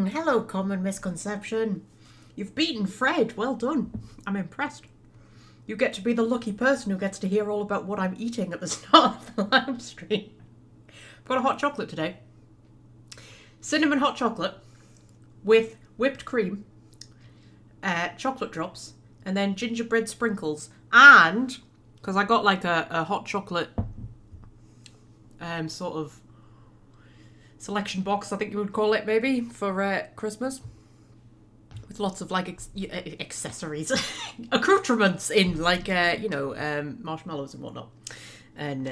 Hello, common misconception. You've beaten Fred. Well done. I'm impressed. You get to be the lucky person who gets to hear all about what I'm eating at the start of the live stream. I've got a hot chocolate today. Cinnamon hot chocolate with whipped cream, chocolate drops, and then gingerbread sprinkles. And, because I got like a hot chocolate sort of selection box, I think you would call it, maybe, for Christmas. With lots of, like, accessories. Accoutrements in, like, marshmallows and whatnot. And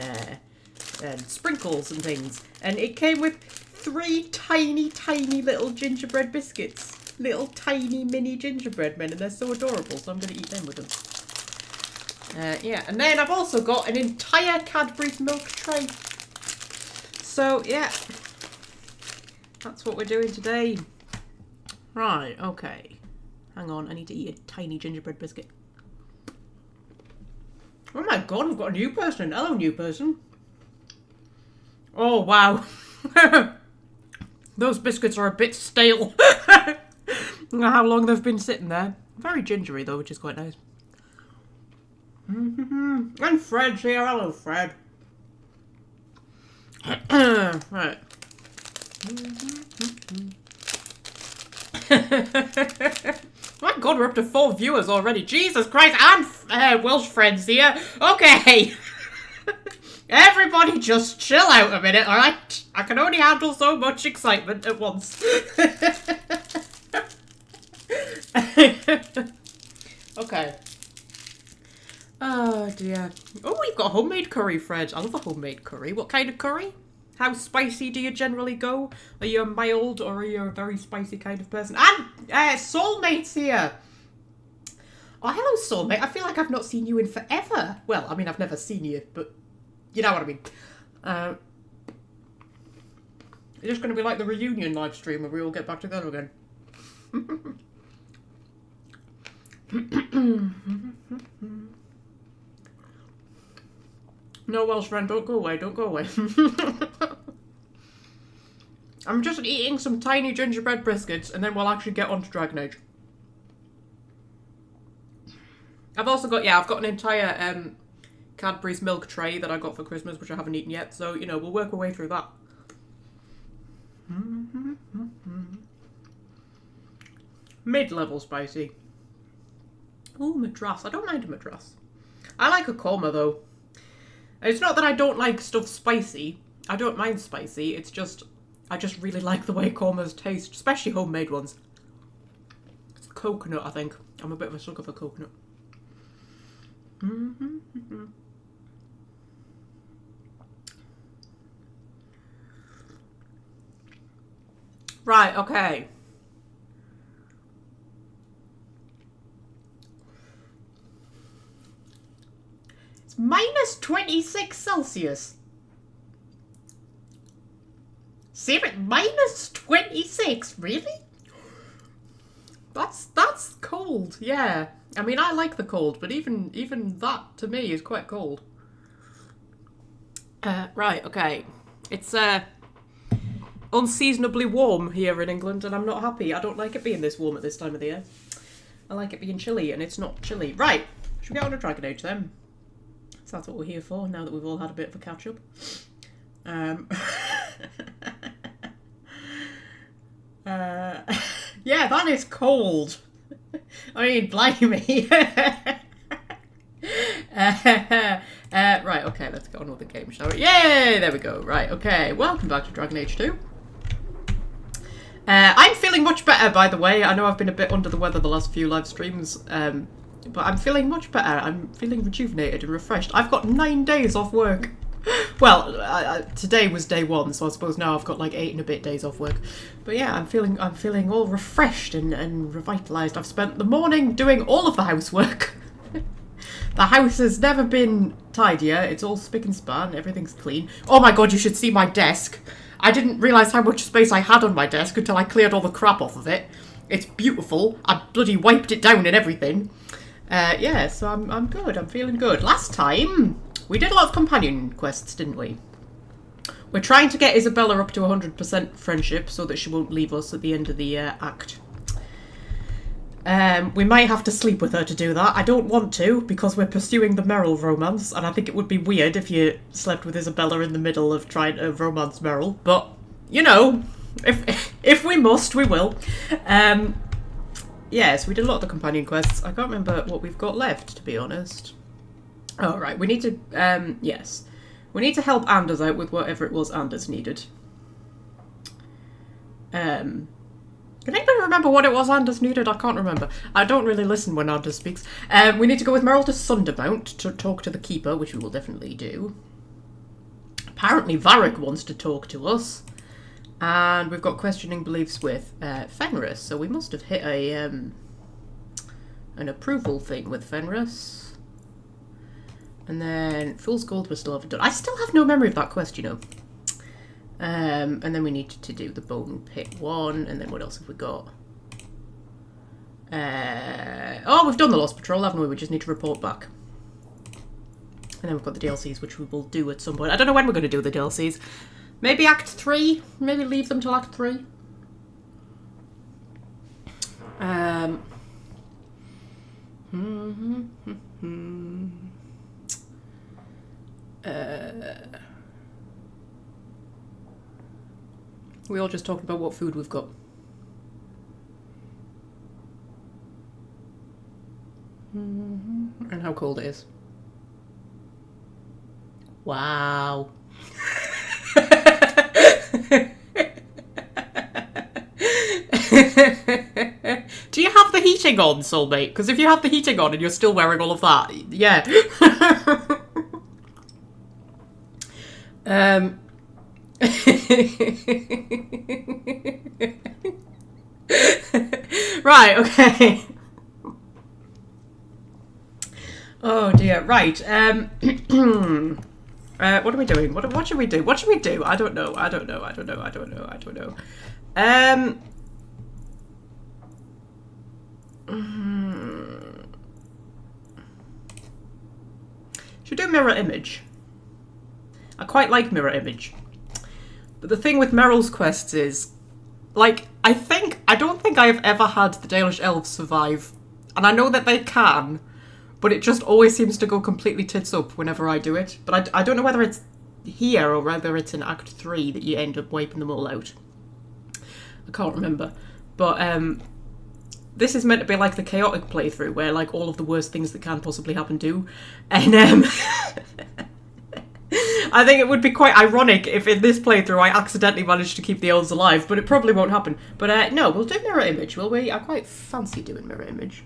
sprinkles and things. And it came with 3 tiny, tiny little gingerbread biscuits. Little tiny mini gingerbread men, and they're so adorable, so I'm going to eat them with them. Yeah, and then I've also got an entire Cadbury's milk tray. So, yeah. That's what we're doing today. Right, okay. Hang on, I need to eat a tiny gingerbread biscuit. Oh my god, I've got a new person. Hello, new person. Oh, wow. Those biscuits are a bit stale. I don't know how long they've been sitting there. Very gingery, though, which is quite nice. And Fred's here. Hello, Fred. Right. My god, we're up to 4 viewers already. Jesus Christ, and Welsh friends here. Okay. Everybody just chill out a minute, alright? I can only handle so much excitement at once. Okay. Oh dear. Oh, we've got homemade curry, Fred. I love a homemade curry. What kind of curry? How spicy do you generally go? Are you a mild or are you a very spicy kind of person? And Soulmate's here. Oh, hello, Soulmate. I feel like I've not seen you in forever. Well, I mean, I've never seen you, but you know what I mean. It's just going to be like the reunion live stream where we all get back together again. No, Welsh friend, don't go away, don't go away. I'm just eating some tiny gingerbread biscuits and then we'll actually get on to Dragon Age. I've also got, I've got an entire Cadbury's milk tray that I got for Christmas, which I haven't eaten yet, so, you know, we'll work our way through that. Mid-level spicy. Ooh, madras. I don't mind a madras. I like a korma, though. It's not that I don't like stuff spicy. I don't mind spicy. It's just, I just really like the way kormas taste, especially homemade ones. It's coconut, I think. I'm a bit of a sucker for coconut. Right, okay. It's minus 26 Celsius. Seriously? Minus 26? Really? That's cold, yeah. I mean, I like the cold, but even that, to me, is quite cold. Right, okay. It's, unseasonably warm here in England, and I'm not happy. I don't like it being this warm at this time of the year. I like it being chilly, and it's not chilly. Right, should we get on to Dragon Age then? So that's what we're here for, now that we've all had a bit of a catch-up. Yeah, that is cold. I mean, blimey. Right, okay, let's go on with the game, shall we? Yay! There we go. Right, okay. Welcome back to Dragon Age 2. I'm feeling much better, by the way. I know I've been a bit under the weather the last few live streams, but I'm feeling much better. I'm feeling rejuvenated and refreshed. I've got 9 days off work. Well, today was day 1, so I suppose now I've got like 8 and a bit days off work. But yeah, I'm feeling all refreshed and revitalised. I've spent the morning doing all of the housework. The house has never been tidier. It's all spick and span. Everything's clean. Oh my god, you should see my desk. I didn't realise how much space I had on my desk until I cleared all the crap off of it. It's beautiful. I bloody wiped it down and everything. Yeah, so I'm good. I'm feeling good. Last time, we did a lot of companion quests, didn't we? We're trying to get Isabella up to 100% friendship so that she won't leave us at the end of the act. We might have to sleep with her to do that. I don't want to, because we're pursuing the Meryl romance, and I think it would be weird if you slept with Isabella in the middle of trying to romance Meryl. But, you know, if we must, we will. Yes, we did a lot of the companion quests. I can't remember what we've got left, to be honest. Oh, right, we need to, yes. We need to help Anders out with whatever it was Anders needed. Can anybody remember what it was Anders needed? I can't remember. I don't really listen when Anders speaks. We need to go with Meryl to Sundermount to talk to the Keeper, which we will definitely do. Apparently Varric wants to talk to us. And we've got questioning beliefs with Fenris, so we must have hit a an approval thing with Fenris. And then Fool's Gold we still haven't done. I still have no memory of that quest, you know. And then we need to do the Bone Pit one, and then what else have we got? Oh, we've done the Lost Patrol, haven't we? We just need to report back. And then we've got the DLCs, which we will do at some point. I don't know when we're going to do the DLCs. Maybe Act 3? Maybe leave them till Act 3? We all just talked about what food we've got. And how cold it is. Wow. Do you have the heating on, soulmate? Because if you have the heating on and you're still wearing all of that, yeah. Right, okay. Oh dear, right. What are we doing? What should we do? What should we do? I don't know. Should we do mirror image? I quite like mirror image. But the thing with Meryl's quests is, like, I don't think I have ever had the Dalish elves survive. And I know that they can, but it just always seems to go completely tits up whenever I do it. But I don't know whether it's here or whether it's in Act 3 that you end up wiping them all out. I can't remember. But this is meant to be like the chaotic playthrough, where like all of the worst things that can possibly happen do. And I think it would be quite ironic if in this playthrough I accidentally managed to keep the elves alive, but it probably won't happen. But no, we'll do mirror image, will we? I quite fancy doing mirror image.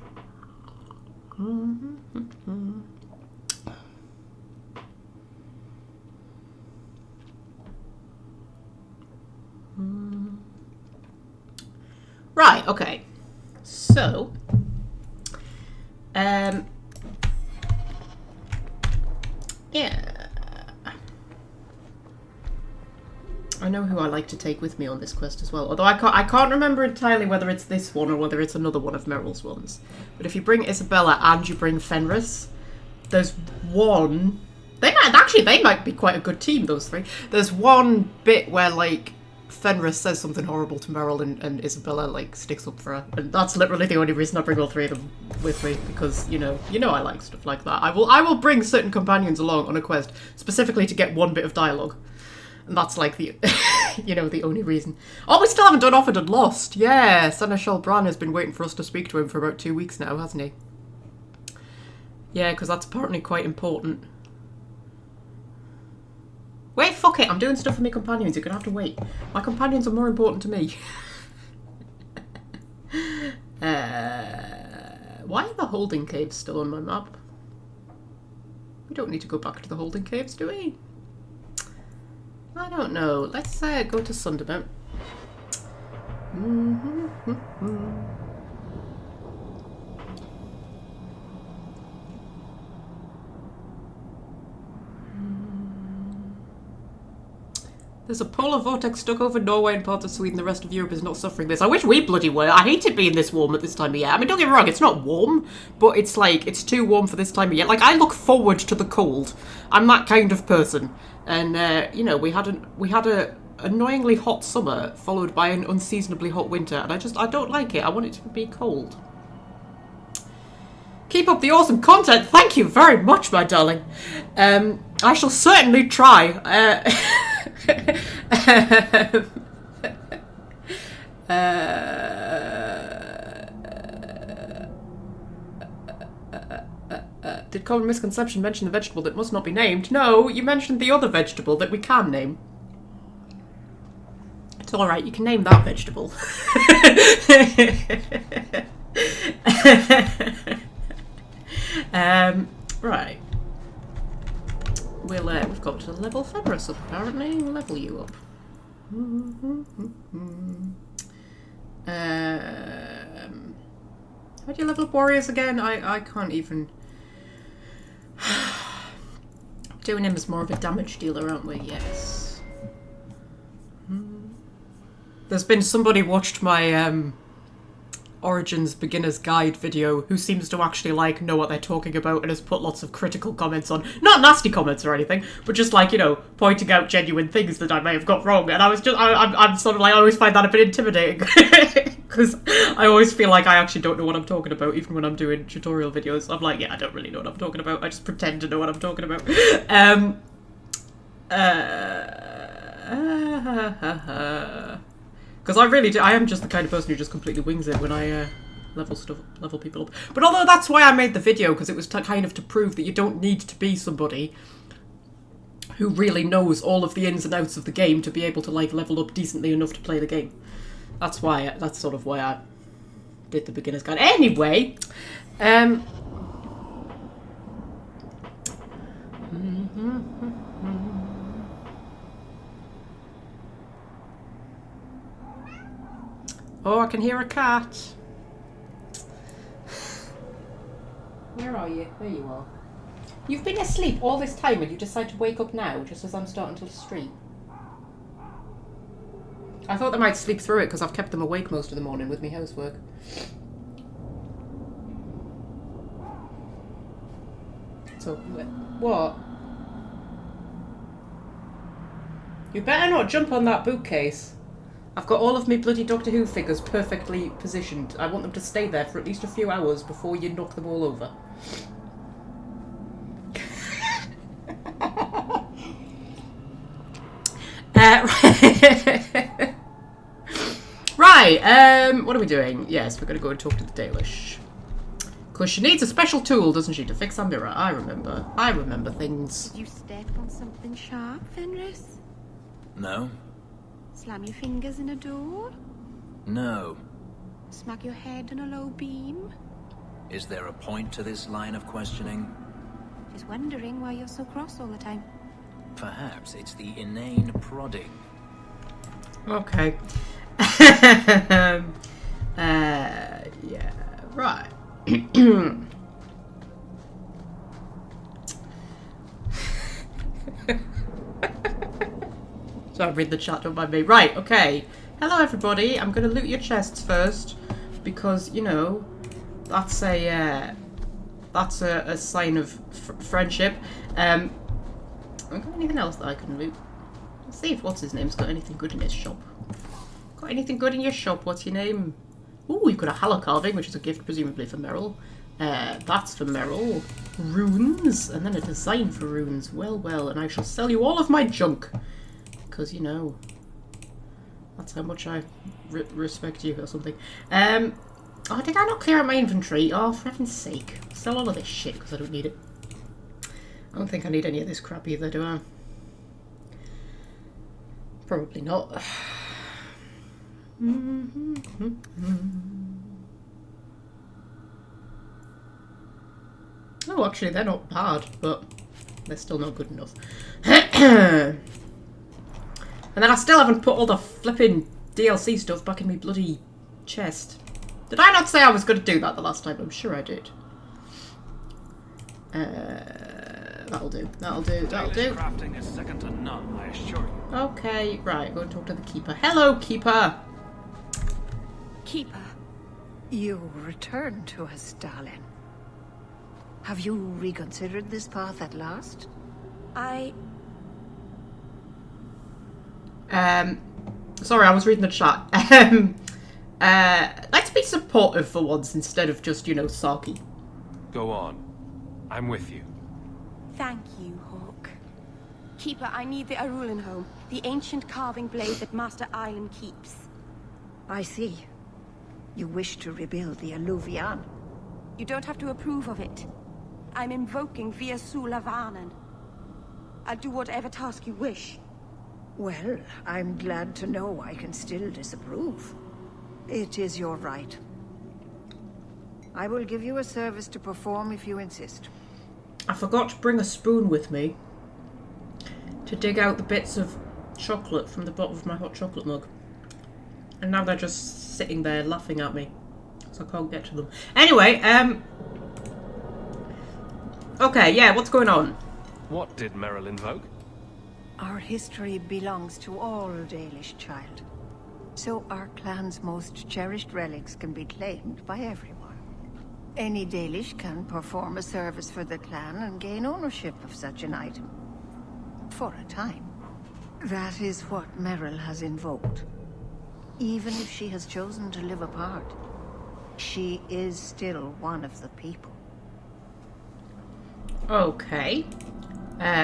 Right, okay. So, yeah. I know who I like to take with me on this quest as well. Although I can't remember entirely whether it's this one or whether it's another one of Meryl's ones. But if you bring Isabella and you bring Fenris, there's one... They might be quite a good team, those three. There's one bit where, like, Fenris says something horrible to Meryl and Isabella, like, sticks up for her. And that's literally the only reason I bring all three of them with me. Because, you know I like stuff like that. I will bring certain companions along on a quest, specifically to get one bit of dialogue. And that's like the, the only reason. Oh, we still haven't done Offered and Lost. Yeah, Seneschal Bran has been waiting for us to speak to him for about 2 weeks now, hasn't he? Yeah, because that's apparently quite important. Wait, fuck it. I'm doing stuff for my companions. You're going to have to wait. My companions are more important to me. Why are the holding caves still on my map? We don't need to go back to the holding caves, do we? I don't know. Let's go to Sundermount. There's a polar vortex stuck over Norway and parts of Sweden. The rest of Europe is not suffering this. I wish we bloody were. I hate it being this warm at this time of year. I mean, don't get me wrong, it's not warm, but it's like, it's too warm for this time of year. Like, I look forward to the cold. I'm that kind of person. And, you know, we had a annoyingly hot summer followed by an unseasonably hot winter, and I don't like it. I want it to be cold. Keep up the awesome content. Thank you very much, my darling. I shall certainly try. Did common misconception mention the vegetable that must not be named? No, you mentioned the other vegetable that we can name. It's alright, you can name that vegetable. Right. We've got to level Fedrus up, apparently. We'll level you up. How do you level up warriors again? I can't even... Doing him as more of a damage dealer, aren't we? Yes. There's been somebody watched my Origins Beginner's Guide video who seems to actually like know what they're talking about and has put lots of critical comments on. Not nasty comments or anything, but just like, you know, pointing out genuine things that I may have got wrong. And I was just, I'm sort of like, I always find that a bit intimidating. Because I always feel like I actually don't know what I'm talking about, even when I'm doing tutorial videos. I'm like, yeah, I don't really know what I'm talking about. I just pretend to know what I'm talking about. Because I really do, I am just the kind of person who just completely wings it when I level people up. But although that's why I made the video, because it was kind of to prove that you don't need to be somebody who really knows all of the ins and outs of the game to be able to like level up decently enough to play the game. That's why, that's sort of why I did the beginner's guide. Anyway, oh, I can hear a cat. Where are you? There you are. You've been asleep all this time and you decide to wake up now, just as I'm starting to stream. I thought they might sleep through it because I've kept them awake most of the morning with me housework. So, what? You better not jump on that bookcase. I've got all of my bloody Doctor Who figures perfectly positioned. I want them to stay there for at least a few hours before you knock them all over. Right, what are we doing? Yes, we're going to go and talk to the Dalish. Because she needs a special tool, doesn't she, to fix our mirror. I remember things. You step on something sharp, Fenris? No. Slam your fingers in a door? No. Smack your head on a low beam? Is there a point to this line of questioning? Just wondering why you're so cross all the time. Perhaps it's the inane prodding. Okay. Yeah, right. So I read the chat, don't mind me. Right, okay. Hello everybody, I'm going to loot your chests first, because, you know, that's a sign of friendship. I've got anything else that I can loot? Let's see if what's-his-name's got anything good in his shop. Got anything good in your shop? What's your name? Ooh, you've got a hallow carving, which is a gift presumably for Meryl. That's for Meryl. Runes, and then a design for runes. Well, well, and I shall sell you all of my junk. Because, you know, that's how much I respect you or something. Oh, did I not clear out my inventory? Oh, for heaven's sake. Sell all of this shit because I don't need it. I don't think I need any of this crap either, do I? Probably not. Oh, actually, they're not bad, but they're still not good enough. And then I still haven't put all the flipping DLC stuff back in my bloody chest. Did I not say I was going to do that the last time? I'm sure I did. That'll do. That'll do. That'll do. Crafting is second to none, I assure you. Okay, right. Go and talk to the keeper. Hello, keeper. Keeper. You return to us, darling. Have you reconsidered this path at last? Sorry, I was reading the chat. Let's be supportive for once instead of just, you know, sarky. Go on. I'm with you. Thank you, Hawke. Keeper, I need the Arulan home, the ancient carving blade that Master Island keeps. I see. You wish to rebuild the Alluvian. You don't have to approve of it. I'm invoking via Sulavanen. I'll do whatever task you wish. Well, I'm glad to know I can still disapprove. It is your right. I will give you a service to perform if you insist. I forgot to bring a spoon with me to dig out the bits of chocolate from the bottom of my hot chocolate mug. And now they're just sitting there laughing at me, so I can't get to them. Anyway, okay, yeah, what's going on? What did Merrill invoke? Our history belongs to all Dalish, child. So our clan's most cherished relics can be claimed by everyone. Any Dalish can perform a service for the clan and gain ownership of such an item. For a time. That is what Merrill has invoked. Even if she has chosen to live apart, she is still one of the people. Okay.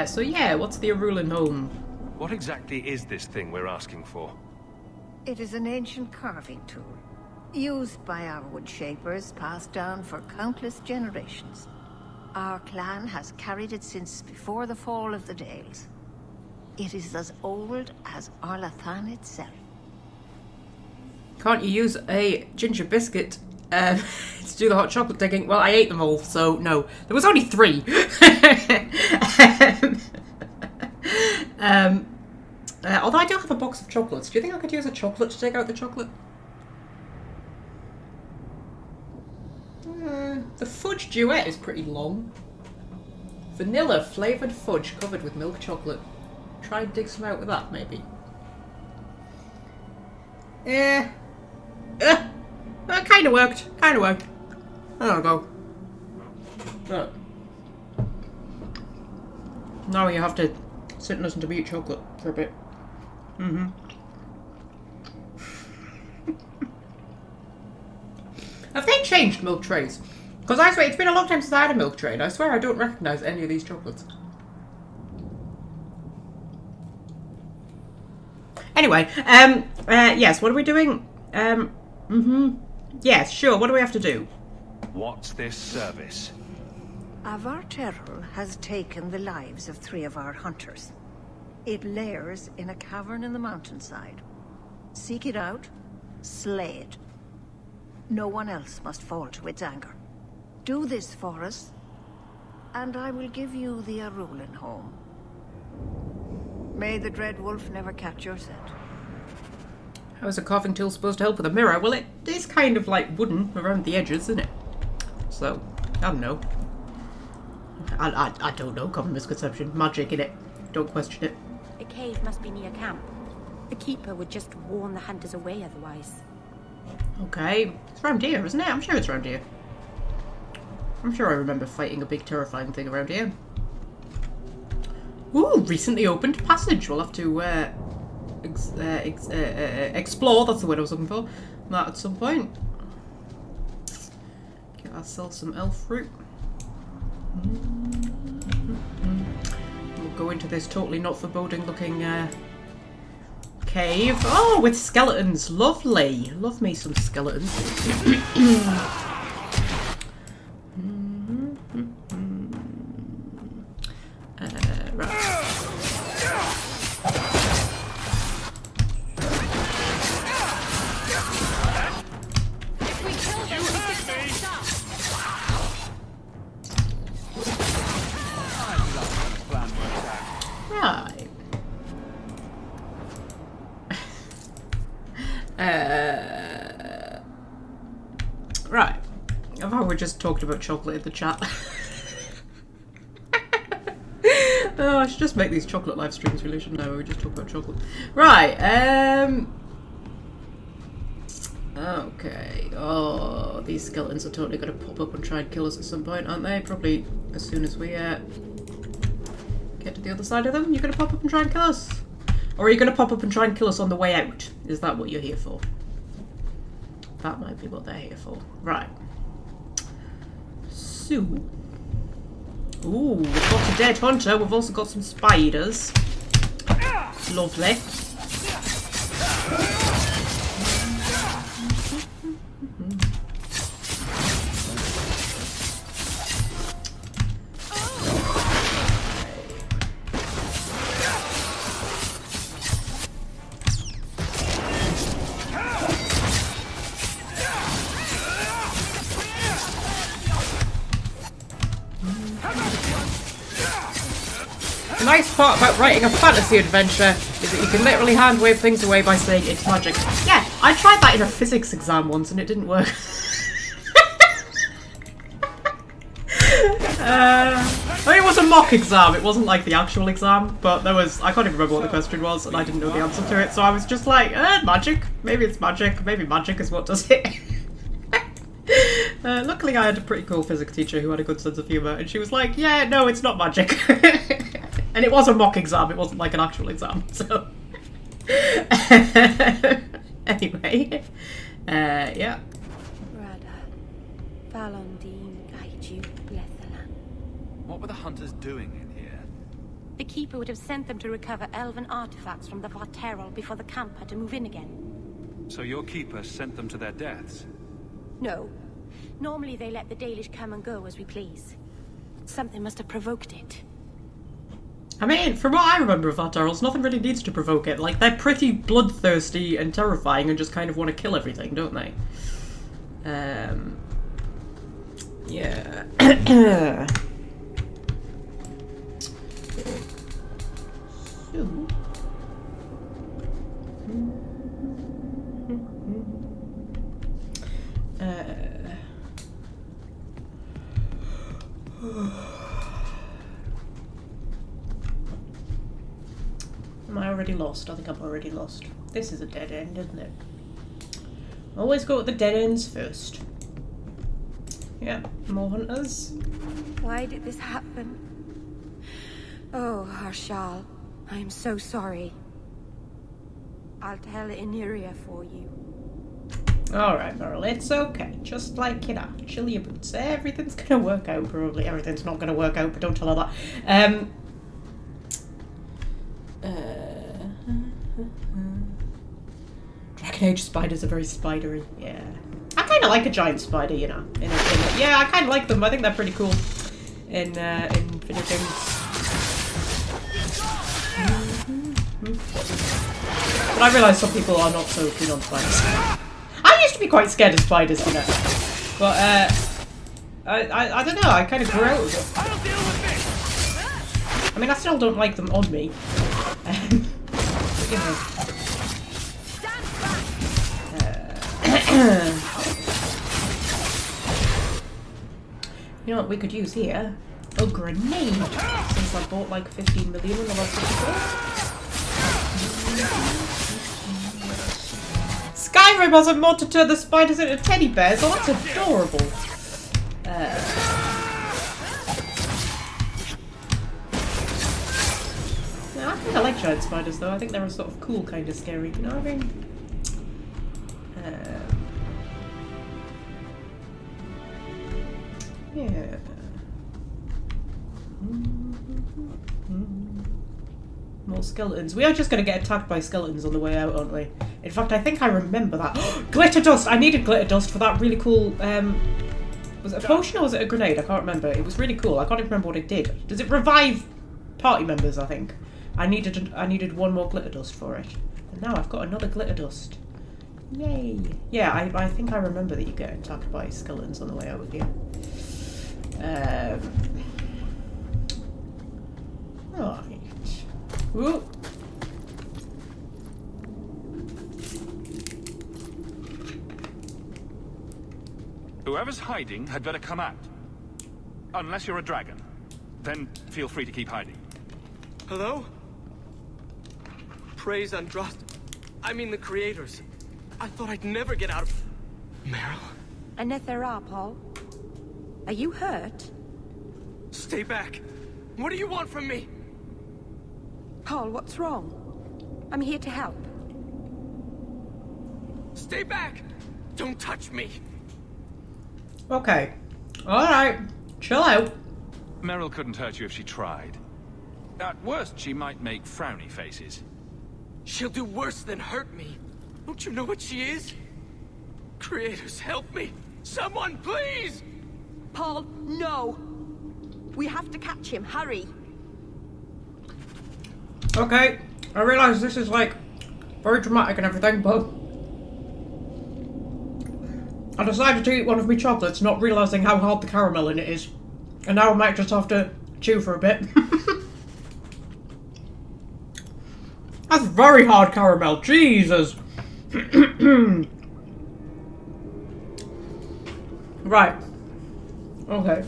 So yeah, what's the Arulan home? What exactly is this thing we're asking for? It is an ancient carving tool, used by our wood shapers, passed down for countless generations. Our clan has carried it since before the fall of the Dales. It is as old as Arlathan itself. Can't you use a ginger biscuit to do the hot chocolate digging? Well, I ate them all, so no. There was only 3. Although I do have a box of chocolates. Do you think I could use a chocolate to dig out the chocolate? The fudge duet is pretty long. Vanilla flavoured fudge covered with milk chocolate. Try and dig some out with that, maybe. That kind of worked. Kind of worked. There we go. Now you have to sit and listen to me eat chocolate for a bit. Have they changed milk trays? Because I swear, it's been a long time since I had a milk tray, and I swear I don't recognise any of these chocolates. Anyway, yes, what are we doing? Yes, sure, what do we have to do? What's this service? Avar Terrell has taken the lives of 3 of our hunters. It lairs in a cavern in the mountainside. Seek it out, slay it. No one else must fall to its anger. Do this for us, and I will give you the Arulan home. May the Dread Wolf never catch your scent. How is a carving tool supposed to help with a mirror? Well, it is kind of like wooden around the edges, isn't it? So, I don't know. I don't know, common misconception. Magic in it. Don't question it. The cave must be near camp. The keeper would just warn the hunters away otherwise. Okay. It's around here, isn't it? I'm sure it's around here. I'm sure I remember fighting a big terrifying thing around here. Ooh, recently opened passage. We'll have to explore, that's the word I was looking for, that at some point. Get ourselves some elf fruit. We'll go into this totally not foreboding looking cave. Oh, with skeletons. Lovely. Love me some skeletons. Right. Right. Right. I thought we just talked about chocolate in the chat. Oh, I should just make these chocolate live streams, really, shouldn't I? We just talk about chocolate. Right, okay. Oh, these skeletons are totally going to pop up and try and kill us at some point, aren't they? Probably as soon as we get to the other side of them. You're going to pop up and try and kill us? Or are you going to pop up and try and kill us on the way out? Is that what you're here for? That might be what they're here for. Right. So... ooh, we've got a dead hunter. We've also got some spiders. Lovely. The nice part about writing a fantasy adventure is that you can literally hand wave things away by saying it's magic. Yeah, I tried that in a physics exam once and it didn't work. I mean, it was a mock exam, it wasn't like the actual exam, but there was, I can't even remember what the question was and I didn't know the answer to it, so I was just like, magic, maybe it's magic, maybe magic is what does it. Luckily I had a pretty cool physics teacher who had a good sense of humour and she was like, yeah, no, it's not magic. And it was a mock exam, it wasn't like an actual exam, so... Anyway, yeah. What were the hunters doing in here? The Keeper would have sent them to recover elven artifacts from the Varterol before the camp had to move in again. So your keeper sent them to their deaths? No. Normally they let the Dalish come and go as we please. Something must have provoked it. I mean, from what I remember of Varterols, nothing really needs to provoke it. Like, they're pretty bloodthirsty and terrifying and just kind of want to kill everything, don't they? Yeah. Am I already lost? I think I'm already lost. This is a dead end, isn't it? Always go with the dead ends first. Yeah, more hunters. Why did this happen? Oh, Harshal, I am so sorry. I'll tell Iniria for you. Alright, Meryl, it's okay. Just like, you know, chill your boots. Everything's gonna work out, probably. Everything's not gonna work out, but don't tell her that. Dragon Age spiders are very spidery, yeah. I kind of like a giant spider, you know. Yeah, I kind of like them. I think they're pretty cool in video games. But I realise some people are not so keen on spiders. I used to be quite scared of spiders, you know. But, I don't know, I kind of grew out of it. I mean, I still don't like them on me. But, you know. You know what we could use here? A grenade! Since I bought like 15 million in the last 54. Skyrim has a mod to turn the spiders into teddy bears, oh that's adorable! Yeah, I think I like giant spiders though, I think they're a sort of cool kind of scary, you know what I mean? Yeah. More skeletons. We are just going to get attacked by skeletons on the way out, aren't we? In fact, I think I remember that. Glitter dust! I needed glitter dust for that really cool, was it a potion or was it a grenade? I can't remember. It was really cool. I can't even remember what it did. Does it revive party members, I think? I needed one more glitter dust for it. And now I've got another glitter dust. Yay! Yeah, I think I remember that you get attacked by skeletons on the way out with you. Right. Ooh. Whoever's hiding had better come out. Unless you're a dragon. Then feel free to keep hiding. Hello? Praise Androst. I mean the creators. I thought I'd never get out of... Meryl? Anethera, Paul. Are you hurt? Stay back. What do you want from me? Paul, what's wrong? I'm here to help. Stay back! Don't touch me! Okay. Alright. Chill out. Meryl couldn't hurt you if she tried. At worst, she might make frowny faces. She'll do worse than hurt me. Don't you know what she is? Creators, help me! Someone, please! Paul, no! We have to catch him, hurry! Okay. I realise this is like very dramatic and everything, but I decided to eat one of my chocolates, not realising how hard the caramel in it is. And now I might just have to chew for a bit. That's very hard caramel, Jesus! Right. Okay.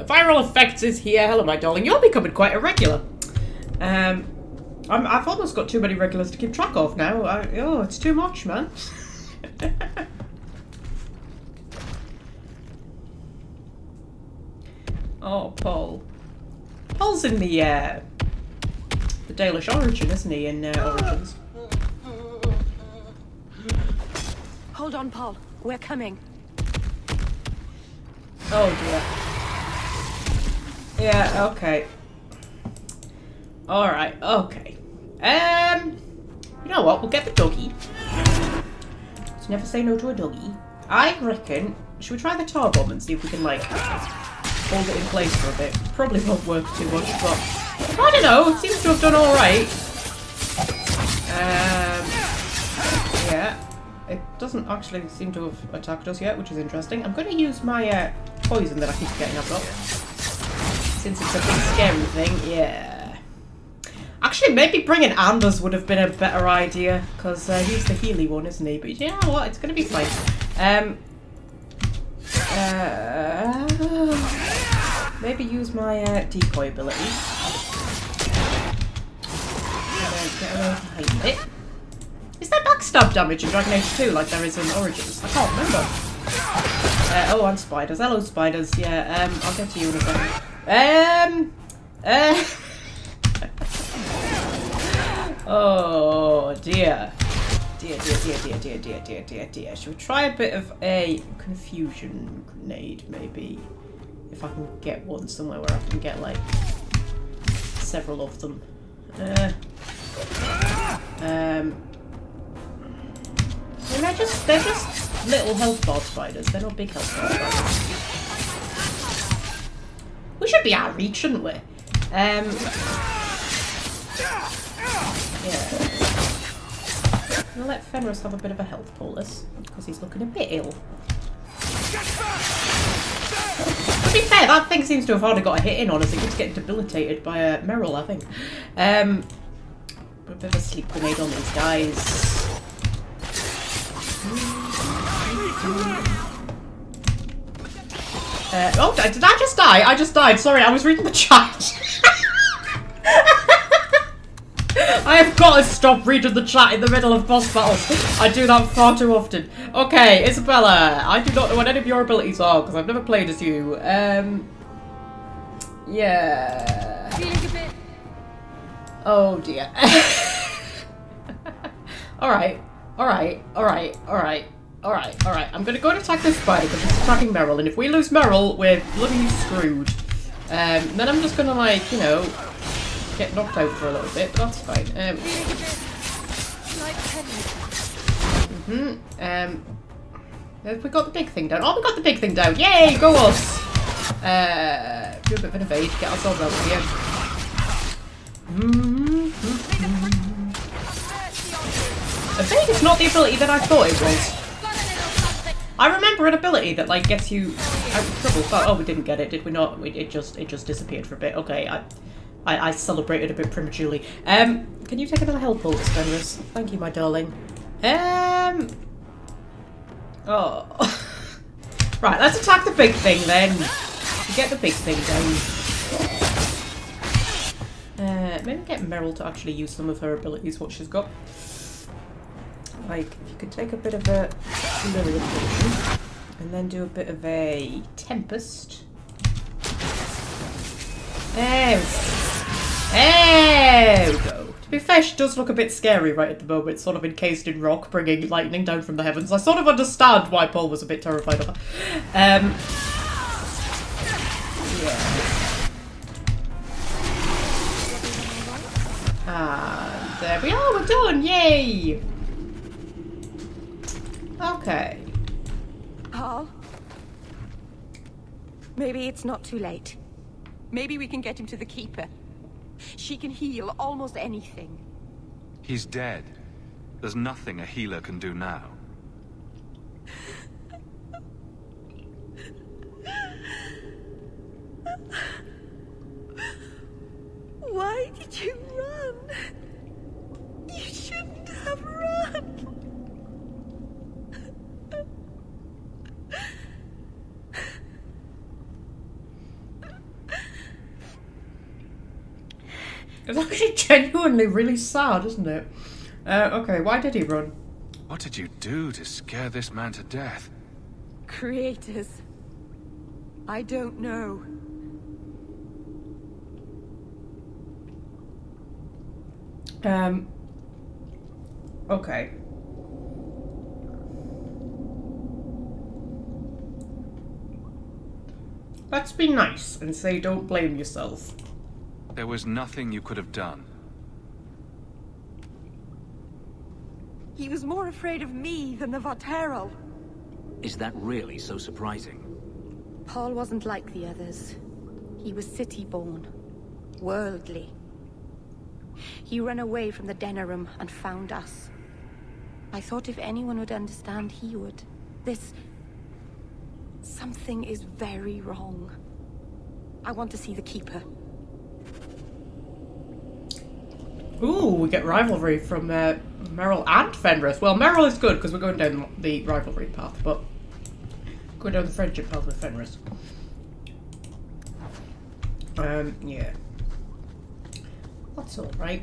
Viral effects is here. Hello, my darling. You're becoming quite irregular. I've almost got too many regulars to keep track of now. Oh, it's too much, man. Oh, Paul. Paul's in the Dalish Origin, isn't he? In Origins. Hold on, Paul. We're coming. Oh dear. Yeah, okay. Alright, okay. You know what? We'll get the doggy. Let's never say no to a doggy. I reckon... Should we try the tar bomb and see if we can, like, hold it in place for a bit? Probably won't work too much, but... I don't know, it seems to have done alright. Yeah. It doesn't actually seem to have attacked us yet, which is interesting. I'm going to use my poison that I keep getting up. Since it's a big scary thing, yeah. Actually, maybe bringing Anders would have been a better idea, because he's the Healy one, isn't he? But you know what, it's going to be fine. Maybe use my decoy ability. And then get away behind it. Is there backstab damage in Dragon Age 2 like there is in Origins? I can't remember. Oh, and spiders. Hello, spiders. Yeah, I'll get to you in a second. Oh, dear. Dear. Should we try a bit of a confusion grenade, maybe? If I can get one somewhere where I can get, like, several of them. I mean, they're just little health bar spiders. They're not big health bar spiders. We should be out of reach, shouldn't we? Yeah. I'm gonna let Fenris have a bit of a health poultice because he's looking a bit ill. To be fair, that thing seems to have hardly got a hit in on us. It keeps getting debilitated by Meryl, I think. A bit of a sleep grenade on these guys. Oh, did I just die? I just died. Sorry, I was reading the chat. I have got to stop reading the chat in the middle of boss battles. I do that far too often. Okay, Isabella, I do not know what any of your abilities are because I've never played as you. Yeah. Oh dear. Alright. I'm gonna go and attack this spider because it's attacking Meryl, and if we lose Meryl, we're bloody screwed. Then I'm just gonna, like, you know, get knocked out for a little bit, but that's fine. Have we got the big thing down? Oh, we got the big thing down! Yay, go us! Do a bit of an evade, get ourselves out of here. Evade is not the ability that I thought it was. I remember an ability that, like, gets you out of trouble. Oh, we didn't get it, did we not? It just disappeared for a bit. Okay, I I celebrated a bit prematurely. Can you take another health potion, Fenris? Thank you, my darling. Oh. Right, let's attack the big thing then. Get the big thing down. Maybe get Meryl to actually use some of her abilities, what she's got. Like, if you could take a bit of a Lyrium potion, and then do a bit of a Tempest. There we go. There we go. To be fair, she does look a bit scary right at the moment, sort of encased in rock, bringing lightning down from the heavens. I sort of understand why Paul was a bit terrified of her. Yeah. And there we are, we're done, yay! Okay. Paul? Maybe it's not too late. Maybe we can get him to the Keeper. She can heal almost anything. He's dead. There's nothing a healer can do now. Why did you run? You shouldn't have run. It's actually genuinely really sad, isn't it? Okay, why did he run? What did you do to scare this man to death? Creators. I don't know. Okay. Let's be nice and say don't blame yourself. There was nothing you could have done. He was more afraid of me than the Vaterel. Is that really so surprising? Paul wasn't like the others. He was city-born, worldly. He ran away from the Denerim and found us. I thought if anyone would understand, he would. Something is very wrong. I want to see the Keeper. Ooh, we get rivalry from Meryl and Fenris. Well, Meryl is good because we're going down the rivalry path, but going down the friendship path with Fenris. Yeah. That's alright.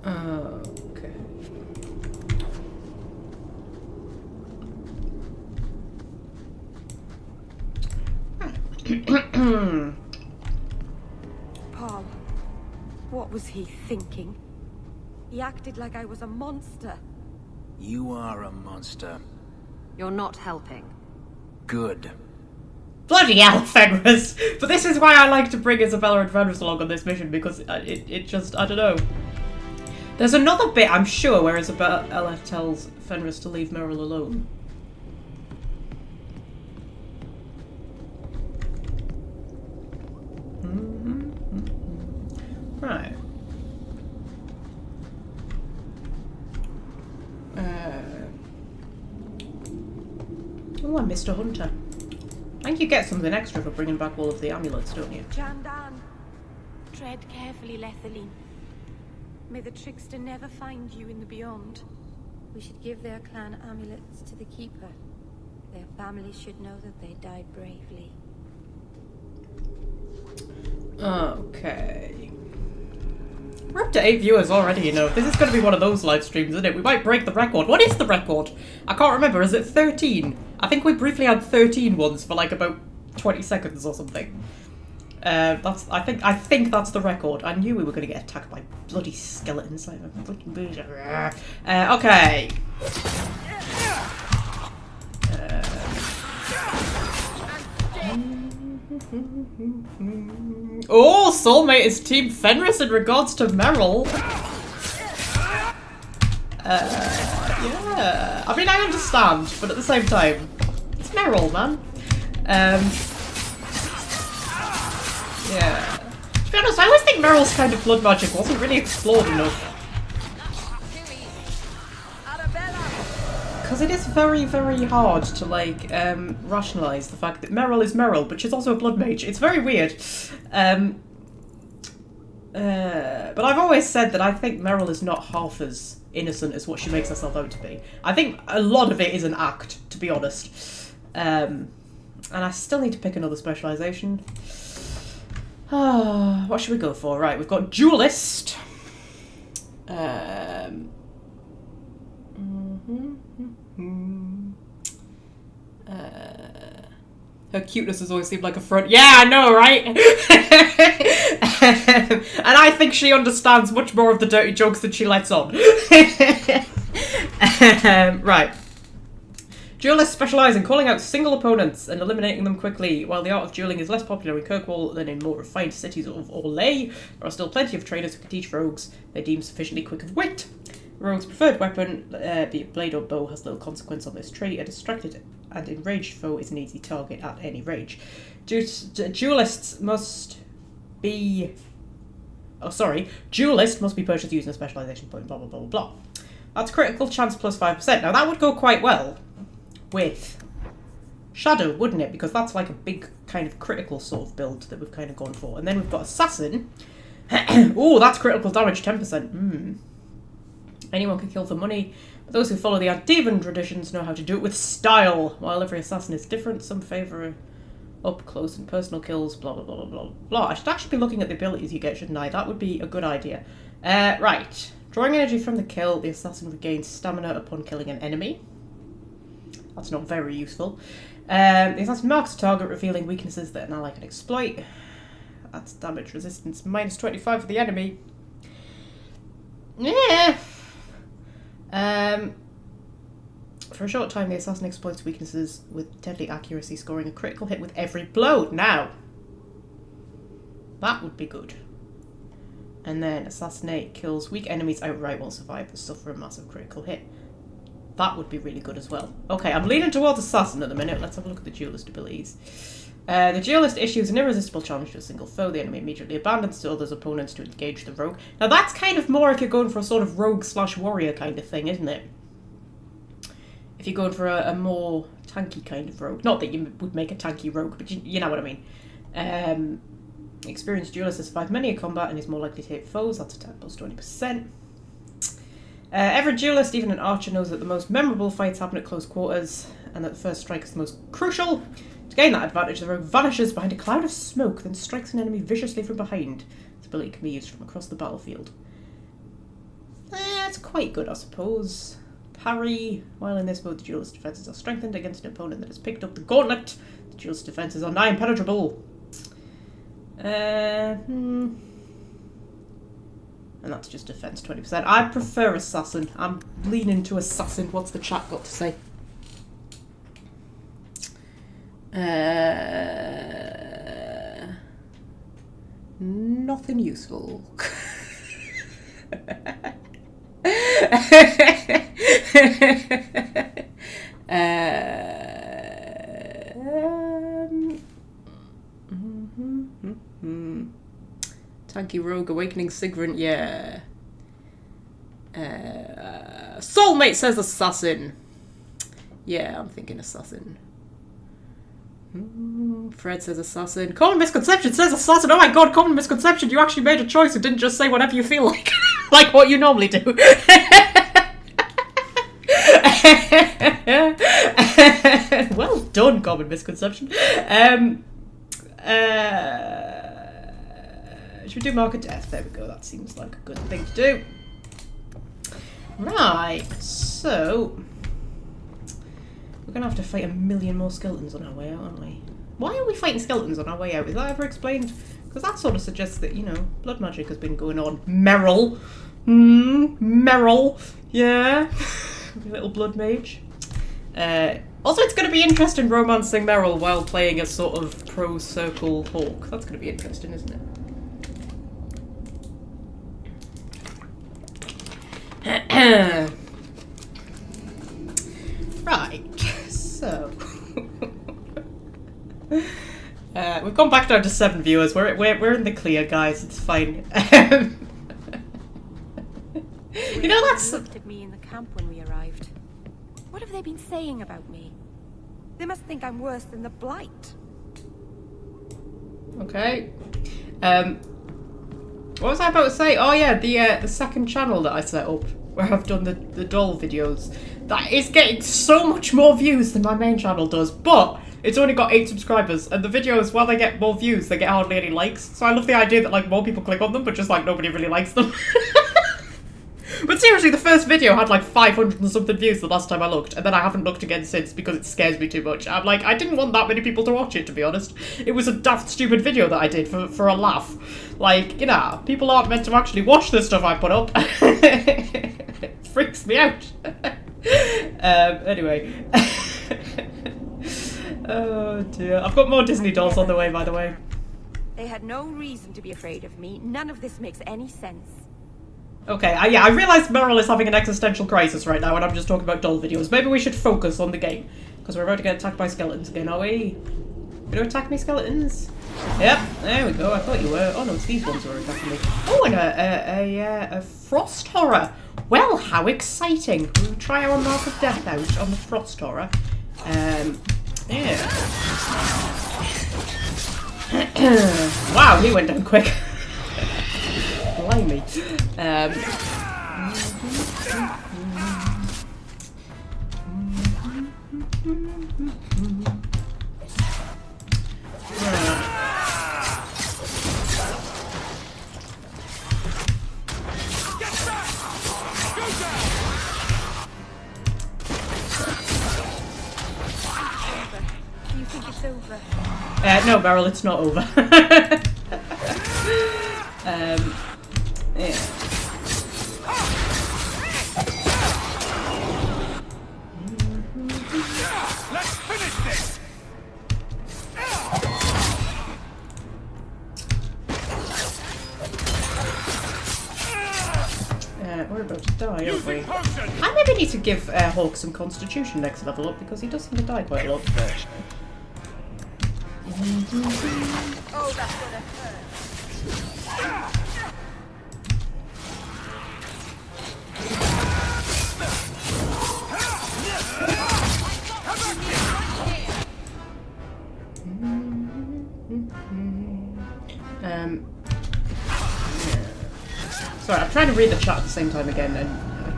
Okay. Paul, what was he thinking? He acted like I was a monster. You are a monster. You're not helping. Good. Bloody hell, Fenris! But this is why I like to bring Isabella and Fenris along on this mission, because it just, I don't know. There's another bit, I'm sure, where Isabella tells Fenris to leave Meryl alone. Right. Oh, I missed a hunter. I think you get something extra for bringing back all of the amulets, don't you? Jandan, tread carefully, Lethaline. May the trickster never find you in the beyond. We should give their clan amulets to the Keeper. Their families should know that they died bravely. Okay. We're up to 8 viewers already, you know. This is going to be one of those live streams, isn't it? We might break the record. What is the record? I can't remember. Is it 13? I think we briefly had 13 once for like about 20 seconds or something. I think that's the record. I knew we were going to get attacked by bloody skeletons. Okay. Oh, Soulmate is Team Fenris in regards to Meryl. Yeah. I mean, I understand, but at the same time, it's Meryl, man. Yeah. To be honest, I always think Meryl's kind of blood magic wasn't really explored enough. Because it is very, very hard to, like, rationalise the fact that Meryl is Meryl, but she's also a blood mage. It's very weird. But I've always said that I think Meryl is not half as innocent as what she makes herself out to be. I think a lot of it is an act, to be honest. And I still need to pick another specialisation. What should we go for? Right, we've got Duelist. Her cuteness has always seemed like a front. Yeah, I know, right? And I think she understands much more of the dirty jokes than she lets on. Right. Duelists specialise in calling out single opponents and eliminating them quickly. While the art of duelling is less popular in Kirkwall than in more refined cities of Orlais, there are still plenty of trainers who can teach rogues they deem sufficiently quick of wit. Rogue's preferred weapon, be it blade or bow, has little consequence on this trait. A distracted and enraged foe is an easy target at any range. Duelists must be... Duelist must be purchased using a specialisation point, blah, blah, blah, blah. That's critical chance plus 5%. Now that would go quite well with Shadow, wouldn't it? Because that's like a big kind of critical sort of build that we've kind of gone for. And then we've got Assassin. Oh, that's critical damage, 10%. Anyone can kill for money, but those who follow the Andevan traditions know how to do it with style. While every assassin is different, some favour up close and personal kills, blah, blah, blah, blah, blah. I should actually be looking at the abilities you get, shouldn't I? That would be a good idea. Right. Drawing energy from the kill, the assassin regains stamina upon killing an enemy. That's not very useful. The assassin marks a target, revealing weaknesses that an ally can exploit. That's damage resistance minus 25 for the enemy. Yeah. For a short time, the assassin exploits weaknesses with deadly accuracy, scoring a critical hit with every blow. Now, that would be good. And then Assassinate kills weak enemies outright while survivors suffer a massive critical hit. That would be really good as well. Okay, I'm leaning towards Assassin at the minute. Let's have a look at the Duelist abilities. The Duelist issues an irresistible challenge to a single foe. The enemy immediately abandons to others' opponents to engage the rogue. Now that's kind of more if you're going for a sort of rogue/warrior kind of thing, isn't it? If you're going for a more tanky kind of rogue. Not that you would make a tanky rogue, but you know what I mean. Experienced Duelist has survived many a combat and is more likely to hit foes. That's attack plus 20%. Every duelist, even an archer, knows that the most memorable fights happen at close quarters and that the first strike is the most crucial. To gain that advantage, the rogue vanishes behind a cloud of smoke, then strikes an enemy viciously from behind. This ability can be used from across the battlefield. That's quite good, I suppose. Parry. While in this mode, the duelist's defences are strengthened against an opponent that has picked up the gauntlet. The duelist's defences are now impenetrable. And that's just defense 20%. I prefer Assassin. I'm leaning to Assassin. What's the chat got to say? Nothing useful. Tanky Rogue, Awakening Sigrun, yeah. Soulmate says Assassin. Yeah, I'm thinking Assassin. Fred says Assassin. Common Misconception says Assassin. Oh my god, Common Misconception, you actually made a choice and didn't just say whatever you feel like. Like what you normally do. Well done, Common Misconception. Should we do Mark of Death? There we go, that seems like a good thing to do. Right, so we're going to have to fight a million more skeletons on our way out, aren't we? Why are we fighting skeletons on our way out? Is that ever explained? Because that sort of suggests that, you know, blood magic has been going on. Meryl. Meryl. Yeah. Little blood mage. Also, it's going to be interesting romancing Meryl while playing a sort of pro-circle Hawke. That's going to be interesting, isn't it? Right, so we've gone back down to 7 viewers. We're in the clear, guys. It's fine. You know, that's looked at me in the camp when we arrived. What have they been saying about me? They must think I'm worse than the Blight. Okay. What was I about to say? Oh yeah, the second channel that I set up, where I've done the doll videos, that is getting so much more views than my main channel does, but it's only got 8 subscribers, and the videos, while they get more views, they get hardly any likes. So I love the idea that like more people click on them, but just like nobody really likes them. But seriously, the first video had like 500 and something views the last time I looked, and then I haven't looked again since because it scares me too much. I'm like, I didn't want that many people to watch it, to be honest. It was a daft, stupid video that I did for a laugh. Like, you know, people aren't meant to actually watch the stuff I put up. It freaks me out. Anyway. Oh dear. I've got more Disney dolls on the way, by the way. They had no reason to be afraid of me. None of this makes any sense. Okay, yeah, I realise Meryl is having an existential crisis right now and I'm just talking about doll videos. Maybe we should focus on the game. Because we're about to get attacked by skeletons again, are we? You gonna attack me, skeletons? Yep, there we go. I thought you were. Oh no, it's these ones who are attacking me. Oh, and a frost horror. Well, how exciting. We'll try our mark of death out on the frost horror. Yeah. Wow, he went down quick. Blimey. Do you think it's over? No, Meryl, it's not over. Yeah. Let's finish this. We're about to die, aren't we? I maybe need to give Hawke some constitution next level up because he does seem to die quite a lot. Oh, that's gonna hurt. Sorry, I'm trying to read the chat at the same time again, and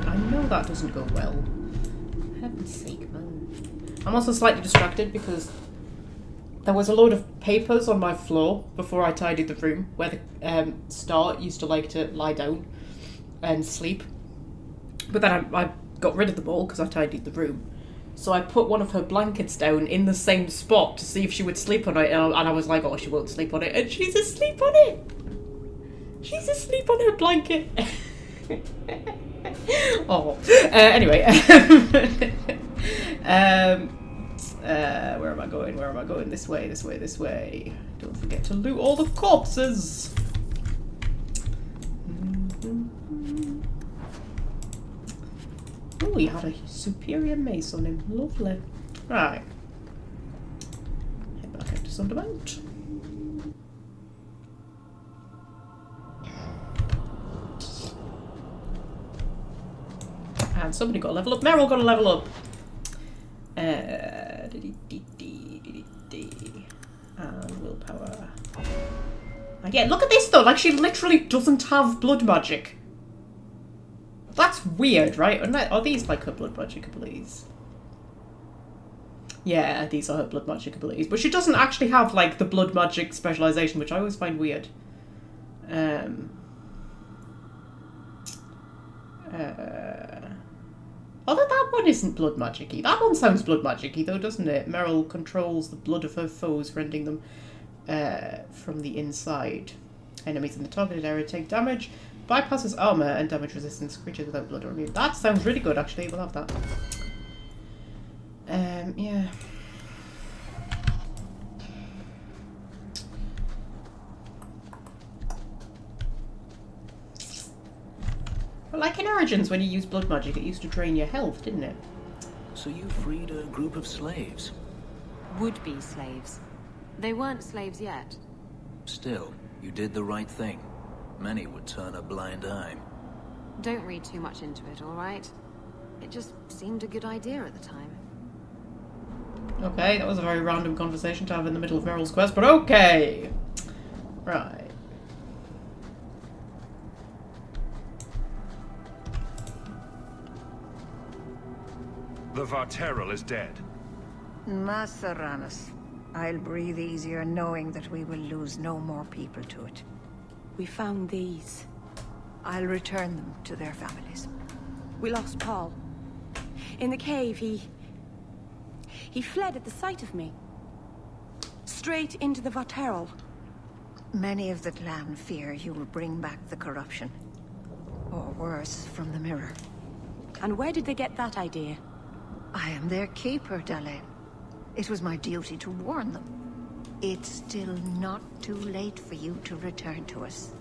I know that doesn't go well. For heaven's sake, man. I'm also slightly distracted because there was a load of papers on my floor before I tidied the room, where the Star used to like to lie down and sleep. But then I got rid of them all because I tidied the room. So I put one of her blankets down in the same spot to see if she would sleep on it, and I was like, oh, she won't sleep on it, and she's asleep on it! She's asleep on her blanket! Oh. Anyway. Where am I going? Where am I going? This way, this way, this way. Don't forget to loot all the corpses! Oh, he had a superior mace on him. Lovely. Right. Head back out to Sundermount. And somebody got a level up. Meryl got a level up. And willpower. And yeah, look at this though. Like, she literally doesn't have blood magic. That's weird, right? Are these like her blood magic abilities? Yeah, these are her blood magic abilities. But she doesn't actually have like the blood magic specialization, which I always find weird. Although that one isn't blood magic-y. That one sounds blood magic-y though, doesn't it? Meryl controls the blood of her foes, rending them from the inside. Enemies in the targeted area take damage. Bypasses armor and damage resistance. Creatures without blood are immune. That sounds really good, actually. We'll have that. Yeah. But like in Origins, when you use blood magic, it used to drain your health, didn't it? So you freed a group of slaves? Would-be slaves. They weren't slaves yet. Still, you did the right thing. Many would turn a blind eye. Don't read too much into it, all right? It just seemed a good idea at the time. Okay, that was a very random conversation to have in the middle of Meryl's quest, but okay. Right. The Varteral is dead. Masaranas. I'll breathe easier knowing that we will lose no more people to it. We found these. I'll return them to their families. We lost Paul. In the cave, he fled at the sight of me. Straight into the Varteral. Many of the clan fear you will bring back the corruption. Or worse, from the mirror. And where did they get that idea? I am their keeper, Dale. It was my duty to warn them. It's still not too late for you to return to us.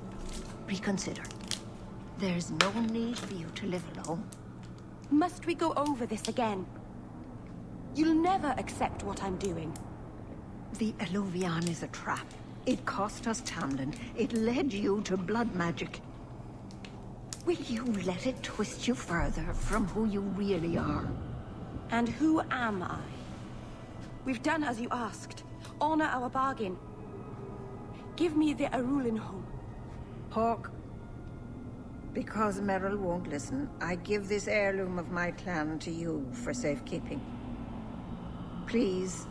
Reconsider. There's no need for you to live alone. Must we go over this again? You'll never accept what I'm doing. The Eluvian is a trap. It cost us Tamlin. It led you to blood magic. Will you let it twist you further from who you really are? And who am I? We've done as you asked. Honor our bargain. Give me the Arulin home. Hawke. Because Meryl won't listen, I give this heirloom of my clan to you for safekeeping. Please,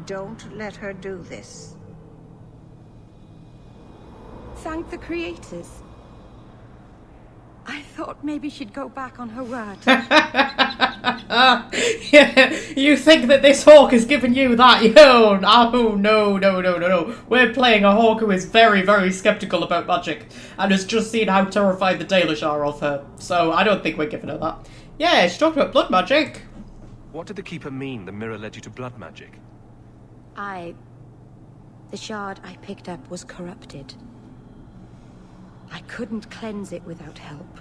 don't let her do this. Thank the creators. I thought maybe she'd go back on her word. Yeah, you think that this Hawke has given you that? Oh, no. We're playing a Hawke who is very, very skeptical about magic and has just seen how terrified the Dalish are of her. So I don't think we're giving her that. Yeah, she talked about blood magic. What did the Keeper mean the mirror led you to blood magic? The shard I picked up was corrupted. I couldn't cleanse it without help.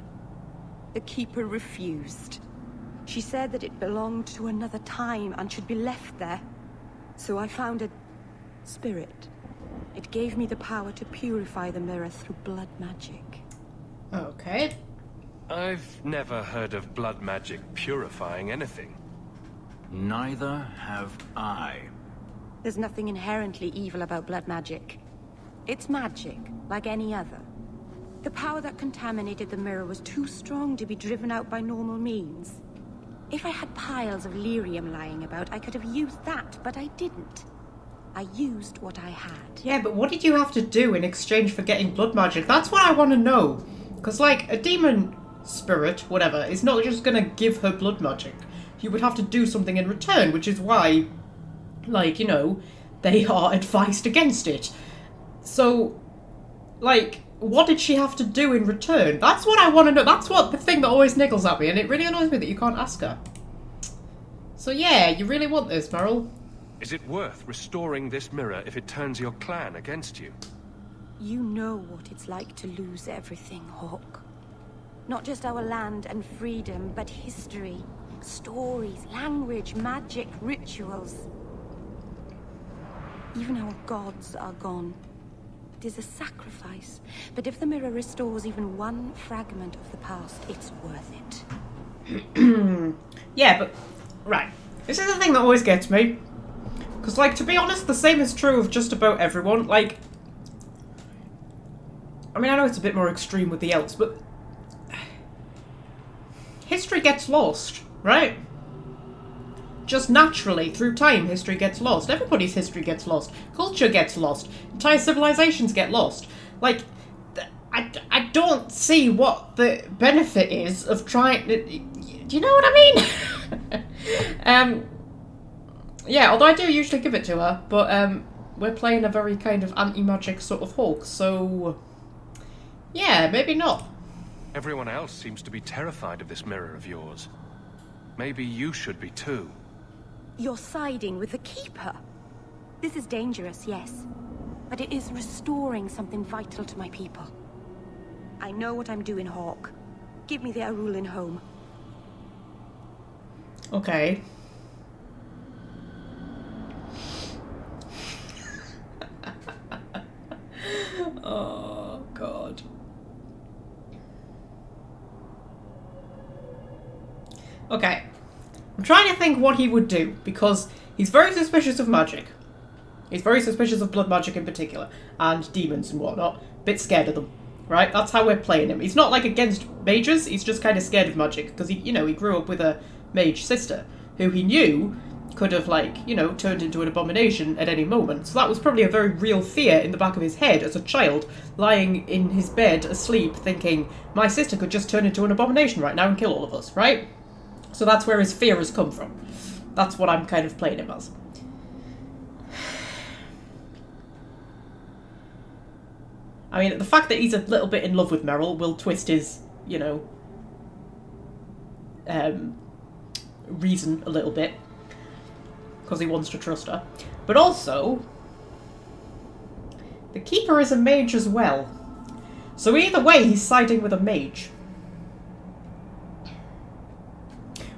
The Keeper refused. She said that it belonged to another time and should be left there. So I found a spirit. It gave me the power to purify the mirror through blood magic. Okay. I've never heard of blood magic purifying anything. Neither have I. There's nothing inherently evil about blood magic. It's magic, like any other. The power that contaminated the mirror was too strong to be driven out by normal means. If I had piles of lyrium lying about, I could have used that, but I didn't. I used what I had. Yeah, but what did you have to do in exchange for getting blood magic? That's what I want to know. Because, like, a demon spirit, whatever, is not just going to give her blood magic. You would have to do something in return, which is why, like, you know, they are advised against it. So, like, what did she have to do in return? That's what I want to know. That's what the thing that always niggles at me, and it really annoys me that you can't ask her. So yeah, you really want this, Meryl? Is it worth restoring this mirror if it turns your clan against you? You know what it's like to lose everything, Hawke. Not just our land and freedom, but history, stories, language, magic, rituals. Even our gods are gone. It is a sacrifice, but if the mirror restores even one fragment of the past, it's worth it. Yeah, but... Right. This is the thing that always gets me. Because, like, to be honest, the same is true of just about everyone. Like... I mean, I know it's a bit more extreme with the elves, but... history gets lost, right? Just naturally, through time, history gets lost. Everybody's history gets lost. Culture gets lost. Entire civilizations get lost. Like, I don't see what the benefit is of trying to... Do you know what I mean? Yeah, although I do usually give it to her, but we're playing a very kind of anti-magic sort of Hawke, so... yeah, maybe not. Everyone else seems to be terrified of this mirror of yours. Maybe you should be too. You're siding with the Keeper. This is dangerous, yes. But it is restoring something vital to my people. I know what I'm doing, Hawke. Give me the Arulin home. Okay. Oh, God. Okay. I'm trying to think what he would do, because he's very suspicious of magic. He's very suspicious of blood magic in particular, and demons and whatnot. Bit scared of them, right? That's how we're playing him. He's not like against mages, he's just kind of scared of magic, because he, you know, he grew up with a mage sister, who he knew could have, like, you know, turned into an abomination at any moment. So that was probably a very real fear in the back of his head as a child, lying in his bed asleep, thinking, my sister could just turn into an abomination right now and kill all of us, right? So that's where his fear has come from. That's what I'm kind of playing him as. I mean, the fact that he's a little bit in love with Meryl will twist his, you know, reason a little bit, because he wants to trust her. But also, the Keeper is a mage as well. So either way, he's siding with a mage.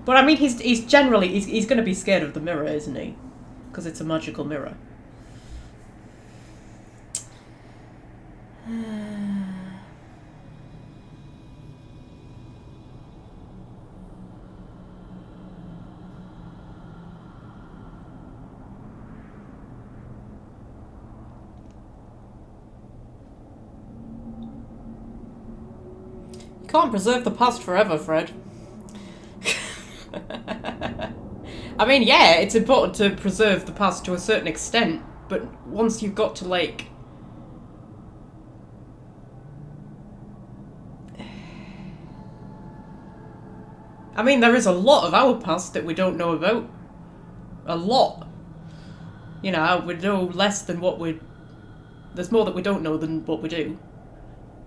But I mean, he's generally, he's going to be scared of the mirror, isn't he? Because it's a magical mirror. You can't preserve the past forever, Fred. I mean, yeah, it's important to preserve the past to a certain extent, but once you've got to, like... I mean, there is a lot of our past that we don't know about. A lot. You know, we know less than what we... There's more that we don't know than what we do.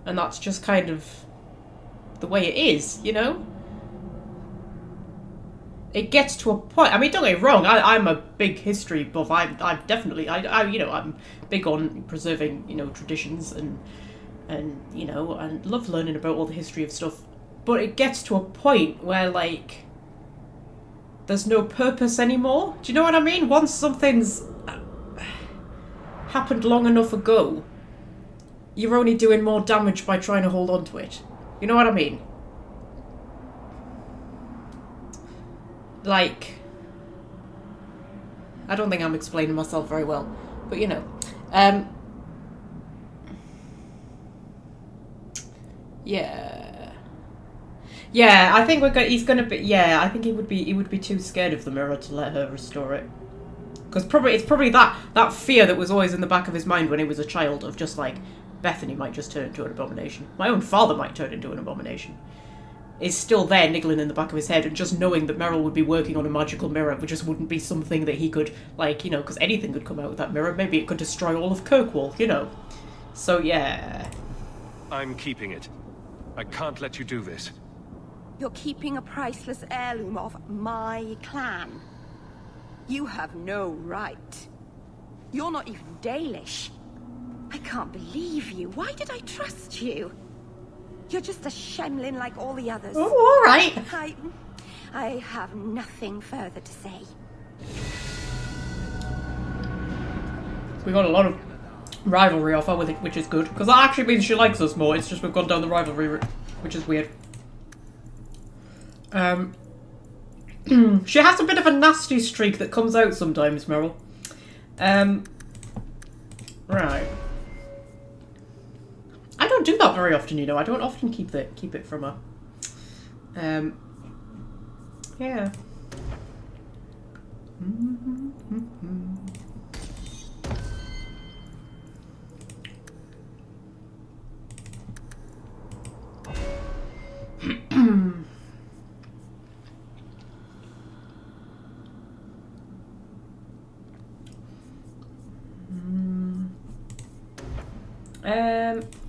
And that's just kind of the way it is, you know? It gets to a point. I mean, don't get me wrong. I'm a big history buff. I'm definitely. You know, I'm big on preserving, you know, traditions and you know, and love learning about all the history of stuff. But it gets to a point where, like, there's no purpose anymore. Do you know what I mean? Once something's happened long enough ago, you're only doing more damage by trying to hold on to it. You know what I mean? Like, I don't think I'm explaining myself very well, but you know, yeah, I think he's gonna be, yeah, I think he would be too scared of the mirror to let her restore it, because it's probably that fear that was always in the back of his mind when he was a child, of just like, Bethany might just turn into an abomination, my own father might turn into an abomination. Is still there niggling in the back of his head, and just knowing that Meryl would be working on a magical mirror, which just wouldn't be something that he could, like, you know, because anything could come out of that mirror. Maybe it could destroy all of Kirkwall, you know. So, yeah. I'm keeping it. I can't let you do this. You're keeping a priceless heirloom of my clan. You have no right. You're not even Dalish. I can't believe you. Why did I trust you? You're just a shemlin like all the others. Oh, all right. I have nothing further to say. We got a lot of rivalry off her with it, which is good, because that actually means she likes us more. It's just we've gone down the rivalry route, which is weird. She has a bit of a nasty streak that comes out sometimes, Meryl. Right. I don't do that very often, you know. I don't often keep it from her. Yeah.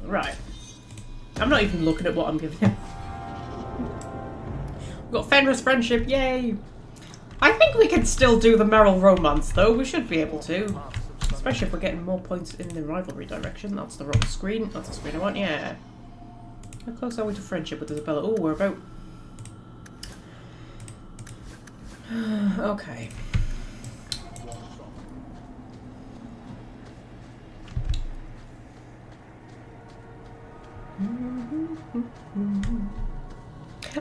Right. I'm not even looking at what I'm giving him. We've got Fenris friendship, yay! I think we can still do the Meryl romance, though. We should be able to. Especially if we're getting more points in the rivalry direction. That's the wrong screen. That's the screen I want, yeah. How close are we to friendship with Isabella? Oh, we're about... Okay.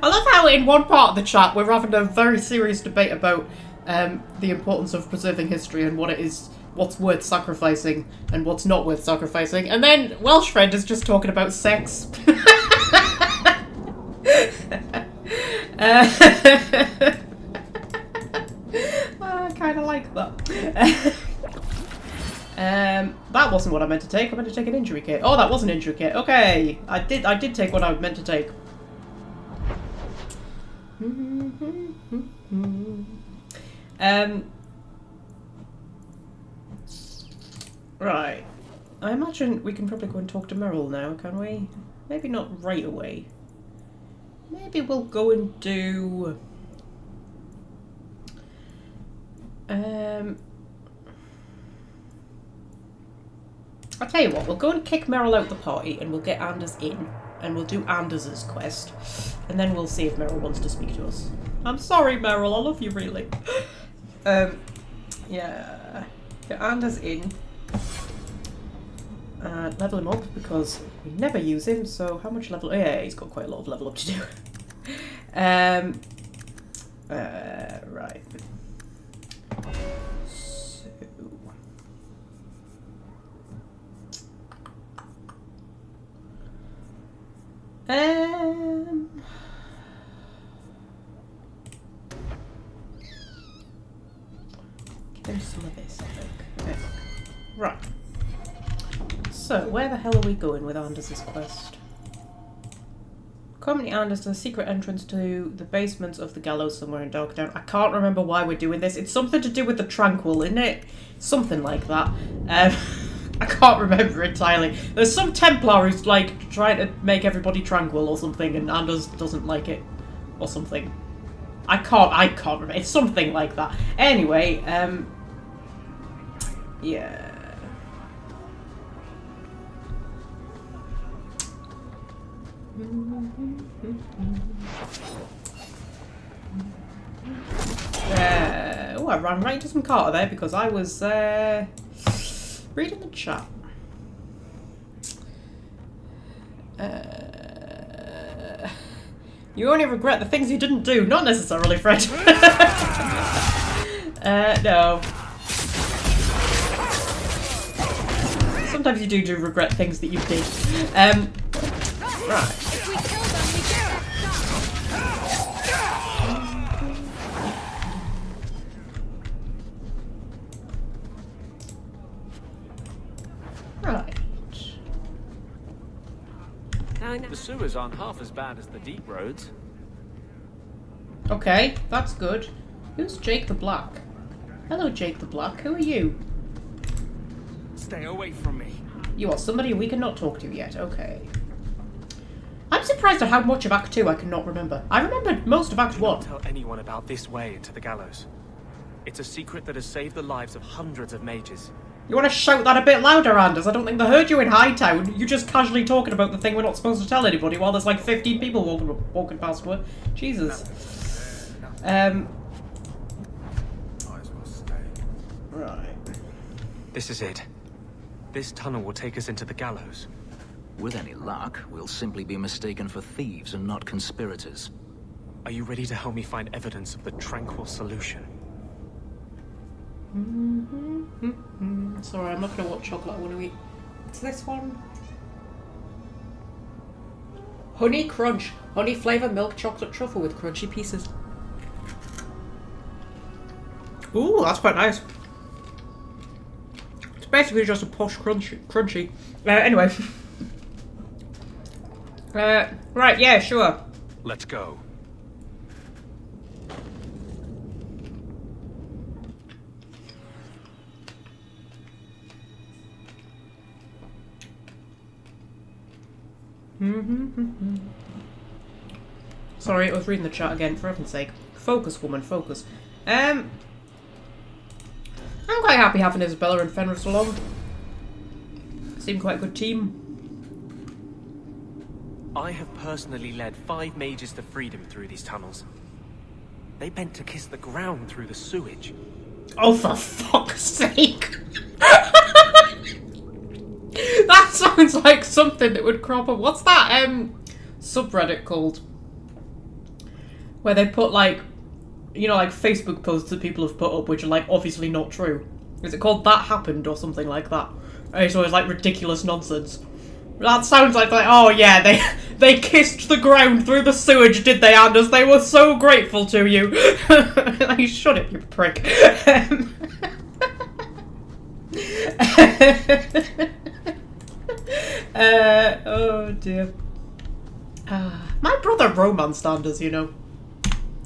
I love how in one part of the chat we're having a very serious debate about the importance of preserving history and what it is, what's worth sacrificing and what's not worth sacrificing, and then Welsh Friend is just talking about sex. I kind of like that. That wasn't what I meant to take. I meant to take an injury kit. Oh, that was an injury kit. Okay, I did take what I meant to take. Right. I imagine we can probably go and talk to Meryl now, can we? Maybe not right away. Maybe we'll go and do... I'll tell you what, we'll go and kick Meryl out the party and we'll get Anders in. And we'll do Anders's quest. And then we'll see if Meryl wants to speak to us. I'm sorry, Meryl, I love you really. Yeah. Get Anders in. Level him up because we never use him, so how much level... Yeah, he's got quite a lot of level up to do. Right. Give him some of this, I think. Okay. Right. So, where the hell are we going with Anders's quest? Accompany Anders to the secret entrance to the basement of the gallows somewhere in Darktown. I can't remember why we're doing this. It's something to do with the Tranquil, isn't it? Something like that. I can't remember entirely. There's some Templar who's like trying to make everybody tranquil or something, and Anders doesn't like it, or something. I can't remember. It's something like that. Anyway, yeah. Oh, I ran right into some Carter there because I was reading the chat. You only regret the things you didn't do, not necessarily, Fred. No. Sometimes you do regret things that you did. Right. The sewers aren't half as bad as the deep roads. Okay, that's good. Who's Jake the Black? Hello, Jake the Black. Who are you? Stay away from me. You are somebody we cannot talk to yet. Okay. I'm surprised at how much of Act 2 I cannot remember. I remembered most of Act 1. Don't tell anyone about this way into the gallows. It's a secret that has saved the lives of hundreds of mages. You want to shout that a bit louder, Anders? I don't think they heard you in Hightown. You're just casually talking about the thing we're not supposed to tell anybody while there's like 15 people walking past her. Jesus. Right. This is it. This tunnel will take us into the gallows. With any luck, we'll simply be mistaken for thieves and not conspirators. Are you ready to help me find evidence of the tranquil solution? Sorry, I'm not going to what chocolate I want to eat. It's this one. Honey Crunch. Honey flavour milk chocolate truffle with crunchy pieces. Ooh, that's quite nice. It's basically just a posh crunchy. Anyway. Right, yeah, sure. Let's go. Sorry, I was reading the chat again, for heaven's sake. Focus, woman, focus. I'm quite happy having Isabella and Fenris along. Seem quite a good team. I have personally led 5 mages to freedom through these tunnels. They bent to kiss the ground through the sewage. Oh, for fuck's sake! That sounds like something that would crop up. What's that subreddit called? where they put like, you know, like Facebook posts that people have put up which are like obviously not true. Is it called That Happened or something like that? And it's always like ridiculous nonsense. That sounds like oh yeah, they kissed the ground through the sewage, did they, Anders? They were so grateful to you. Like, shut it, you prick. Oh dear. My brother romanced Anders, you know.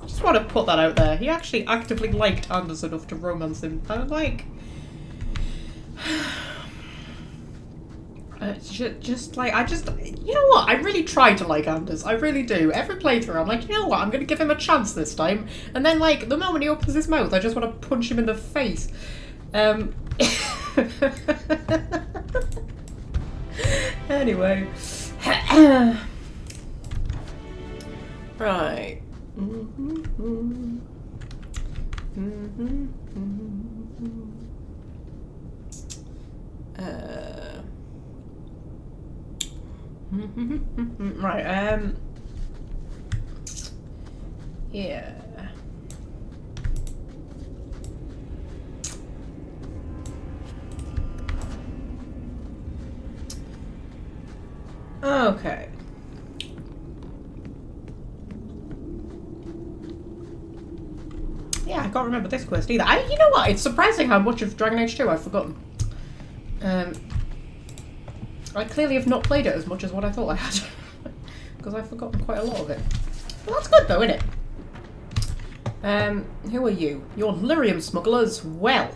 I just want to put that out there. He actually actively liked Anders enough to romance him. I was like... just like, you know what? I really try to like Anders. I really do. Every playthrough, I'm like, you know what? I'm going to give him a chance this time. And then, like, the moment he opens his mouth, I just want to punch him in the face. Anyway. Right. Right, yeah. Okay. Yeah, I can't remember this quest either. You know what? It's surprising how much of Dragon Age 2 I've forgotten. I clearly have not played it as much as what I thought I had. Because I've forgotten quite a lot of it. But that's good though, isn't it? Who are you? You're lyrium smugglers. Well.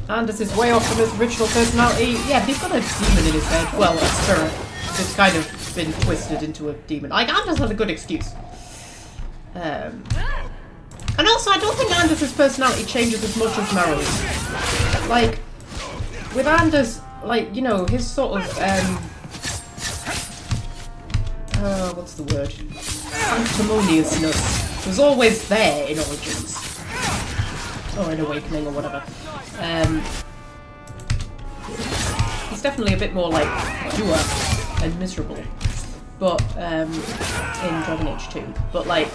Anders is way off from his original personality. Yeah, he's got a demon in his head. Well, a spirit. It's kind of been twisted into a demon. Like, Anders has a good excuse. And also, I don't think Anders' personality changes as much as Meryl's. Like, with Anders, like, you know, his sort of, what's the word? Sanctimoniousness was always there in Origins. Or in Awakening or whatever. He's definitely a bit more, like, pure and miserable. But, in Dragon Age 2. But, like,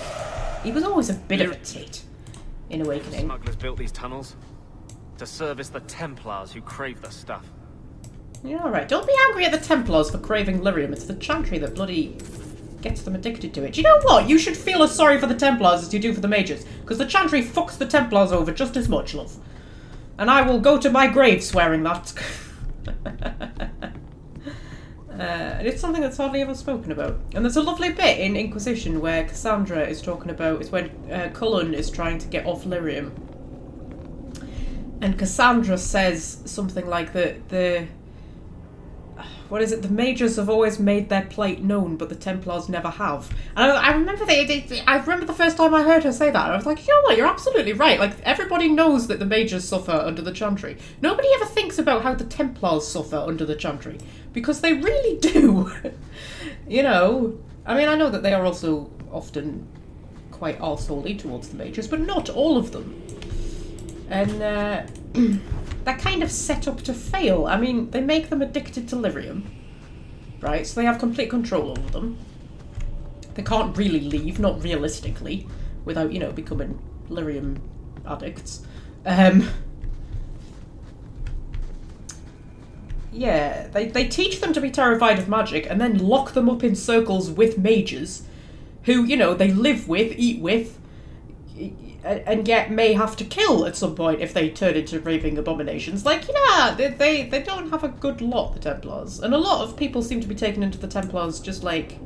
he was always a bit of a tit in Awakening. Smugglers built these tunnels to service the Templars who crave the stuff. Yeah, alright. Don't be angry at the Templars for craving lyrium. It's the Chantry that bloody gets them addicted to it. Do you know what? You should feel as sorry for the Templars as you do for the Mages. Because the Chantry fucks the Templars over just as much, love. And I will go to my grave swearing that. And it's something that's hardly ever spoken about. And there's a lovely bit in Inquisition where Cassandra is talking about, it's when Cullen is trying to get off lyrium. And Cassandra says something like the what is it? The Mages have always made their plight known, but the Templars never have. And I remember I remember the first time I heard her say that, and I was like, you know what? You're absolutely right. Like, everybody knows that the Mages suffer under the Chantry. Nobody ever thinks about how the Templars suffer under the Chantry, because they really do. You know, I mean, I know that they are also often quite arseholey towards the Mages, but not all of them. And they're kind of set up to fail. I mean, they make them addicted to lyrium, right? So they have complete control over them. They can't really leave, not realistically, without, you know, becoming lyrium addicts. Yeah, they teach them to be terrified of magic and then lock them up in circles with mages who, you know, they live with, eat with, and yet may have to kill at some point if they turn into raving abominations. Like, yeah, they don't have a good lot, the Templars. And a lot of people seem to be taken into the Templars just like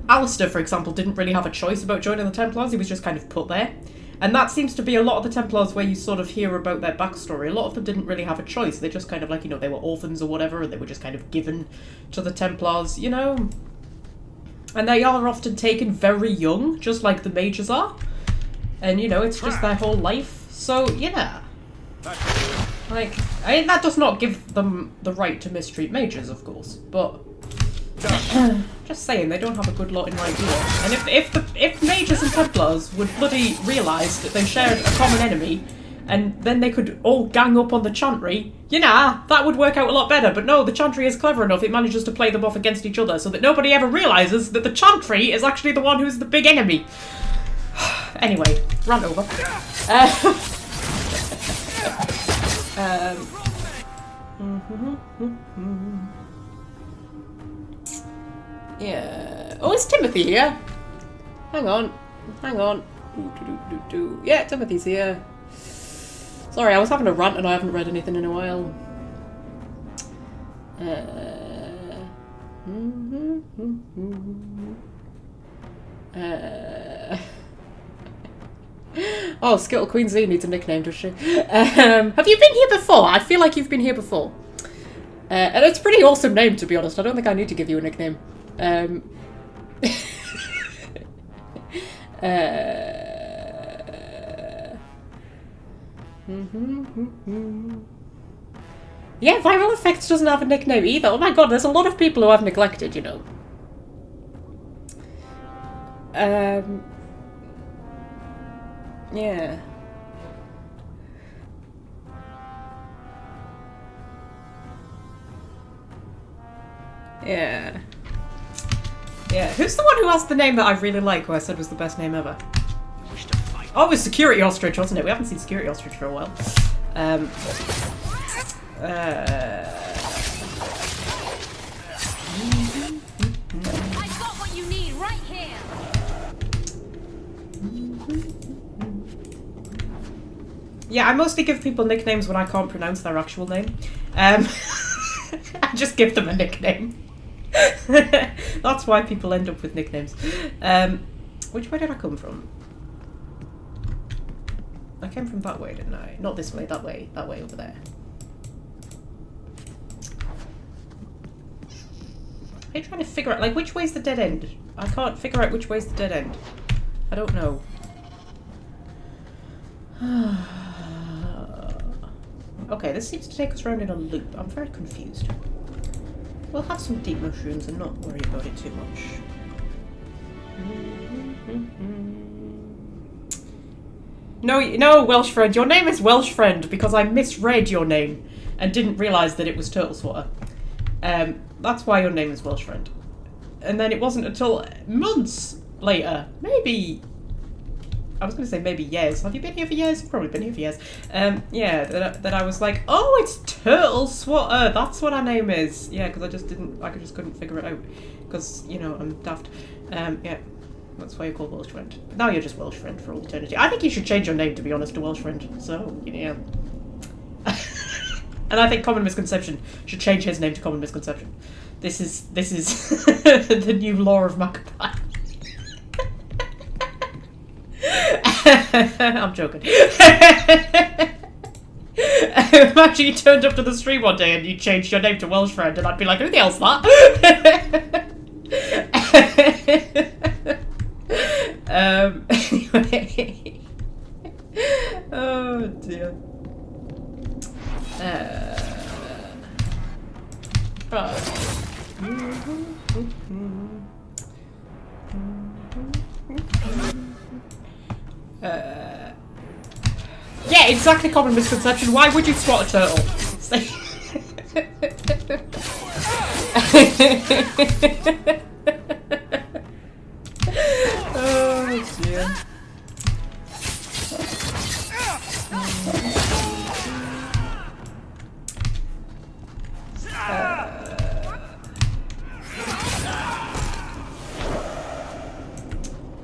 Alistair, for example, didn't really have a choice about joining the Templars. He was just kind of put there. And that seems to be a lot of the Templars where you sort of hear about their backstory. A lot of them didn't really have a choice. They just kind of like, you know, they were orphans or whatever, and they were just kind of given to the Templars, you know? And they are often taken very young, just like the mages are. And, you know, it's just their whole life. So, yeah. Like, I mean, that does not give them the right to mistreat mages, of course. But, just saying, they don't have a good lot in life either. And if mages and Templars would bloody realise that they shared a common enemy, and then they could all gang up on the Chantry, that would work out a lot better. But no, the Chantry is clever enough, it manages to play them off against each other so that nobody ever realises that the Chantry is actually the one who's the big enemy. Anyway, rant over. Yeah. Oh, it's Timothy here. Hang on. Yeah, Timothy's here. Sorry, I was having a rant and I haven't read anything in a while. Oh, Skittle Queen Z needs a nickname, does she? Have you been here before? I feel like you've been here before. And it's a pretty awesome name, to be honest. I don't think I need to give you a nickname. Yeah, Viral Effects doesn't have a nickname either. Oh my god, there's a lot of people who I've neglected, you know. Yeah. Yeah. Yeah. Who's the one who has the name that I really like, who I said was the best name ever? Oh, it was Security Ostrich, wasn't it? We haven't seen Security Ostrich for a while. I've got what you need right here. Yeah, I mostly give people nicknames when I can't pronounce their actual name. I just give them a nickname. That's why people end up with nicknames. Which way did I come from? I came from that way, didn't I? Not this way, that way over there. Are you trying to figure out, like, which way's the dead end? I can't figure out which way's the dead end. I don't know. Okay, this seems to take us around in a loop. I'm very confused. We'll have some deep mushrooms and not worry about it too much. No, Welsh friend. Your name is Welsh friend because I misread your name and didn't realise that it was Turtle Swatter. That's why your name is Welsh friend. And then it wasn't until months later, maybe... I was going to say maybe years. Have you been here for years? You've probably been here for years. Yeah, that I was like, oh, it's Turtle Swatter. That's what our name is. Yeah, because I just couldn't figure it out. Because, you know, I'm daft. Yeah, that's why you're called Welsh friend. But now you're just Welsh friend for all eternity. I think you should change your name, to be honest, to Welsh friend. So, yeah. And I think Common Misconception should change his name to Common Misconception. This is the new law of Magpie. I'm joking. Imagine you turned up to the stream one day and you changed your name to Welsh friend, and I'd be like, who the hell's that? Anyway. Oh dear. Yeah, exactly, Common Misconception. Why would you swat a turtle? Oh dear.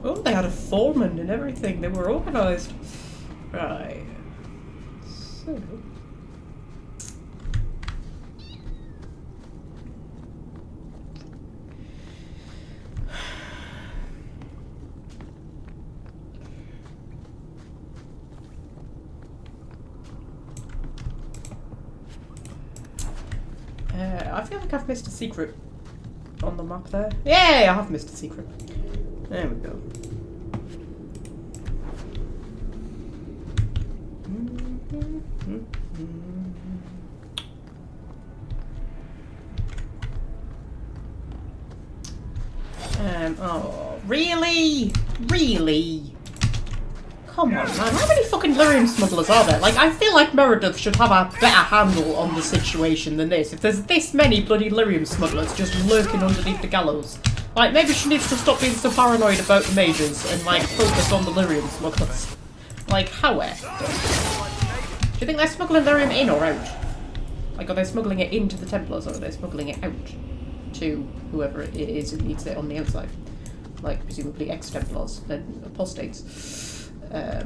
Oh, they had a foreman and everything. They were organised. Right. So... I feel like I've missed a secret on the map there. Yay, I have missed a secret. There we go. Oh, really? Really? come on, man. How many fucking lyrium smugglers are there? Like, I feel like Meredith should have a better handle on the situation than this. If there's this many bloody lyrium smugglers just lurking underneath the gallows. Like, maybe she needs to stop being so paranoid about the mages and, like, focus on the lyrium smugglers. Like, how? Do you think they're smuggling lyrium in or out? Like, are they smuggling it into the Templars, or are they smuggling it out to whoever it is who needs it on the outside? Like, presumably ex-Templars and apostates. Yeah.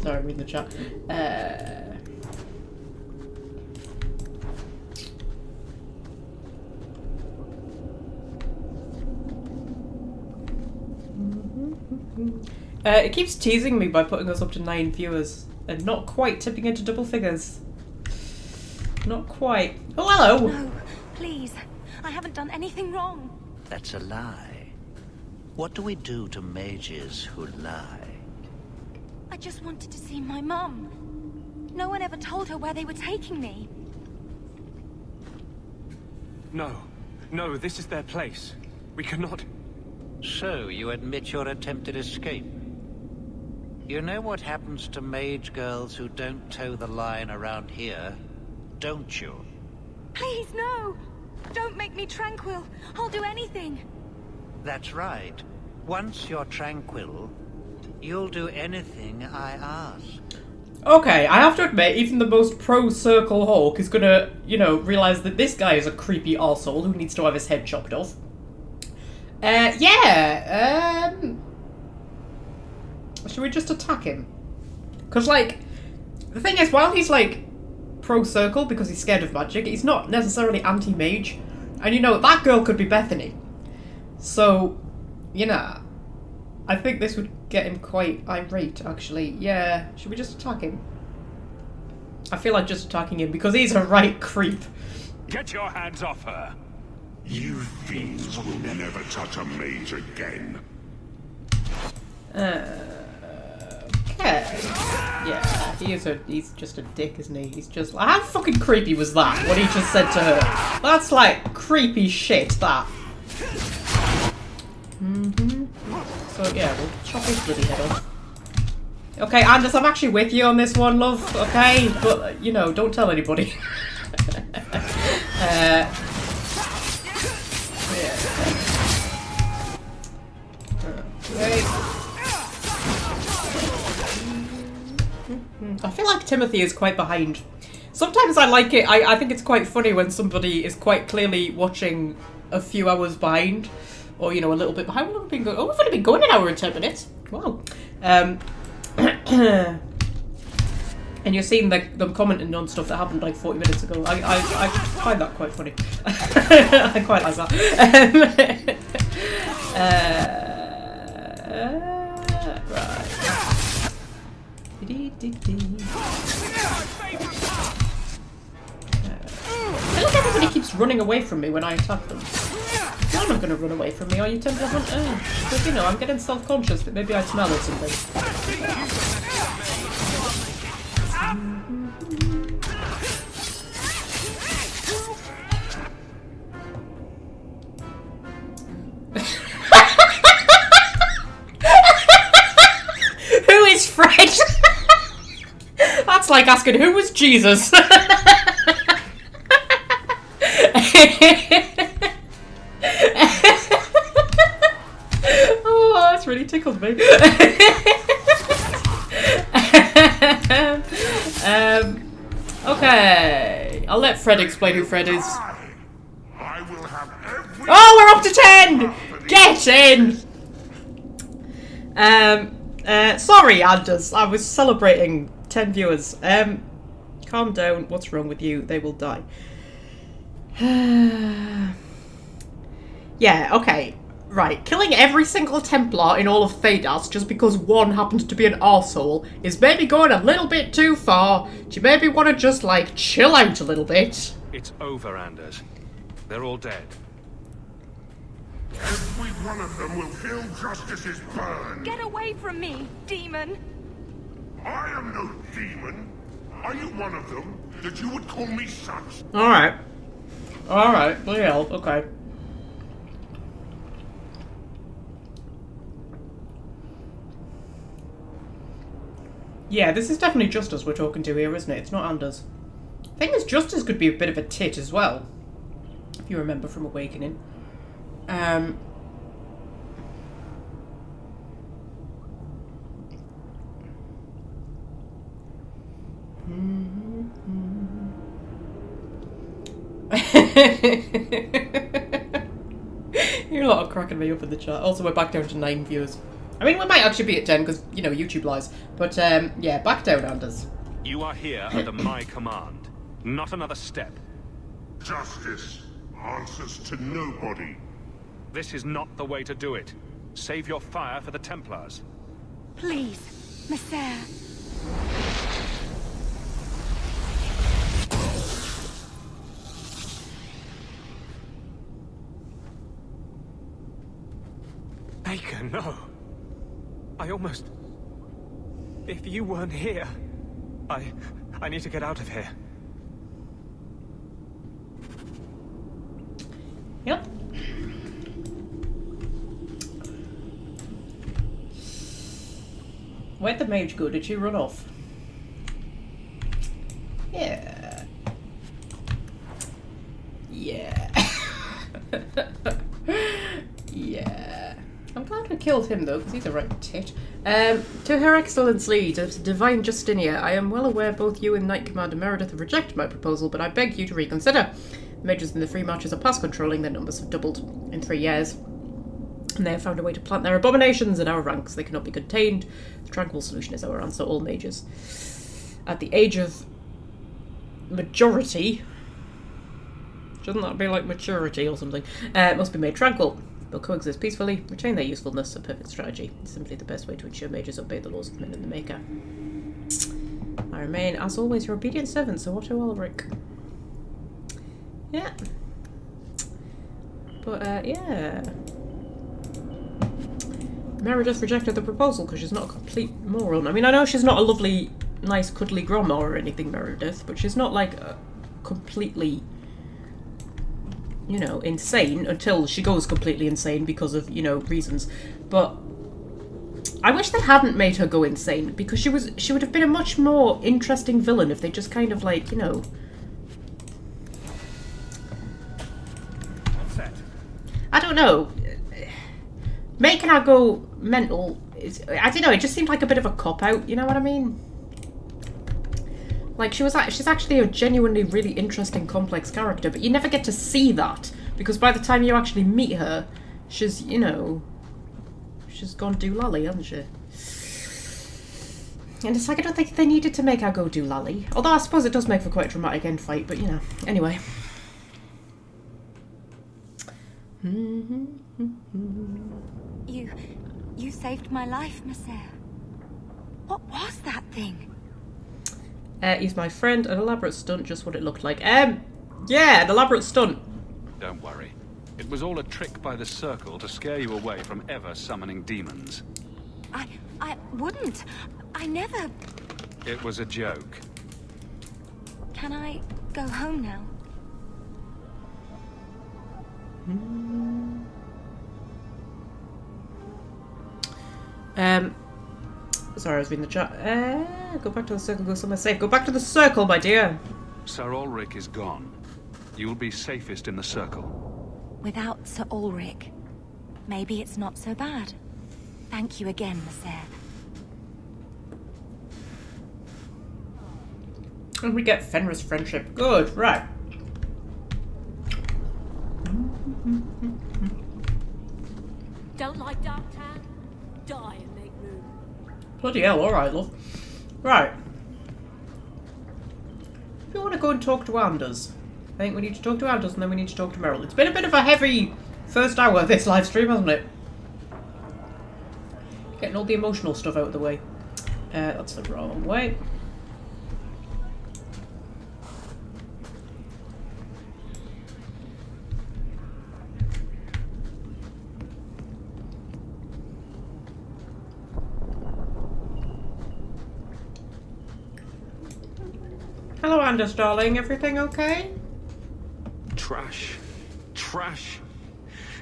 Sorry, I'm reading the chat. It keeps teasing me by putting us up to 9 viewers and not quite tipping into double figures. Not quite. Oh, hello! No, please. I haven't done anything wrong. That's a lie. What do we do to mages who lie? I just wanted to see my mum. No one ever told her where they were taking me. No. No, this is their place. We cannot... So, you admit your attempted escape? You know what happens to mage girls who don't toe the line around here, don't you? Please, no! Don't make me tranquil. I'll do anything. That's right. Once you're tranquil, you'll do anything I ask. Okay, I have to admit, even the most pro-circle Hawke is gonna, you know, realise that this guy is a creepy arsehole who needs to have his head chopped off. Should we just attack him? Because, like, the thing is, while he's, like, pro-circle because he's scared of magic, he's not necessarily anti-mage. And, you know, that girl could be Bethany. So, you know, I think this would get him quite irate, actually. Yeah, should we just attack him? I feel like just attacking him because he's a right creep. Get your hands off her! You fiends will never touch a mage again. Okay. Yeah, he's just a dick, isn't he? He's just like, how fucking creepy was that? What he just said to her. That's like creepy shit, that. So yeah, we'll chop his bloody head off. Okay, Anders, I'm actually with you on this one, love, okay? But, you know, don't tell anybody. Yeah. Okay. I feel like Timothy is quite behind. Sometimes I like it. I think it's quite funny when somebody is quite clearly watching a few hours behind. Or, you know, a little bit behind. We've been going, we've only been going an hour and 10 minutes. Wow. And you're seeing them commenting on stuff that happened like 40 minutes ago. I find that quite funny. I quite like that. Right. I feel like everybody keeps running away from me when I attack them. You're not going to run away from me, are you, Templar Hunter? Because, you know, I'm getting self-conscious that maybe I smell or something. Who is Fred? That's like asking who was Jesus. Oh, that's really tickled me. Okay, I'll let Fred explain who Fred is. Oh, we're up to 10! Get in! Sorry, Anders. I was celebrating 10 viewers. Calm down. What's wrong with you? They will die. Yeah, okay. Right. Killing every single Templar in all of Thedas just because one happens to be an arsehole is maybe going a little bit too far. Do you maybe want to just, like, chill out a little bit? It's over, Anders. They're all dead. Every one of them will feel justice's burn. Get away from me, demon! I am no demon. Are you one of them, that you would call me such? Alright. Alright, bloody hell, okay. Yeah, this is definitely Justice we're talking to here, isn't it? It's not Anders. I think this Justice could be a bit of a tit as well, if you remember from Awakening. You're a lot of cracking me up in the chat. Also, we're back down to 9 viewers. I mean, we might actually be at 10 because, you know, YouTube lies. But, yeah, back down, Anders. You are here under my command. Not another step. Justice answers to nobody. This is not the way to do it. Save your fire for the Templars. Please, Messer. Baker, no. I almost... If you weren't here... I need to get out of here. Yep. Where'd the mage go? Did she run off? Yeah. Yeah. Yeah. I'm glad we killed him though, because he's a right tit. To Her Excellency, to Divine Justinia, I am well aware both you and Knight Commander Meredith have rejected my proposal, but I beg you to reconsider. The mages in the free marches are past controlling, their numbers have doubled in 3 years. And they have found a way to plant their abominations in our ranks. They cannot be contained. The tranquil solution is our answer, all mages. At the age of majority, shouldn't that be like maturity or something, must be made tranquil. They'll coexist peacefully, retain their usefulness, a perfect strategy. It's simply the best way to ensure mages obey the laws of men and the Maker. I remain, as always, your obedient servant, Sir Otto Ulrich. Yeah. But, yeah. Meredith rejected the proposal because she's not a complete moron. I mean, I know she's not a lovely, nice, cuddly grandma or anything, Meredith, but she's not, like, completely... you know, insane until she goes completely insane because of, you know, reasons. But I wish they hadn't made her go insane because she would have been a much more interesting villain if they just kind of like, you know. What's that? I don't know. Making her go mental is, I don't know, it just seemed like a bit of a cop-out, you know what I mean? Like, she's actually a genuinely really interesting, complex character, but you never get to see that, because by the time you actually meet her, she's, you know, she's gone doolally, hasn't she? And it's like, I don't think they needed to make her go doolally. Although I suppose it does make for quite a dramatic end fight, but, you know, anyway. You saved my life, Messer. What was that thing? He's my friend. An elaborate stunt, just what it looked like. Yeah, an elaborate stunt. Don't worry. It was all a trick by the Circle to scare you away from ever summoning demons. I wouldn't. I never... It was a joke. Can I go home now? Sorry, I was reading the chat. Go back to the Circle, go somewhere safe. Go back to the Circle, my dear. Sir Ulrich is gone. You'll be safest in the Circle. Without Sir Ulrich, maybe it's not so bad. Thank you again, Messer. And we get Fenris friendship. Good, right. Don't like Darktown? Die and make room. Bloody hell, alright, love. Right. If you want to go and talk to Anders, I think we need to talk to Anders and then we need to talk to Meryl. It's been a bit of a heavy first hour of this live stream, hasn't it? Getting all the emotional stuff out of the way. That's the wrong way. Hello, Anders, darling. Everything okay? Trash. Trash.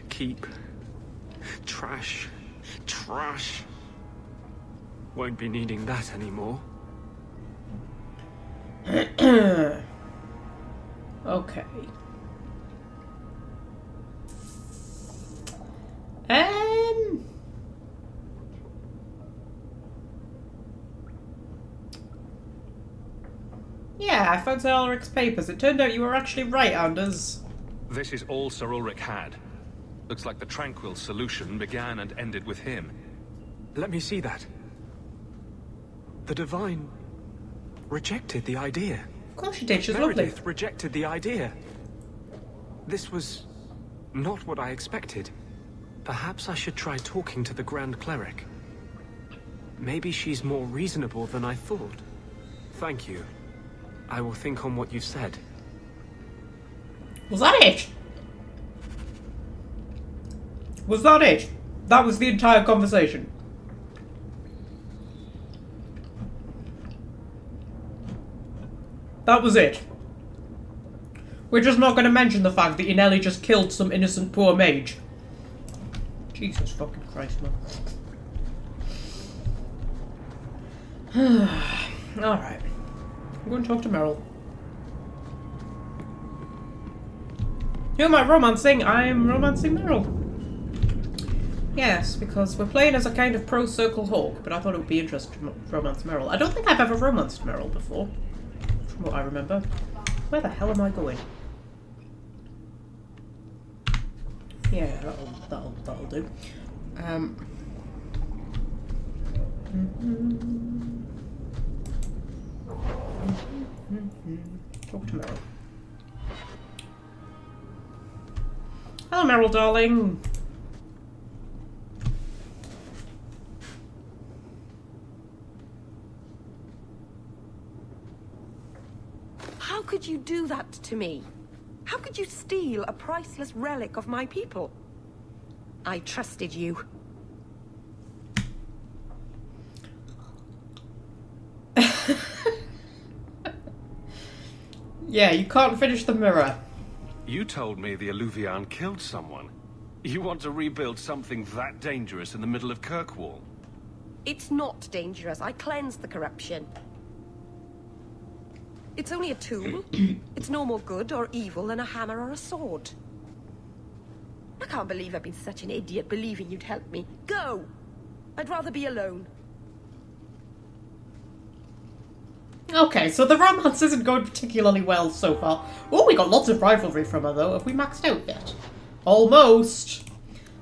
Keep. Trash. Trash. Won't be needing that anymore. Okay. Yeah, I found Sir Ulrich's papers. It turned out you were actually right, Anders. This is all Sir Ulrich had. Looks like the Tranquil solution began and ended with him. Let me see that. The Divine rejected the idea. Of course she did, she's Meredith lovely. rejected the idea. This was not what I expected. Perhaps I should try talking to the Grand Cleric. Maybe she's more reasonable than I thought. Thank you. I will think on what you said. Was that it? Was that it? That was the entire conversation. That was it. We're just not going to mention the fact that Inelli just killed some innocent poor mage. Jesus fucking Christ, man. Alright. I'm going to talk to Meryl. Who am I romancing? I'm romancing Meryl. Yes, because we're playing as a kind of pro-circle Hawke, but I thought it would be interesting to romance Meryl. I don't think I've ever romanced Meryl before, from what I remember. Where the hell am I going? Yeah, that'll do. Talk to Meryl. Hello, Meryl, darling. How could you do that to me? How could you steal a priceless relic of my people? I trusted you. Yeah, you can't finish the mirror. You told me the Alluvian killed someone. You want to rebuild something that dangerous in the middle of Kirkwall? It's not dangerous. I cleansed the corruption. It's only a tool. It's no more good or evil than a hammer or a sword. I can't believe I've been such an idiot believing you'd help me. Go! I'd rather be alone. Okay, so the romance isn't going particularly well so far. Oh, we got lots of rivalry from her, though. Have we maxed out yet? Almost.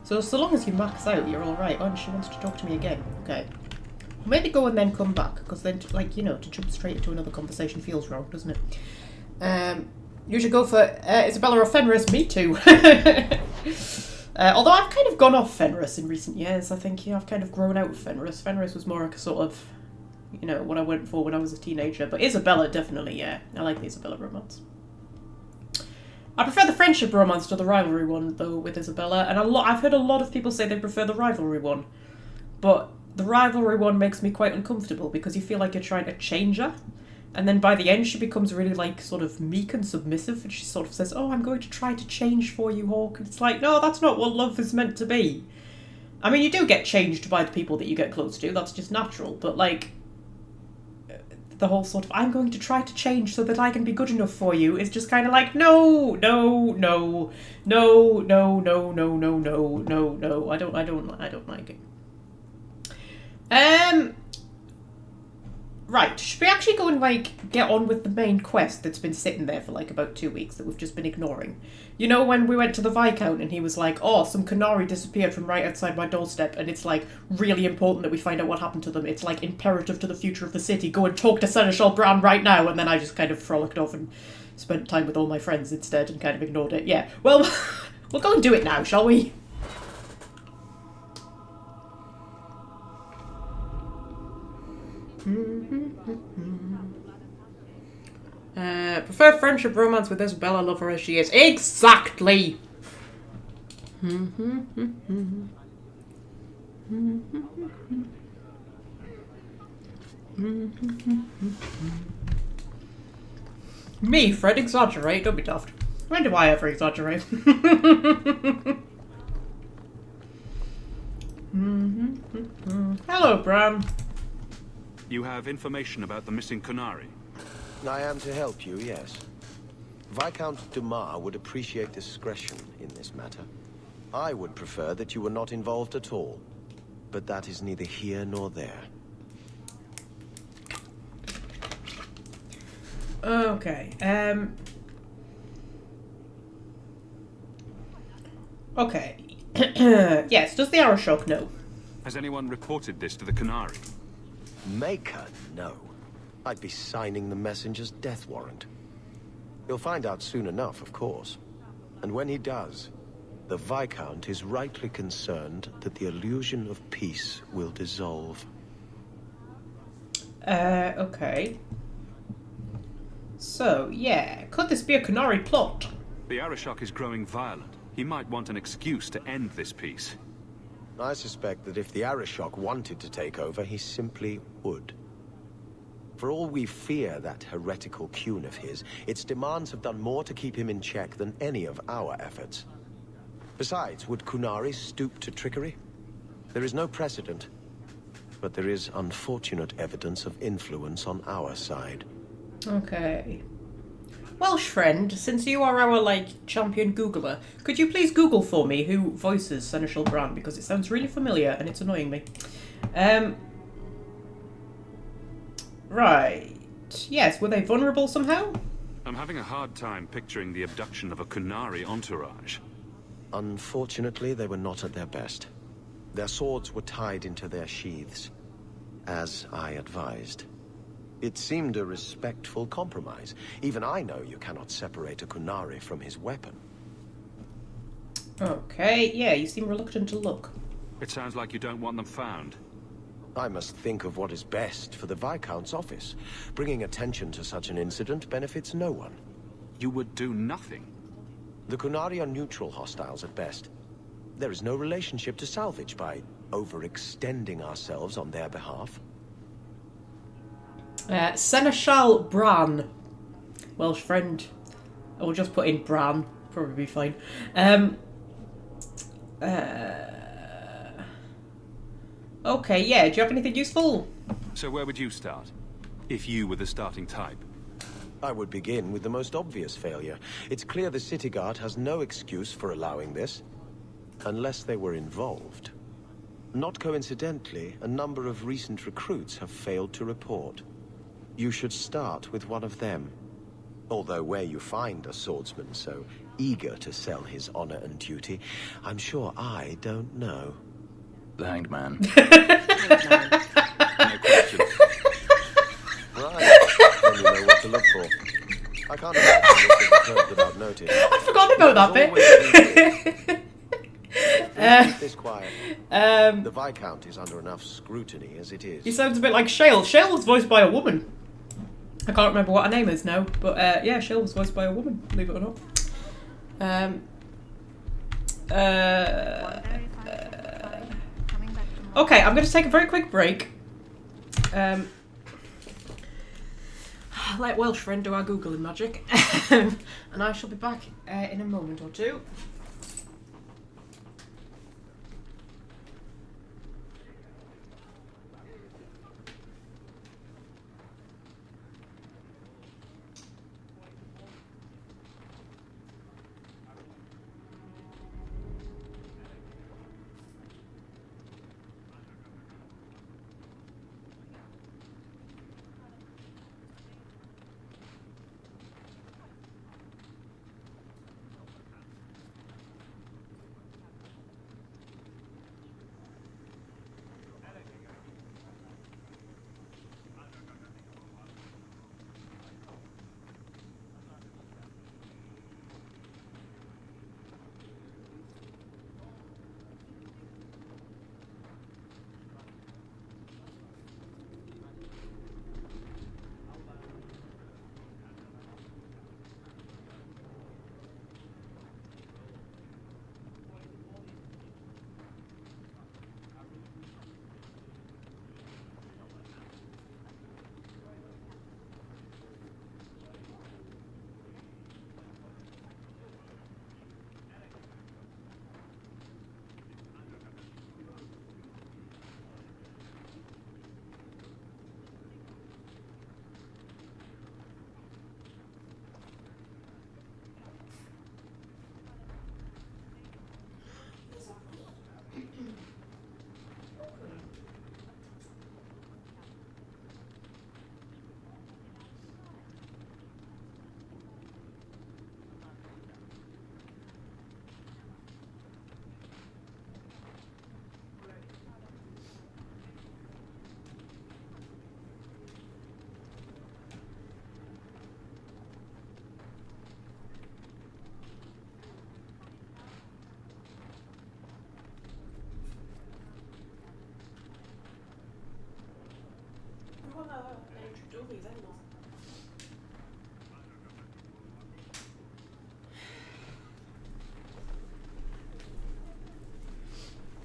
So long as you max out, you're alright. Oh, and she wants to talk to me again. Okay. Maybe go and then come back, because then, like, you know, to jump straight into another conversation feels wrong, doesn't it? You should go for Isabella or Fenris. Me too. Although I've kind of gone off Fenris in recent years, I think. Yeah, I've kind of grown out of Fenris. Fenris was more like a sort of, you know, what I went for when I was a teenager. But Isabella, definitely, yeah. I like the Isabella romance. I prefer the friendship romance to the rivalry one, though, with Isabella. And I've heard a lot of people say they prefer the rivalry one. But the rivalry one makes me quite uncomfortable because you feel like you're trying to change her. And then by the end she becomes really, like, sort of meek and submissive. And she sort of says, oh, I'm going to try to change for you, Hawke. And it's like, no, that's not what love is meant to be. I mean, you do get changed by the people that you get close to. That's just natural. But, like, the whole sort of, I'm going to try to change so that I can be good enough for you is just kind of like, no. I don't like it. Right, should we actually go and, like, get on with the main quest that's been sitting there for, like, about 2 weeks that we've just been ignoring? You know, when we went to the Viscount and he was like, oh, some Canari disappeared from right outside my doorstep and it's, like, really important that we find out what happened to them. It's, like, imperative to the future of the city. Go and talk to Seneschal Bran right now. And then I just kind of frolicked off and spent time with all my friends instead and kind of ignored it. Yeah, well, we'll go and do it now, shall we? Prefer friendship romance with Isabella, love her as she is. Exactly! Me, Fred, exaggerate? Don't be daft. When do I ever exaggerate? Hello, Bran. You have information about the missing Kunari? I am to help you, yes. Viscount Dumas would appreciate discretion in this matter. I would prefer that you were not involved at all. But that is neither here nor there. Okay, okay. Yes, does the Arashok know? Has anyone reported this to the Kunari? Maker? No. I'd be signing the messenger's death warrant. He'll find out soon enough, of course. And when he does, the Viscount is rightly concerned that the illusion of peace will dissolve. Okay. So, yeah, could this be a Kunari plot? The Arashok is growing violent. He might want an excuse to end this peace. I suspect that if the Arashok wanted to take over, he simply would. For all we fear that heretical Qun of his, its demands have done more to keep him in check than any of our efforts. Besides, would Kunari stoop to trickery? There is no precedent, but there is unfortunate evidence of influence on our side. Okay. Welsh friend, since you are our, like, champion Googler, could you please Google for me who voices Seneschal Bran, because it sounds really familiar and it's annoying me. Right. Yes, were they vulnerable somehow? I'm having a hard time picturing the abduction of a Kunari entourage. Unfortunately, they were not at their best. Their swords were tied into their sheaths, as I advised. It seemed a respectful compromise. Even I know you cannot separate a Kunari from his weapon. Okay, yeah, you seem reluctant to look. It sounds like you don't want them found. I must think of what is best for the Viscount's office. Bringing attention to such an incident benefits no one. You would do nothing? The Kunari are neutral hostiles at best. There is no relationship to salvage by overextending ourselves on their behalf. Seneschal Bran. Welsh friend. I will just put in Bran. Probably be fine. Okay, yeah, do you have anything useful? So where would you start? If you were the starting type? I would begin with the most obvious failure. It's clear the City Guard has no excuse for allowing this. Unless they were involved. Not coincidentally, a number of recent recruits have failed to report. You should start with one of them. Although where you find a swordsman so eager to sell his honor and duty, I'm sure I don't know. The Hanged Man. No question. Right, then you know what to look for. I can't imagine this has occurred without notice. I forgot about that bit. This quiet. The Viscount is under enough scrutiny as it is. He sounds a bit like Shale. Shale was voiced by a woman. I can't remember what her name is now, but yeah, Shale was voiced by a woman, believe it or not. Okay, I'm going to take a very quick break. Let Welsh friend do our Googling magic. And I shall be back in a moment or two.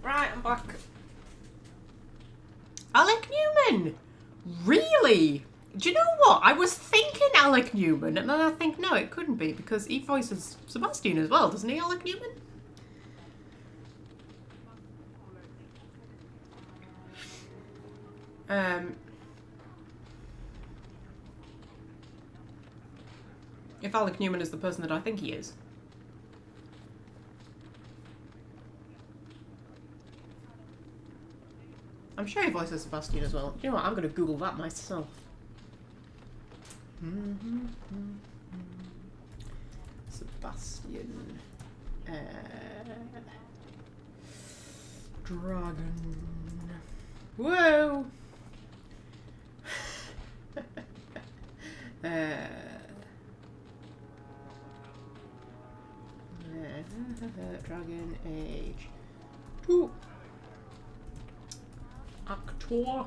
Right, I'm back. Alec Newman! Really? Do you know what? I was thinking Alec Newman, and then I think, no, it couldn't be, because he voices Sebastian as well, doesn't he, Alec Newman? If Alec Newman is the person that I think he is. I'm sure he voices Sebastian as well. You know what? I'm going to Google that myself. Sebastian. Dragon. Whoa! Dragon Age 2. Actor.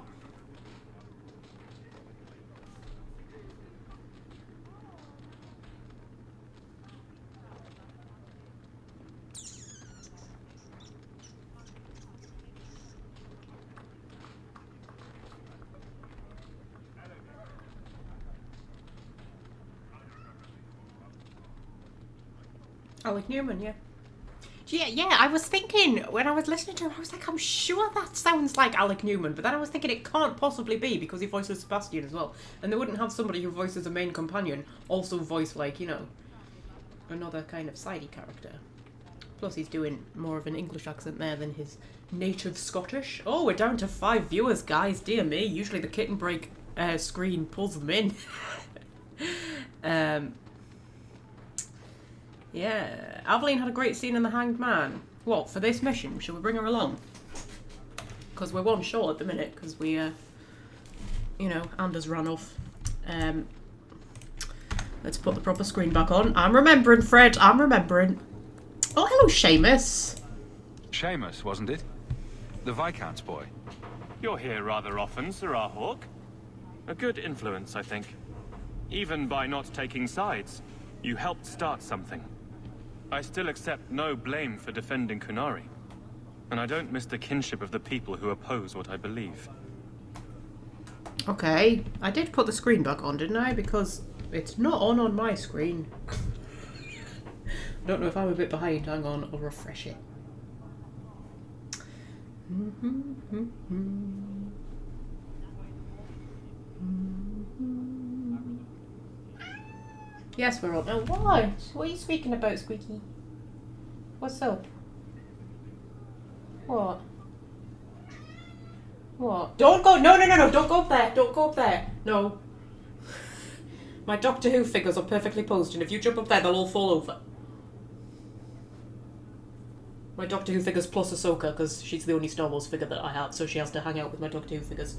Alec Newman, yeah. Yeah, I was thinking, when I was listening to him, I was like, I'm sure that sounds like Alec Newman, but then I was thinking it can't possibly be because he voices Sebastian as well. And they wouldn't have somebody who voices a main companion also voice, like, you know, another kind of sidey character. Plus he's doing more of an English accent there than his native Scottish. Oh, we're down to 5 viewers, guys. Dear me, usually the kitten break screen pulls them in. Yeah, Aveline had a great scene in The Hanged Man. What, for this mission? Shall we bring her along? Because we're one short at the minute, because we, you know, Anders ran off. Let's put the proper screen back on. I'm remembering, Fred, I'm remembering. Oh, hello, Seamus. Seamus, wasn't it? The Viscount's boy. You're here rather often, Sir Hawke. A good influence, I think. Even by not taking sides, you helped start something. I still accept no blame for defending Kunari. And I don't miss the kinship of the people who oppose what I believe. Okay, I did put the screen back on, didn't I? Because it's not on my screen. I don't know if I'm a bit behind. Hang on, I'll refresh it. Yes, we're on. Oh, what? What are you speaking about, Squeaky? What's up? What? What? Don't go! No! Don't go up there! Don't go up there! No. My Doctor Who figures are perfectly posed, and if you jump up there, they'll all fall over. My Doctor Who figures plus Ahsoka, because she's the only Star Wars figure that I have, so she has to hang out with my Doctor Who figures.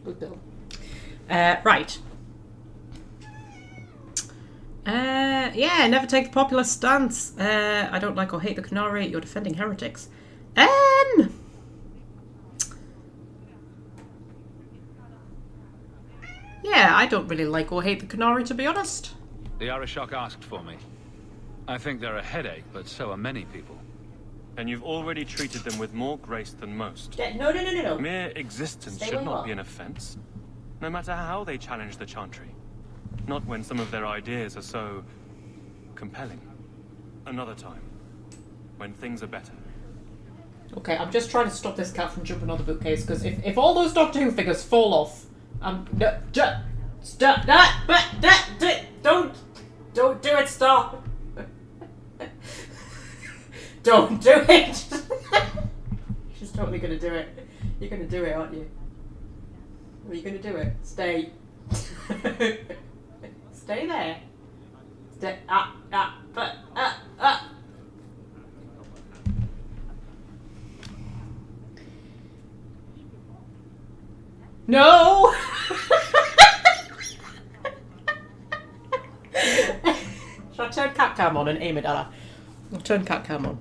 Good girl. Right. Yeah, never take the popular stance. I don't like or hate the Kunari. You're defending heretics. Yeah, I don't really like or hate the Kunari, to be honest. The Arishok asked for me. I think they're a headache, but so are many people. And you've already treated them with more grace than most. No. Mere existence should not be an offense, no matter how they challenge the Chantry. Not when some of their ideas are so compelling. Another time, when things are better. Okay, I'm just trying to stop this cat from jumping on the bookcase, because if all those Doctor Who figures fall off, don't do it, stop. Don't do it. She's totally gonna do it. You're gonna do it, aren't you? Are you gonna do it? Stay. Stay there. Stay. No! Shall I turn cat cam on and aim it at her? I'll turn cat cam on. I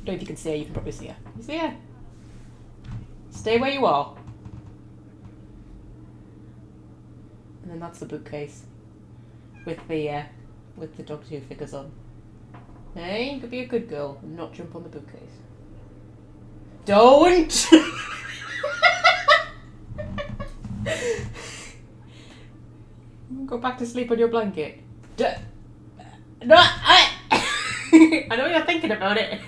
don't know if you can see her, you can probably see her. You see her? Stay where you are. And then that's the bookcase with the Doctor Who figures on. Hey, you could be a good girl and not jump on the bookcase. Don't! Go back to sleep on your blanket. No, I know you're thinking about it.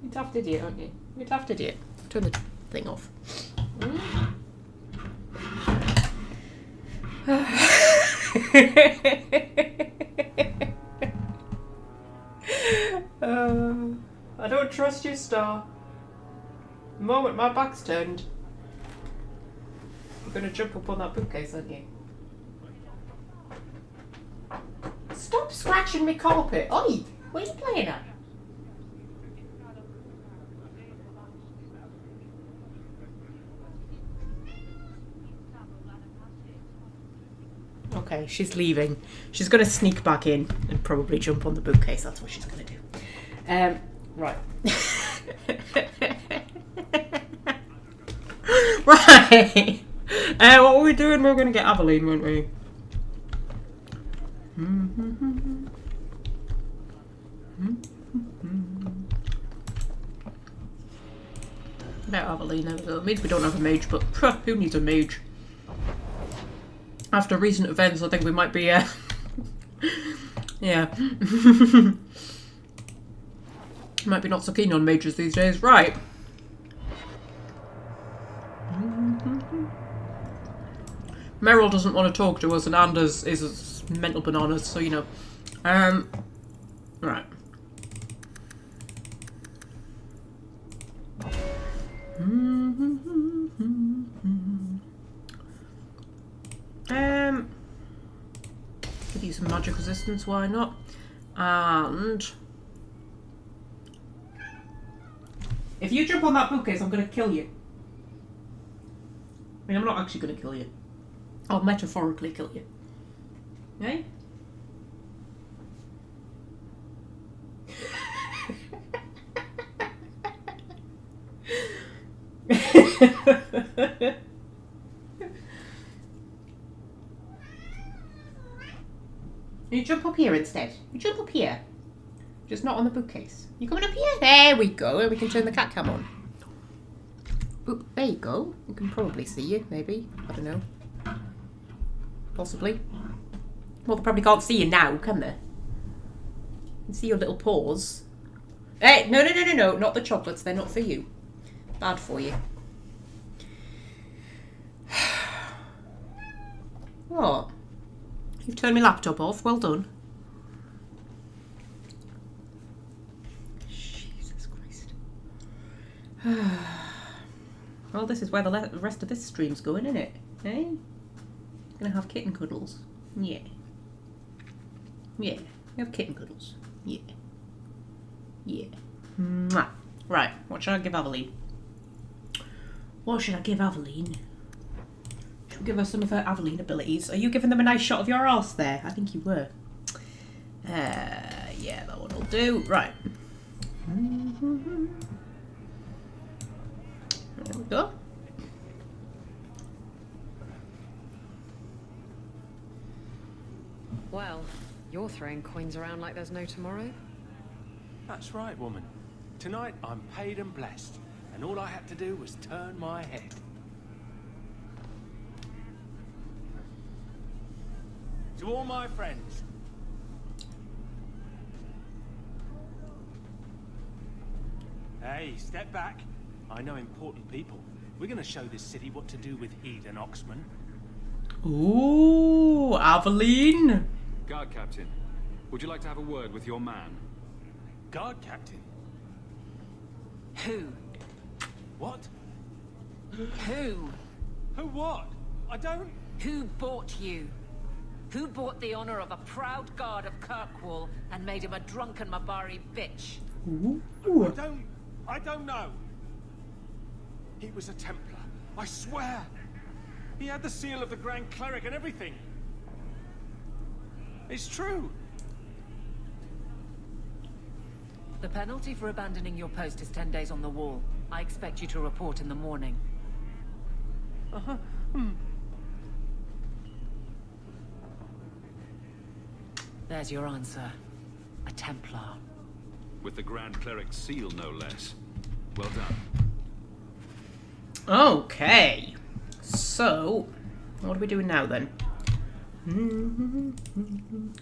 You're a daft idiot, aren't you? You're a daft idiot. Turn the thing off. I don't trust you, Star. The moment my back's turned, you're gonna jump up on that bookcase, aren't you? Stop scratching me carpet! Oi! What are you playing at? Okay, she's leaving. She's gonna sneak back in and probably jump on the bookcase. That's what she's gonna do. Right. Right. What were we doing? We were gonna get Aveline, weren't we? About Aveline. It means we don't have a mage, but who needs a mage? After recent events, I think we might be, yeah. Might be not so keen on mages these days. Right. Meryl doesn't want to talk to us, and Anders is mental bananas, so you know. Right. Give you some magic resistance, why not? And if you jump on that bookcase, I'm gonna kill you. I mean, I'm not actually gonna kill you. I'll metaphorically kill you. Okay? You jump up here instead. You jump up here. Just not on the bookcase. You coming up here? There we go. And we can turn the cat cam on. Oop, there you go. You can probably see you, maybe. I don't know. Possibly. Well, they probably can't see you now, can they? You can see your little paws. Hey, no. Not the chocolates. They're not for you. Bad for you. What? You've turned my laptop off. Well done. Jesus Christ. Well, this is where the rest of this stream's going, isn't it? Eh? Gonna have kitten cuddles. Yeah. Yeah. We have kitten cuddles. Yeah. Yeah. Mwah. Right. What should I give Aveline? What should I give Aveline? Should we give her some of her Aveline abilities? Are you giving them a nice shot of your arse there? I think you were. Yeah, that one will do. Right. There we go. Well, you're throwing coins around like there's no tomorrow. That's right, woman. Tonight I'm paid and blessed, and all I had to do was turn my head. To all my friends. Hey, step back. I know important people. We're gonna show this city what to do with Heed and Oxman. Ooh, Aveline. Guard captain, would you like to have a word with your man? Guard captain? Who? What? Who? Who what? I don't... Who bought you? Who bought the honor of a proud guard of Kirkwall and made him a drunken Mabari bitch? Ooh. I don't know. He was a Templar, I swear. He had the seal of the Grand Cleric and everything. It's true. The penalty for abandoning your post is 10 days on the wall. I expect you to report in the morning. Uh-huh. There's your answer. A Templar. With the Grand Cleric's seal, no less. Well done. Okay. So, what are we doing now then?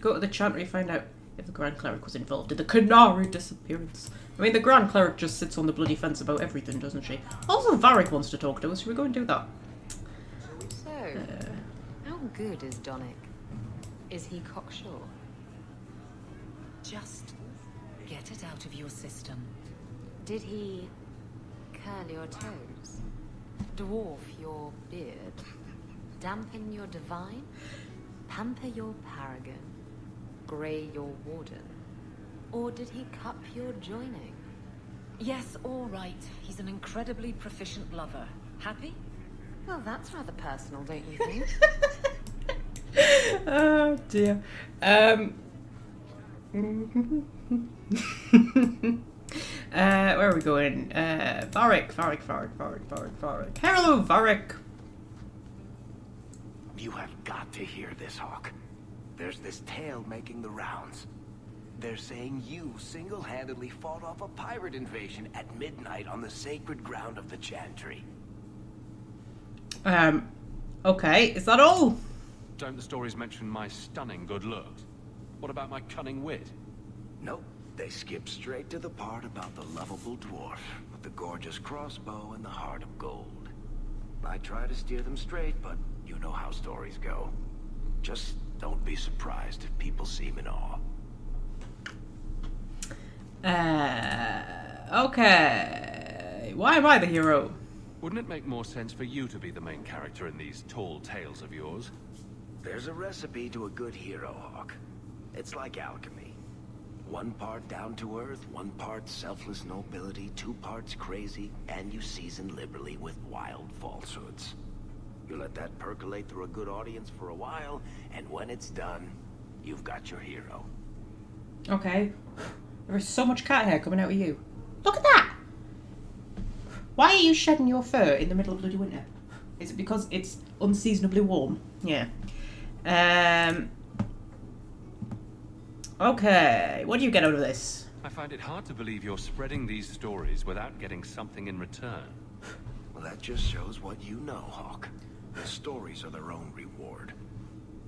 Go to the chantry, find out if the Grand Cleric was involved in the Canary disappearance. I mean, the Grand Cleric just sits on the bloody fence about everything, doesn't she? Also, Varric wants to talk to us. Should we go and do that? So, how good is Donick? Is he cocksure? Just get it out of your system. Did he curl your toes? Dwarf your beard? Dampen your divine? Pamper your paragon? Grey your warden? Or did he cup your joining? Yes, all right. He's an incredibly proficient lover. Happy? Well, that's rather personal, don't you think? Oh dear. Where are we going? Varric. Hello, Varric. You have got to hear this, Hawke. There's this tale making the rounds. They're saying you single-handedly fought off a pirate invasion at midnight on the sacred ground of the Chantry. Okay, is that all? Don't the stories mention my stunning good looks? What about my cunning wit? Nope. They skip straight to the part about the lovable dwarf with the gorgeous crossbow and the heart of gold. I try to steer them straight, but you know how stories go. Just don't be surprised if people seem in awe. Okay. Why am I the hero? Wouldn't it make more sense for you to be the main character in these tall tales of yours? There's a recipe to a good hero, Hawke. It's like alchemy. One part down to earth, one part selfless nobility, 2 parts crazy, and you season liberally with wild falsehoods. You let that percolate through a good audience for a while, and when it's done, you've got your hero. Okay. There is so much cat hair coming out of you. Look at that! Why are you shedding your fur in the middle of bloody winter? Is it because it's unseasonably warm? Yeah. Okay, what do you get out of this? I find it hard to believe you're spreading these stories without getting something in return. Well, that just shows what you know, Hawke. The stories are their own reward.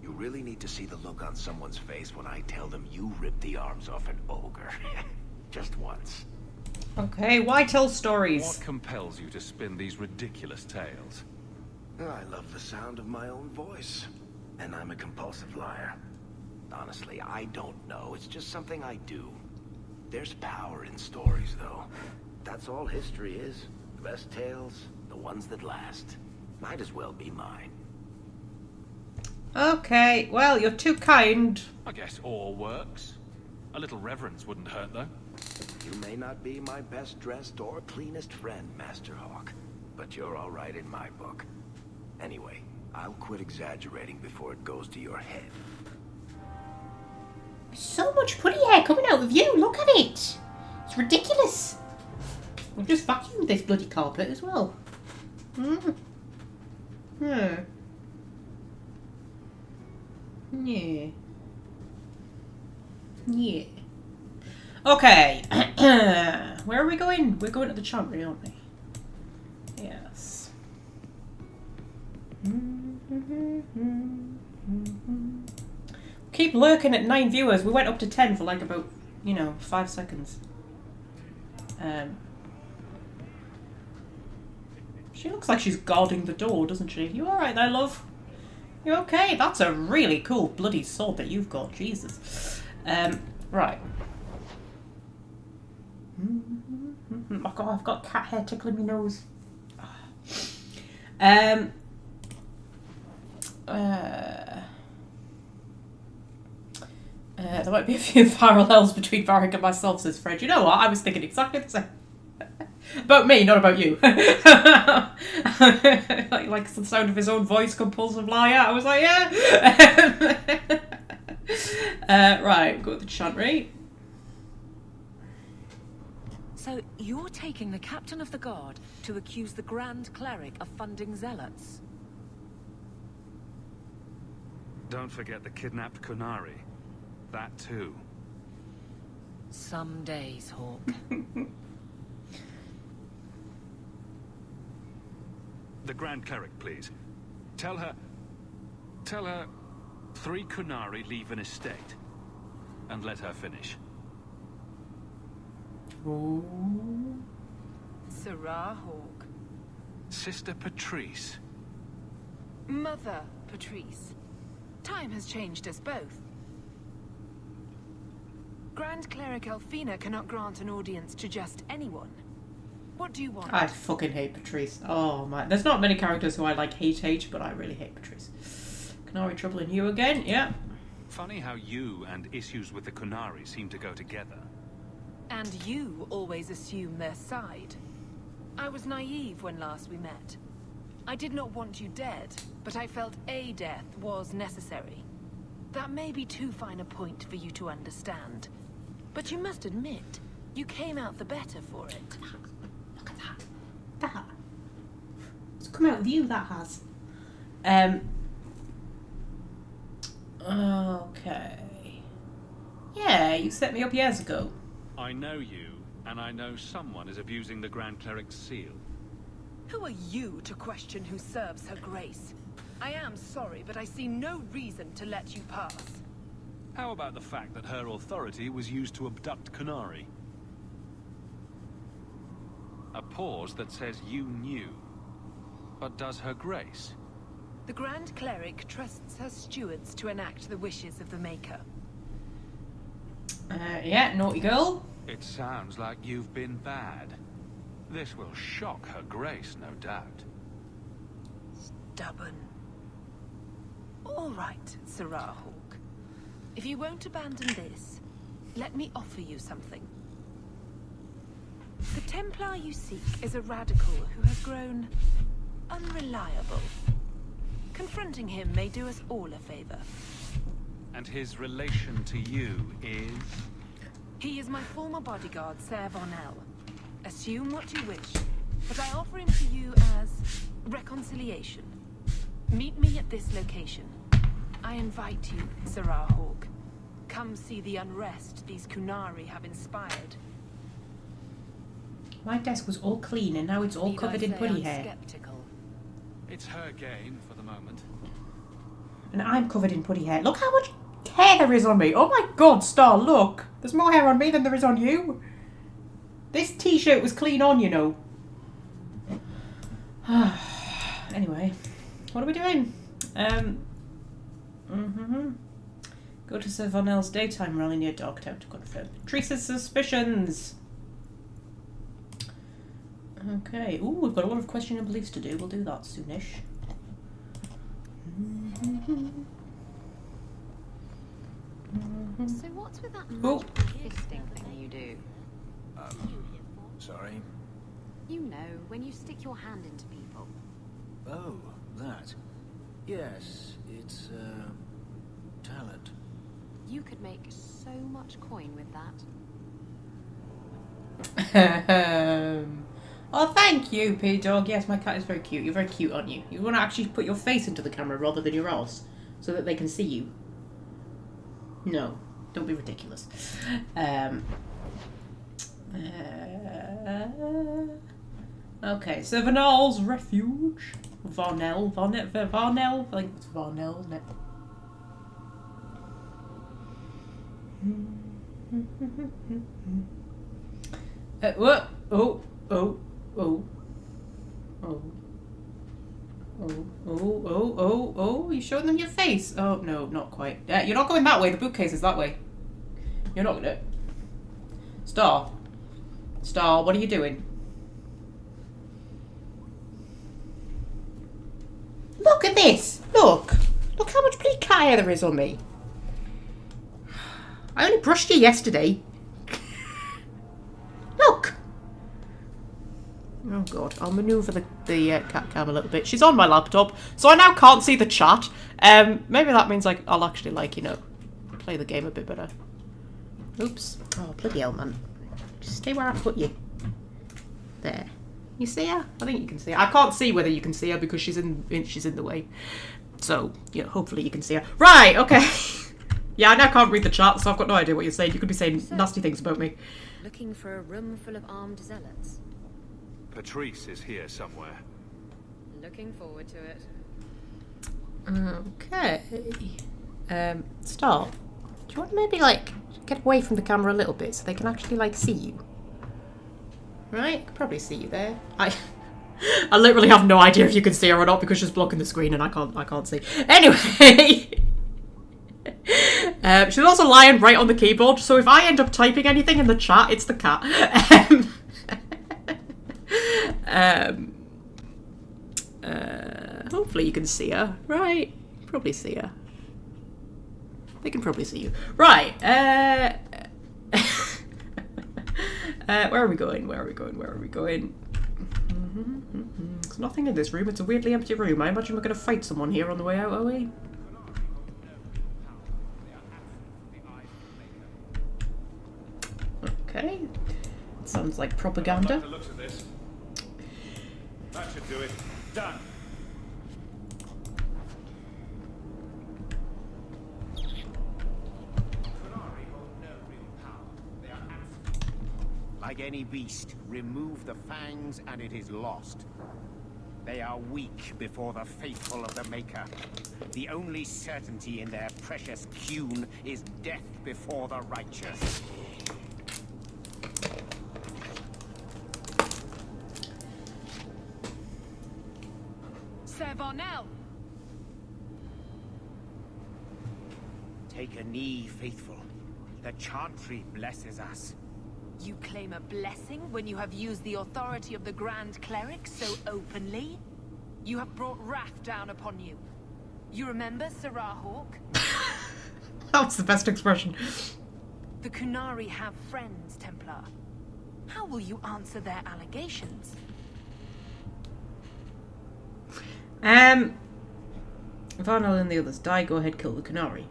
You really need to see the look on someone's face when I tell them you ripped the arms off an ogre. Just once. Okay, why tell stories? What compels you to spin these ridiculous tales? I love the sound of my own voice. And I'm a compulsive liar. Honestly, I don't know. It's just something I do. There's power in stories, though. That's all history is. The best tales, the ones that last. Might as well be mine. Okay, well, you're too kind. I guess all works. A little reverence wouldn't hurt, though. You may not be my best dressed or cleanest friend, Master Hawke, but you're all right in my book. Anyway, I'll quit exaggerating before it goes to your head. So much putty hair coming out of you, look at it! It's ridiculous! I've just vacuumed this bloody carpet as well. Yeah. Yeah. Okay. Where are we going? We're going to the chantry, aren't we? Yes. Keep lurking at 9 viewers. We went up to 10 for like about, 5 seconds. She looks like she's guarding the door, doesn't she? You alright there, love? You okay? That's a really cool bloody sword that you've got. Jesus. Right. Oh God, I've got cat hair tickling my nose. There might be a few parallels between Varric and myself, says Fred. You know what? I was thinking exactly the same. About me, not about you. like the sound of his own voice, compulsive liar. I was like, yeah. Right, go to the chantry. So you're taking the captain of the guard to accuse the Grand Cleric of funding zealots? Don't forget the kidnapped Kunari. That too. Some days, Hawke. The Grand Cleric, please. Tell her 3 Kunari leave an estate. And let her finish. Ooh. Sarah Hawke. Sister Patrice. Mother Patrice. Time has changed us both. Grand Cleric Elfina cannot grant an audience to just anyone. What do you want? I fucking hate Patrice. Oh my. There's not many characters who I like hate, but I really hate Patrice. Kunari troubling you again? Yeah. Funny how you and issues with the Kunari seem to go together. And you always assume their side. I was naive when last we met. I did not want you dead, but I felt a death was necessary. That may be too fine a point for you to understand. But you must admit, you came out the better for it. Look at that. That. It's come out with you, that has. Okay. Yeah, you set me up years ago. I know you, and I know someone is abusing the Grand Cleric's seal. Who are you to question who serves her grace? I am sorry, but I see no reason to let you pass. How about the fact that her authority was used to abduct Kunari? A pause that says you knew. But does her grace? The Grand Cleric trusts her stewards to enact the wishes of the Maker. Yeah, naughty girl. It sounds like you've been bad. This will shock her grace, no doubt. Stubborn. All right, Sarah Hawke. If you won't abandon this, let me offer you something. The Templar you seek is a radical who has grown unreliable. Confronting him may do us all a favor. And his relation to you is? He is my former bodyguard, Ser Vonel. Assume what you wish, but I offer him to you as reconciliation. Meet me at this location. I invite you, Sarah Hawke. Come see the unrest these Kunari have inspired. My desk was all clean and now it's all covered in putty hair. Skeptical. It's her gain for the moment. And I'm covered in putty hair. Look how much hair there is on me. Oh my god, Star, look. There's more hair on me than there is on you. This t-shirt was clean on, you know. Anyway, what are we doing? Go to Sir Vonel's daytime rally near Darktown to confirm Patrice's suspicions. Okay. Ooh, we've got a lot of questioning beliefs to do. We'll do that soonish. So what's with that magical fisting thing you do? Sorry? You know, when you stick your hand into people. Oh, that. Yes, it's, talent. You could make so much coin with that. Oh, thank you, P-Dog. Yes, my cat is very cute. You're very cute, aren't you? You want to actually put your face into the camera rather than your arse, so that they can see you. No, don't be ridiculous. Okay, so Vonel's refuge. Vonel, I think it's Vonel, isn't it? What? Oh. You showing them your face? Oh, no, not quite. You're not going that way. The bookcase is that way. You're not gonna... Star, what are you doing? Look at this! Look how much bloody cat hair there is on me. I only brushed you yesterday. Look! Oh god, I'll manoeuvre the cat cam a little bit. She's on my laptop, so I now can't see the chat. Maybe that means I'll actually, like, you know, play the game a bit better. Oops. Oh, bloody hell, man. Just stay where I put you. There. You see her? I think you can see her. I can't see whether you can see her because she's in the way. So, yeah, hopefully you can see her. Right, okay. Yeah, I now can't read the chat, so I've got no idea what you're saying. You could be saying nasty things about me. Looking for a room full of armed zealots. Patrice is here somewhere. Looking forward to it. Okay. Start. Do you want to maybe, like, get away from the camera a little bit so they can actually, like, see you? Right? I can probably see you there. I literally have no idea if you can see her or not because she's blocking the screen and I can't see. Anyway. She's also lying right on the keyboard, so if I end up typing anything in the chat, it's the cat. Hopefully you can see her. Right. Probably see her. They can probably see you. Right. Where are we going? Where are we going? Where are we going? There's nothing in this room. It's a weirdly empty room. I imagine we're going to fight someone here on the way out, are we? Okay. Sounds like propaganda. That should do it. Done. Like any beast, remove the fangs and it is lost. They are weak before the faithful of the Maker. The only certainty in their precious cune is death before the righteous. Sir Varnell! Take a knee, faithful. The Chantry blesses us. You claim a blessing when you have used the authority of the Grand Cleric so openly? You have brought wrath down upon you. You remember Sirrah Hawke? That was the best expression. The Kunari have friends, Templar. How will you answer their allegations? If Arnold and the others die, go ahead, kill the Kunari.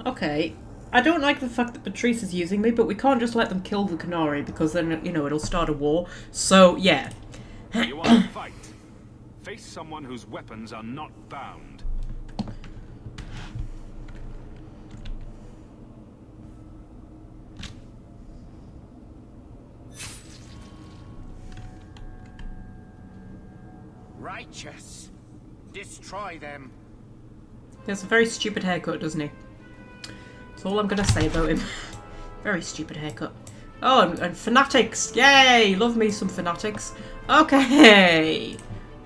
Okay. I don't like the fact that Patrice is using me, but we can't just let them kill the Kunari because then, you know, it'll start a war. So, yeah. You want to fight? Face someone whose weapons are not bound. Righteous. Destroy them. He has a very stupid haircut, doesn't he? That's all I'm going to say about him. Very stupid haircut. Oh, and fanatics. Yay! Love me some fanatics. Okay.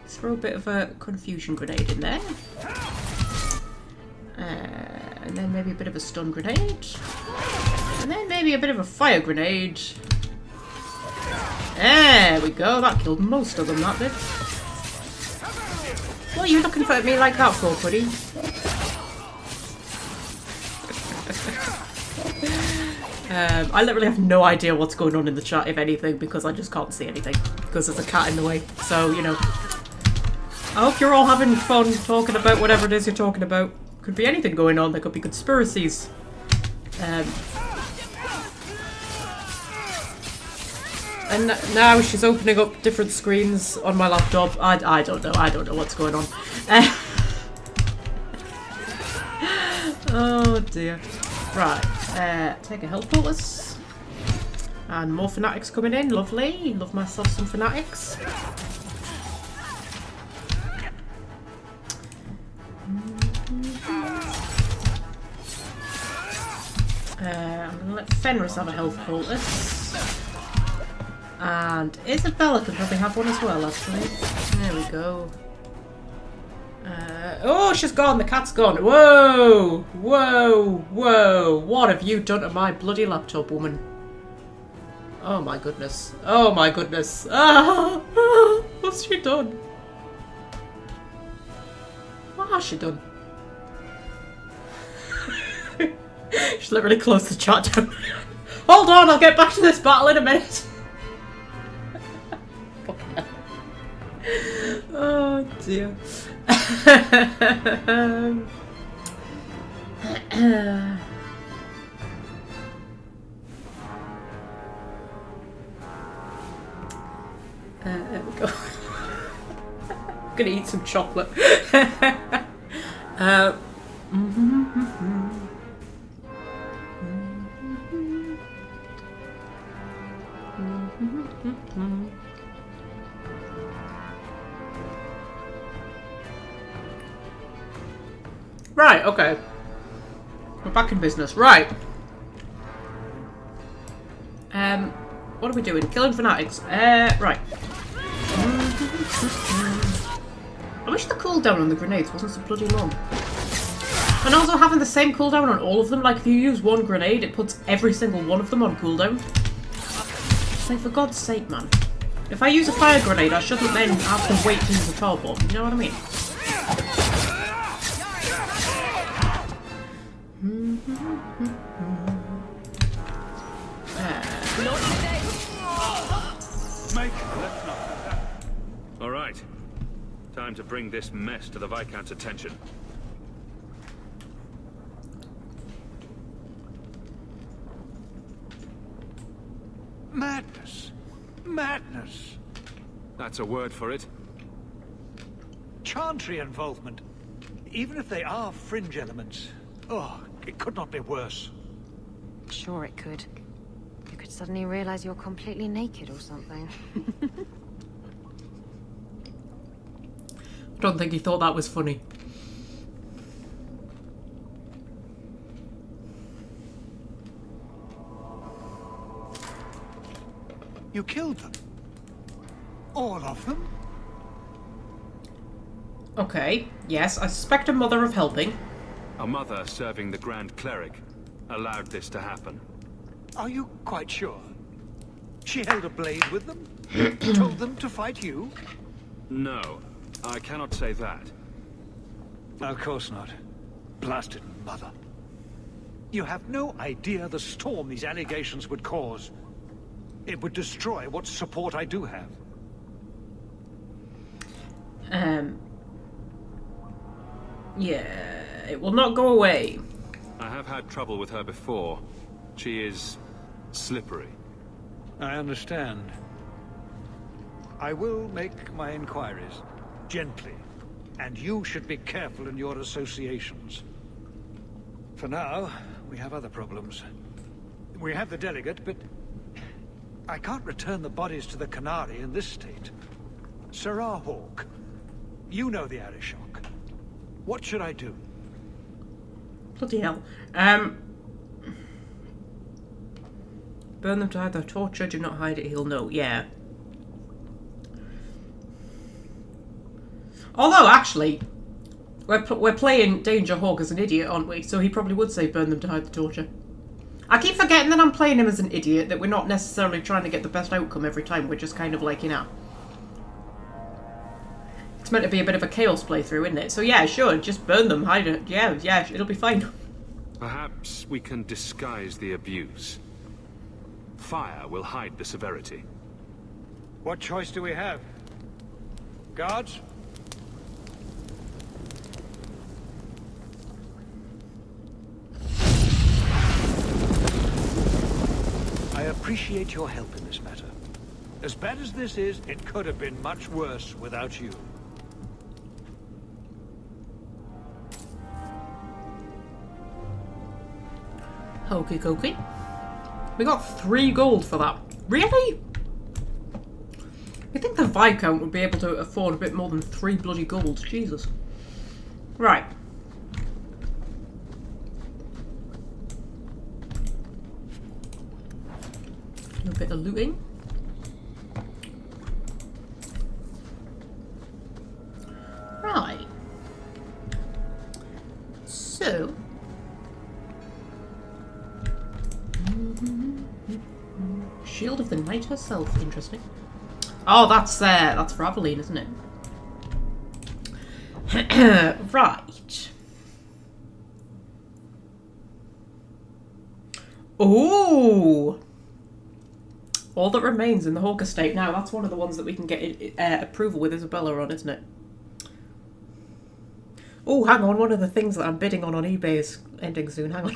Let's throw a bit of a confusion grenade in there. And then maybe a bit of a stun grenade. And then maybe a bit of a fire grenade. There we go. That killed most of them, that did. What are you looking at me like that for, buddy? I literally have no idea what's going on in the chat, if anything, because I just can't see anything, because there's a cat in the way. So, you know. I hope you're all having fun talking about whatever it is you're talking about. Could be anything going on. There could be conspiracies. And now she's opening up different screens on my laptop. I don't know. I don't know what's going on. Oh dear. Right. Take a health bolus. And more fanatics coming in. Lovely. Love myself some fanatics. I'm going to let Fenris have a health poultice. And Isabella could probably have one as well, actually. There we go. Oh, she's gone. The cat's gone. Whoa! Whoa! Whoa! What have you done to my bloody laptop, woman? Oh my goodness. Oh my goodness. Ah, what's she done? What has she done? She's literally closed the chat down. Hold on, I'll get back to this battle in a minute. Oh dear. There we go. I'm gonna eat some chocolate. Right, okay. We're back in business. Right. What are we doing? Killing fanatics. Right. I wish the cooldown on the grenades wasn't so bloody long. And also having the same cooldown on all of them, like if you use one grenade, it puts every single one of them on cooldown. Like, for God's sake, man. If I use a fire grenade, I shouldn't then have to wait to use a tar bomb. You know what I mean? All right. Time to bring this mess to the Viscount's attention. Madness. Madness. That's a word for it. Chantry involvement. Even if they are fringe elements. Oh, it could not be worse. Sure it could. You could suddenly realize you're completely naked or something. I don't think he thought that was funny. You killed them? All of them? Okay, yes, I suspect a mother of helping. A mother serving the Grand Cleric allowed this to happen. Are you quite sure? She held a blade with them? Told them to fight you? No, I cannot say that. Of course not. Blasted mother. You have no idea the storm these allegations would cause. It would destroy what support I do have. Yeah, it will not go away. I have had trouble with her before. She is slippery. I understand. I will make my inquiries. Gently. And you should be careful in your associations. For now, we have other problems. We have the delegate, but I can't return the bodies to the Canary in this state. Sir Hawke, you know the Arishock. What should I do? Bloody hell. Burn them to hide their torture. Do not hide it, he'll know. Yeah. Although, actually, we're playing Danger Hawke as an idiot, aren't we? So he probably would say burn them to hide the torture. I keep forgetting that I'm playing him as an idiot, that we're not necessarily trying to get the best outcome every time. We're just kind of like, you know. It's meant to be a bit of a chaos playthrough, isn't it? So yeah, sure, just burn them, hide it. Yeah, it'll be fine. Perhaps we can disguise the abuse. Fire will hide the severity. What choice do we have? Guards? I appreciate your help in this matter. As bad as this is, it could have been much worse without you. Hokey cokey. We got 3 gold for that. Really? I think the Viscount would be able to afford a bit more than 3 bloody gold. Jesus. Right. A bit of looting. Right. So. Shield of the Knight herself. Interesting. Oh, that's for Aveline, isn't it? Right. Ooh. All that remains in the Hawke estate now. That's one of the ones that we can get approval with Isabella on, isn't it? Oh, hang on. One of the things that I'm bidding on eBay is ending soon. Hang on.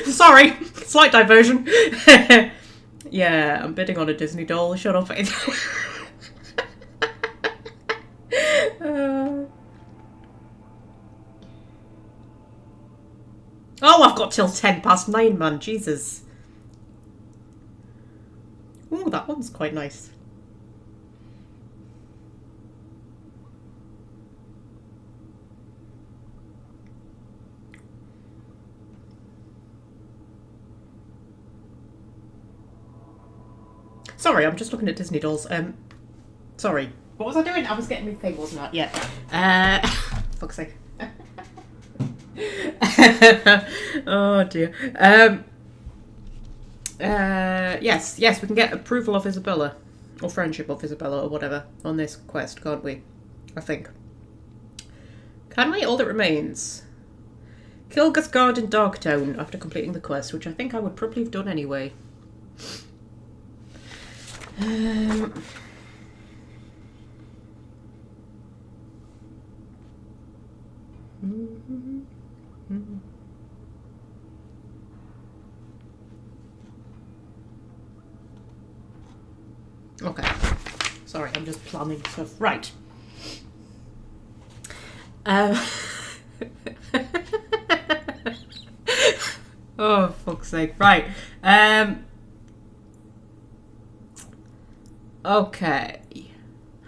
Sorry. Slight diversion. Yeah, I'm bidding on a Disney doll. Shut up. Oh, I've got till 9:10, man. Jesus. Ooh, that one's quite nice. Sorry, I'm just looking at Disney dolls. Sorry. What was I doing? I was getting my thing, wasn't I? Yeah. Fuck's sake. Oh dear. Yes, we can get approval of Isabella. Or friendship of Isabella or whatever on this quest, can't we? I think. Can we? All that remains. Kill Guard in Darktown after completing the quest, which I think I would probably have done anyway. Okay. Sorry, I'm just planning stuff. Right. Oh, fuck's sake. Right. Okay.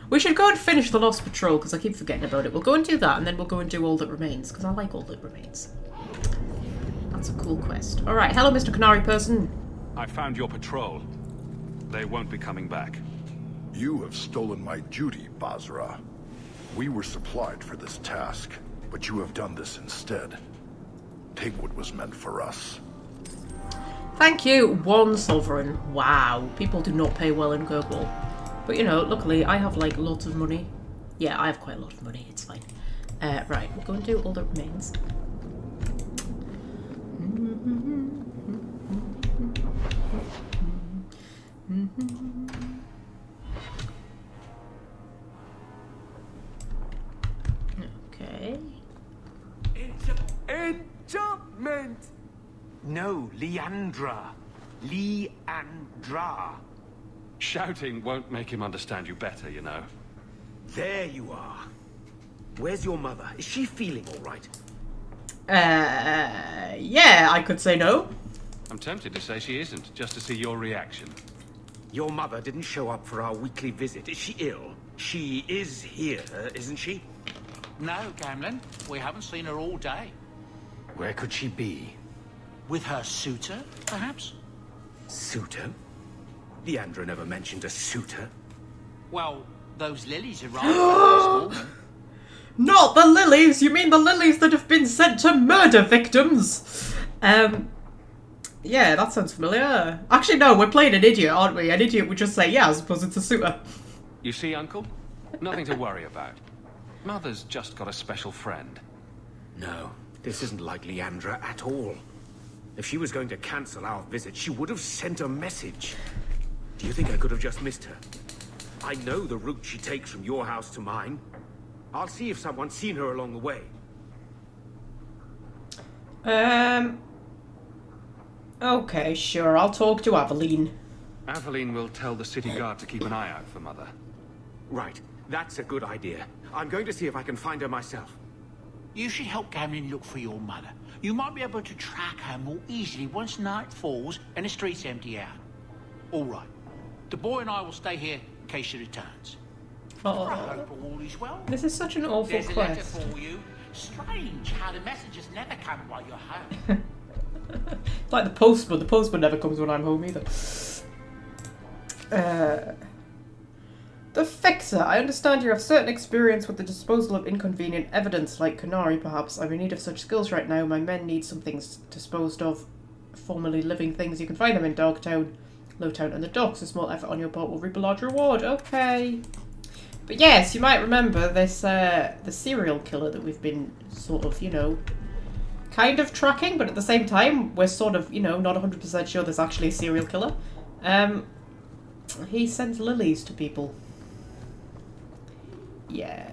We should go and finish the Lost Patrol, because I keep forgetting about it. We'll go and do that, and then we'll go and do All That Remains, because I like All That Remains. That's a cool quest. Alright, hello, Mr. Canary Person. I found your patrol. They won't be coming back. You have stolen my duty, Basra. We were supplied for this task, but you have done this instead. Take what was meant for us. Thank you, one sovereign. Wow, people do not pay well in Kirkwall. But you know, luckily I have like lots of money. Yeah, I have quite a lot of money, it's fine. Right, we'll go and do All That Remains. Okay. Enchantment! No, Leandra. Leandra. Shouting won't make him understand you better, you know. There you are. Where's your mother? Is she feeling all right? Yeah, I could say no. I'm tempted to say she isn't, just to see your reaction. Your mother didn't show up for our weekly visit. Is she ill? She is here, isn't she? No, Gamlin. We haven't seen her all day. Where could she be? With her suitor, perhaps? Suitor? Leandra never mentioned a suitor. Well, those lilies arrived this morning. Not the lilies! You mean the lilies that have been sent to murder victims? Yeah, that sounds familiar. Actually, no, we're playing an idiot, aren't we? An idiot would just say, yeah, I suppose it's a suitor. You see, Uncle? Nothing to worry about. Mother's just got a special friend. No, this isn't like Leandra at all. If she was going to cancel our visit, she would have sent a message. Do you think I could have just missed her? I know the route she takes from your house to mine. I'll see if someone's seen her along the way. Okay, sure. I'll talk to Aveline. Aveline will tell the city guard to keep an eye out for Mother. Right. That's a good idea. I'm going to see if I can find her myself. You should help Gamlin look for your mother. You might be able to track her more easily once night falls and the streets empty out. All right. The boy and I will stay here in case she returns. Oh. I hope all is well. This is such an awful There's a letter quest. for you. Strange how the messages never come while you're home. It's like the postman. The postman never comes when I'm home either. The Fixer. I understand you have certain experience with the disposal of inconvenient evidence, like Canary, perhaps. I'm in need of such skills right now. My men need some things disposed of. Formerly living things. You can find them in Darktown, Lowtown, and the docks. A small effort on your part will reap a large reward. Okay. But yes, you might remember this, the serial killer that we've been sort of, you know, kind of tracking, but at the same time, we're sort of, you know, not 100% sure there's actually a serial killer. He sends lilies to people. Yeah.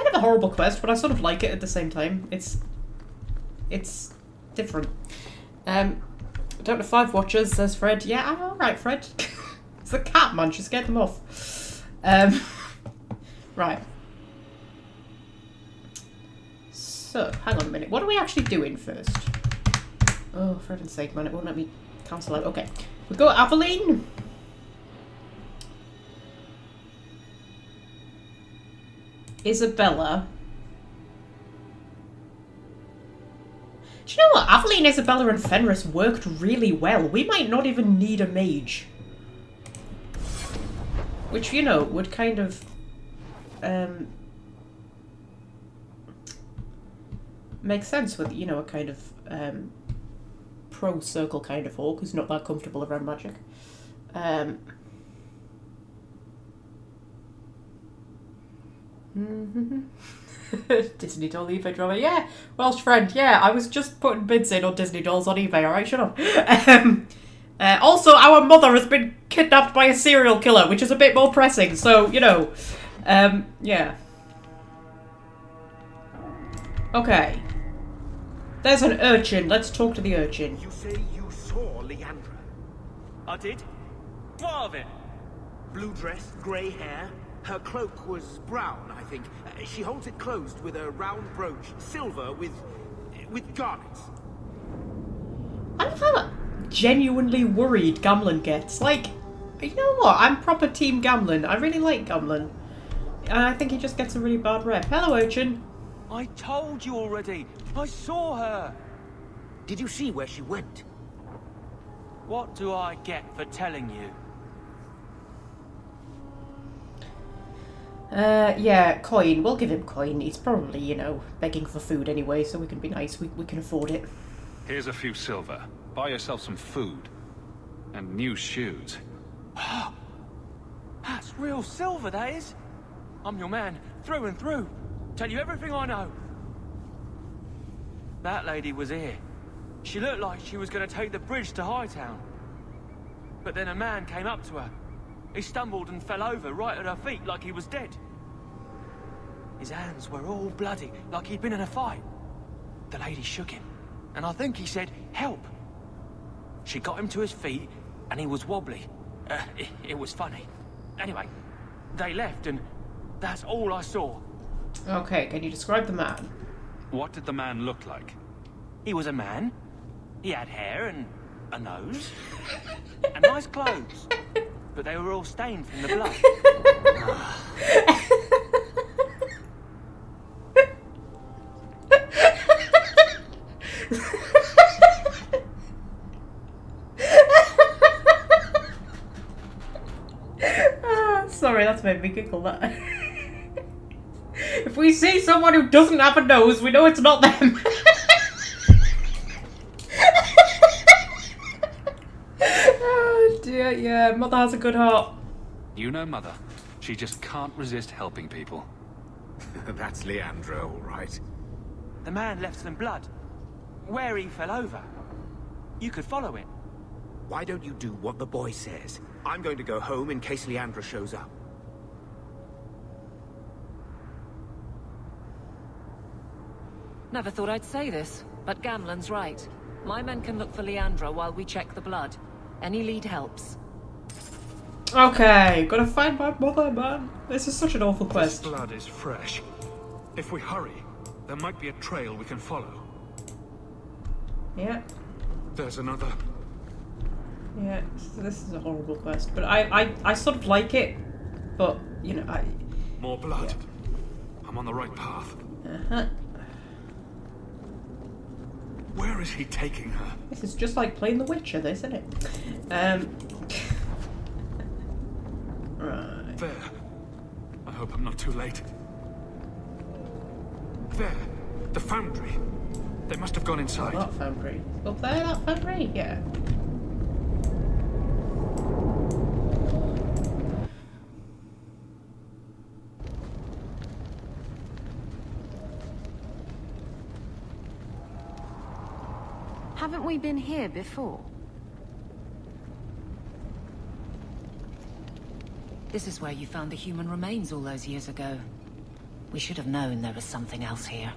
kind of a horrible quest, but I sort of like it at the same time. It's different. Down to 5 watchers, says Fred. Yeah, I'm alright, Fred. It's the cat, man. She scared them off. Right. So, hang on a minute. What are we actually doing first? Oh, for heaven's sake, man. It won't let me cancel out. Okay. We go Aveline. Isabella. Do you know what? Aveline, Isabella and Fenris worked really well. We might not even need a mage. Which, you know, would kind of... make sense with, you know, a kind of pro-circle kind of Hawke who's not that comfortable around magic. Disney doll eBay drama. Yeah, Welsh friend. Yeah, I was just putting bids in on Disney dolls on eBay. Alright, shut up. Also, our mother has been kidnapped by a serial killer, which is a bit more pressing. So, you know, yeah. Okay. There's an urchin. Let's talk to the urchin. You say you saw Leandra? I did. What of it? Blue dress, grey hair. Her cloak was brown, I think. She holds it closed with a round brooch, silver with garnets. I love how genuinely worried Gamlen gets. Like, you know what? I'm proper team Gamlen. I really like Gamlen. And I think he just gets a really bad rep. Hello, urchin. I told you already. I saw her. Did you see where she went? What do I get for telling you? Yeah, coin. We'll give him coin. He's probably, you know, begging for food anyway, so we can be nice. We can afford it. Here's a few silver. Buy yourself some food. And new shoes. That's real silver, that is. I'm your man, through and through. Tell you everything I know. That lady was here. She looked like she was going to take the bridge to Hightown. But then a man came up to her. He stumbled and fell over right at her feet like he was dead. His hands were all bloody, like he'd been in a fight. The lady shook him, and I think he said, "Help." She got him to his feet, and he was wobbly. It was funny. Anyway, they left, and that's all I saw. Okay, can you describe the man? What did the man look like? He was a man. He had hair and a nose. And nice clothes. But they were all stained from the blood. Sorry, that's made me giggle, that. If we see someone who doesn't have a nose, we know it's not them. Oh dear, yeah, Mother has a good heart. You know Mother. She just can't resist helping people. That's Leandra, all right. The man left some blood. Where he fell over. You could follow it. Why don't you do what the boy says? I'm going to go home in case Leandra shows up. Never thought I'd say this, but Gamlen's right. My men can look for Leandra while we check the blood. Any lead helps. Okay, gotta find my mother, man. This is such an awful quest. This blood is fresh. If we hurry, there might be a trail we can follow. Yeah. There's another. Yeah, this is a horrible quest, but I sort of like it, but, you know, More blood. Yeah. I'm on the right path. Uh-huh. Where is he taking her? This is just like playing The Witcher, this, isn't it? Right. There. I hope I'm not too late. There. The foundry. They must have gone inside. Oh, that foundry. Up there, that foundry? Yeah. Haven't we been here before? This is where you found the human remains all those years ago. We should have known there was something else here.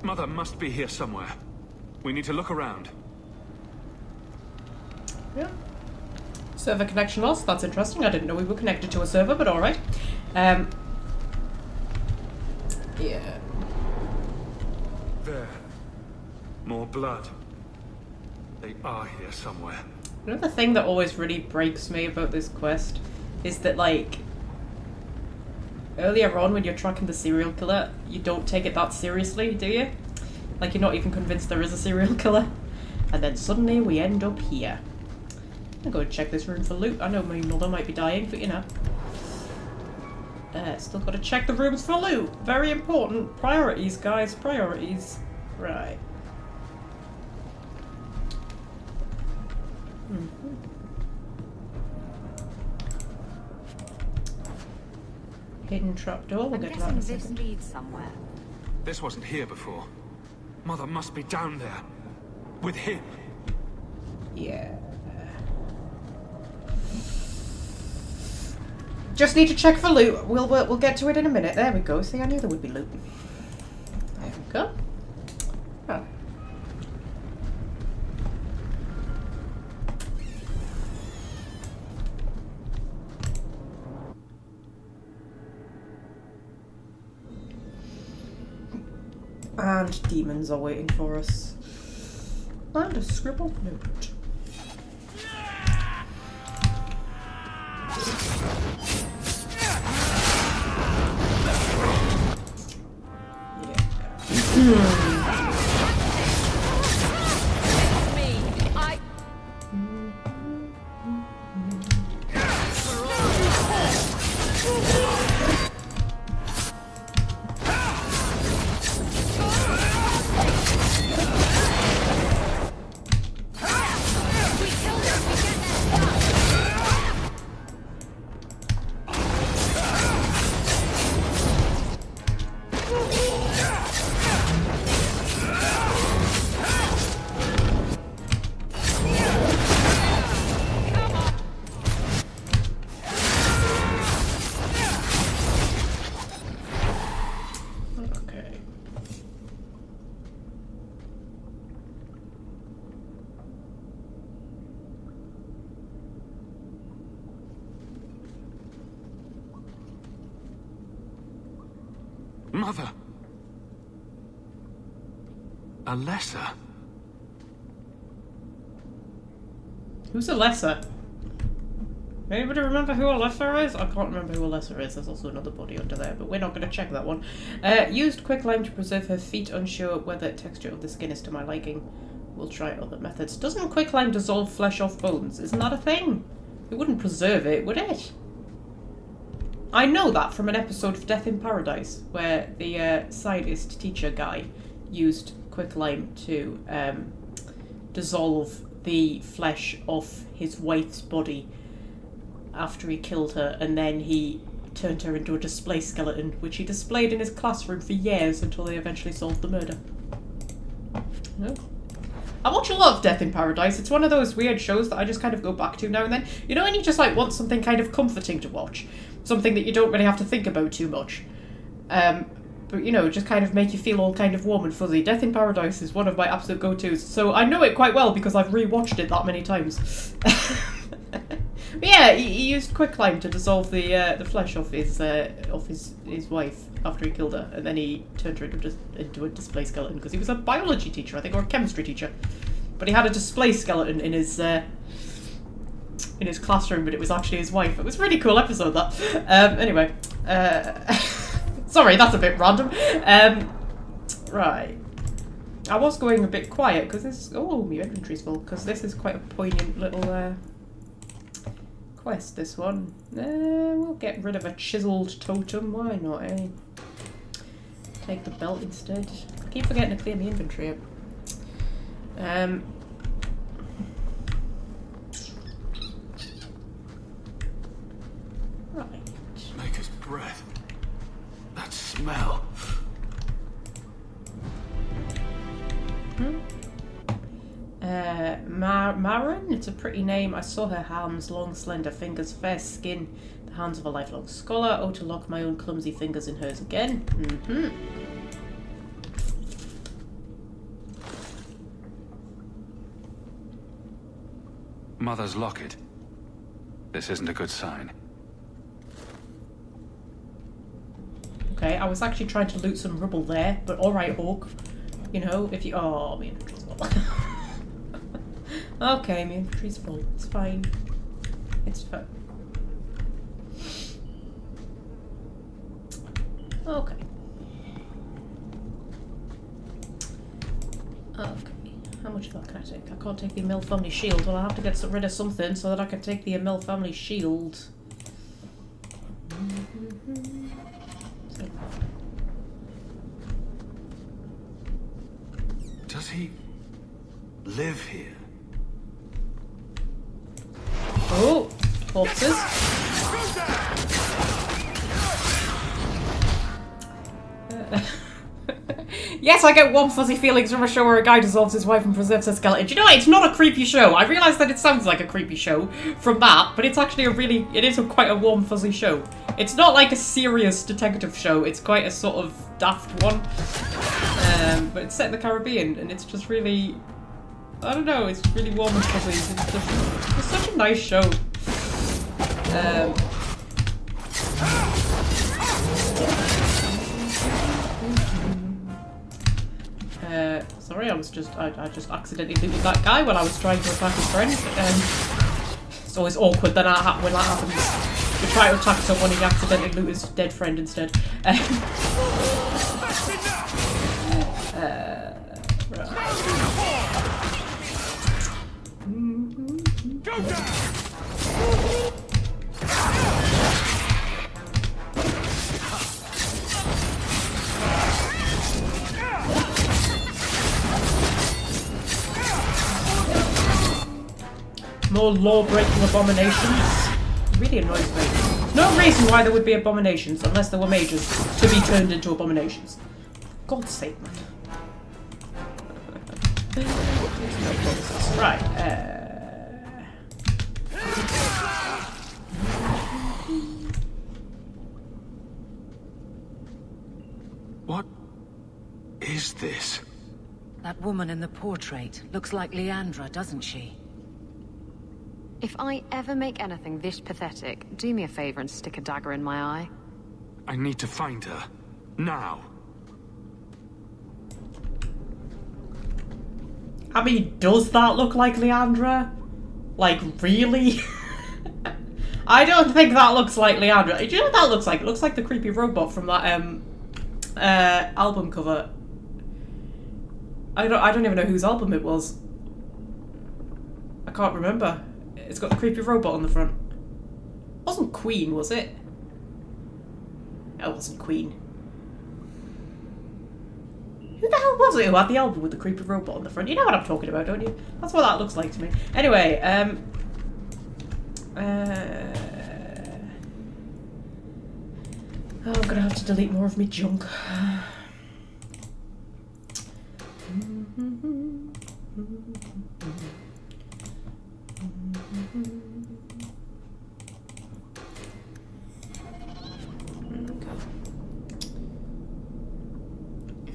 Mother must be here somewhere. We need to look around. Yeah. Server connection lost. That's interesting. I didn't know we were connected to a server, but alright. Yeah. There. More blood. They are here somewhere. Another thing that always really breaks me about this quest is that, like, earlier on when you're tracking the serial killer, you don't take it that seriously, do you? Like, you're not even convinced there is a serial killer. And then suddenly we end up here. I'll go and check this room for loot. I know my mother might be dying, but you know. Still gotta check the rooms for loot. Very important. Priorities, guys. Priorities. Right. Hidden trapdoor. We'll get to that in a this second. leads somewhere. This wasn't here before. Mother must be down there. With him. Yeah. Just need to check for loot. We'll get to it in a minute. There we go. See, I knew there would be loot. There we go. Oh. And demons are waiting for us. And a scribbled note. Mother. Alessa. Who's Alessa? Anybody remember who Alessa is? I can't remember who Alessa is. There's also another body under there, but we're not going to check that one. Used quicklime to preserve her feet, unsure whether texture of the skin is to my liking. We'll try other methods. Doesn't quicklime dissolve flesh off bones? Isn't that a thing? It wouldn't preserve it, would it? I know that from an episode of Death in Paradise, where the scientist teacher guy used quicklime to dissolve the flesh off his wife's body after he killed her, and then he turned her into a display skeleton, which he displayed in his classroom for years until they eventually solved the murder. No. I watch a lot of Death in Paradise. It's one of those weird shows that I just kind of go back to now and then. You know when you just like want something kind of comforting to watch? Something that you don't really have to think about too much. But you know, just kind of make you feel all kind of warm and fuzzy. Death in Paradise is one of my absolute go-tos. So I know it quite well because I've rewatched it that many times. But yeah, he used quicklime to dissolve the flesh off his wife after he killed her, and then he turned her into a display skeleton because he was a biology teacher, I think, or a chemistry teacher. But he had a display skeleton in his classroom, but it was actually his wife. It was a really cool episode, that. Anyway, sorry, that's a bit random. Right. I was going a bit quiet because this. Oh, my inventory's full because this is quite a poignant little quest. This one. We'll get rid of a chiseled totem. Why not? Eh? Take the belt instead. I keep forgetting to clear my inventory up. Right. Maker's breath. That smell. Marin? It's a pretty name. I saw her arms, long, slender fingers, fair skin. The hands of a lifelong scholar. Oh, to lock my own clumsy fingers in hers again. Mm-hmm. Mother's locket. This isn't a good sign. Okay, I was actually trying to loot some rubble there, but alright, Hawke. You know, if you... Oh, my inventory's full. Okay, my inventory's full. It's fine. It's fine. Okay. Okay. How much of that can I take? I can't take the Emil family shield. Well, I'll have to get rid of something so that I can take the Emil family shield. Does he live here? Oh, corpses. Yes, I get warm fuzzy feelings from a show where a guy dissolves his wife and preserves her skeleton. Do you know what? It's not a creepy show. I realise that it sounds like a creepy show from that, but it's actually it is quite a warm fuzzy show. It's not like a serious detective show. It's quite a sort of daft one. But it's set in the Caribbean, and it's just really, I don't know, it's really warm and fuzzy. It's such a nice show. Sorry, I just accidentally looted that guy when I was trying to attack his friend. It's always awkward when that happens. You try to attack someone and you accidentally loot his dead friend instead. Right. Go down! More law-breaking abominations. It really annoys me. There's no reason why there would be abominations unless there were mages to be turned into abominations. For God's sake, man. Right, What is this? That woman in the portrait looks like Leandra, doesn't she? If I ever make anything this pathetic, do me a favor and stick a dagger in my eye. I need to find her. Now. I mean, does that look like Leandra? Like, really? I don't think that looks like Leandra. Do you know what that looks like? It looks like the creepy robot from that album cover. I don't even know whose album it was. I can't remember. It's got the creepy robot on the front. It wasn't Queen, was it? It wasn't Queen. Who the hell was it who had the album with the creepy robot on the front? You know what I'm talking about, don't you? That's what that looks like to me. Anyway, oh, I'm gonna have to delete more of my junk.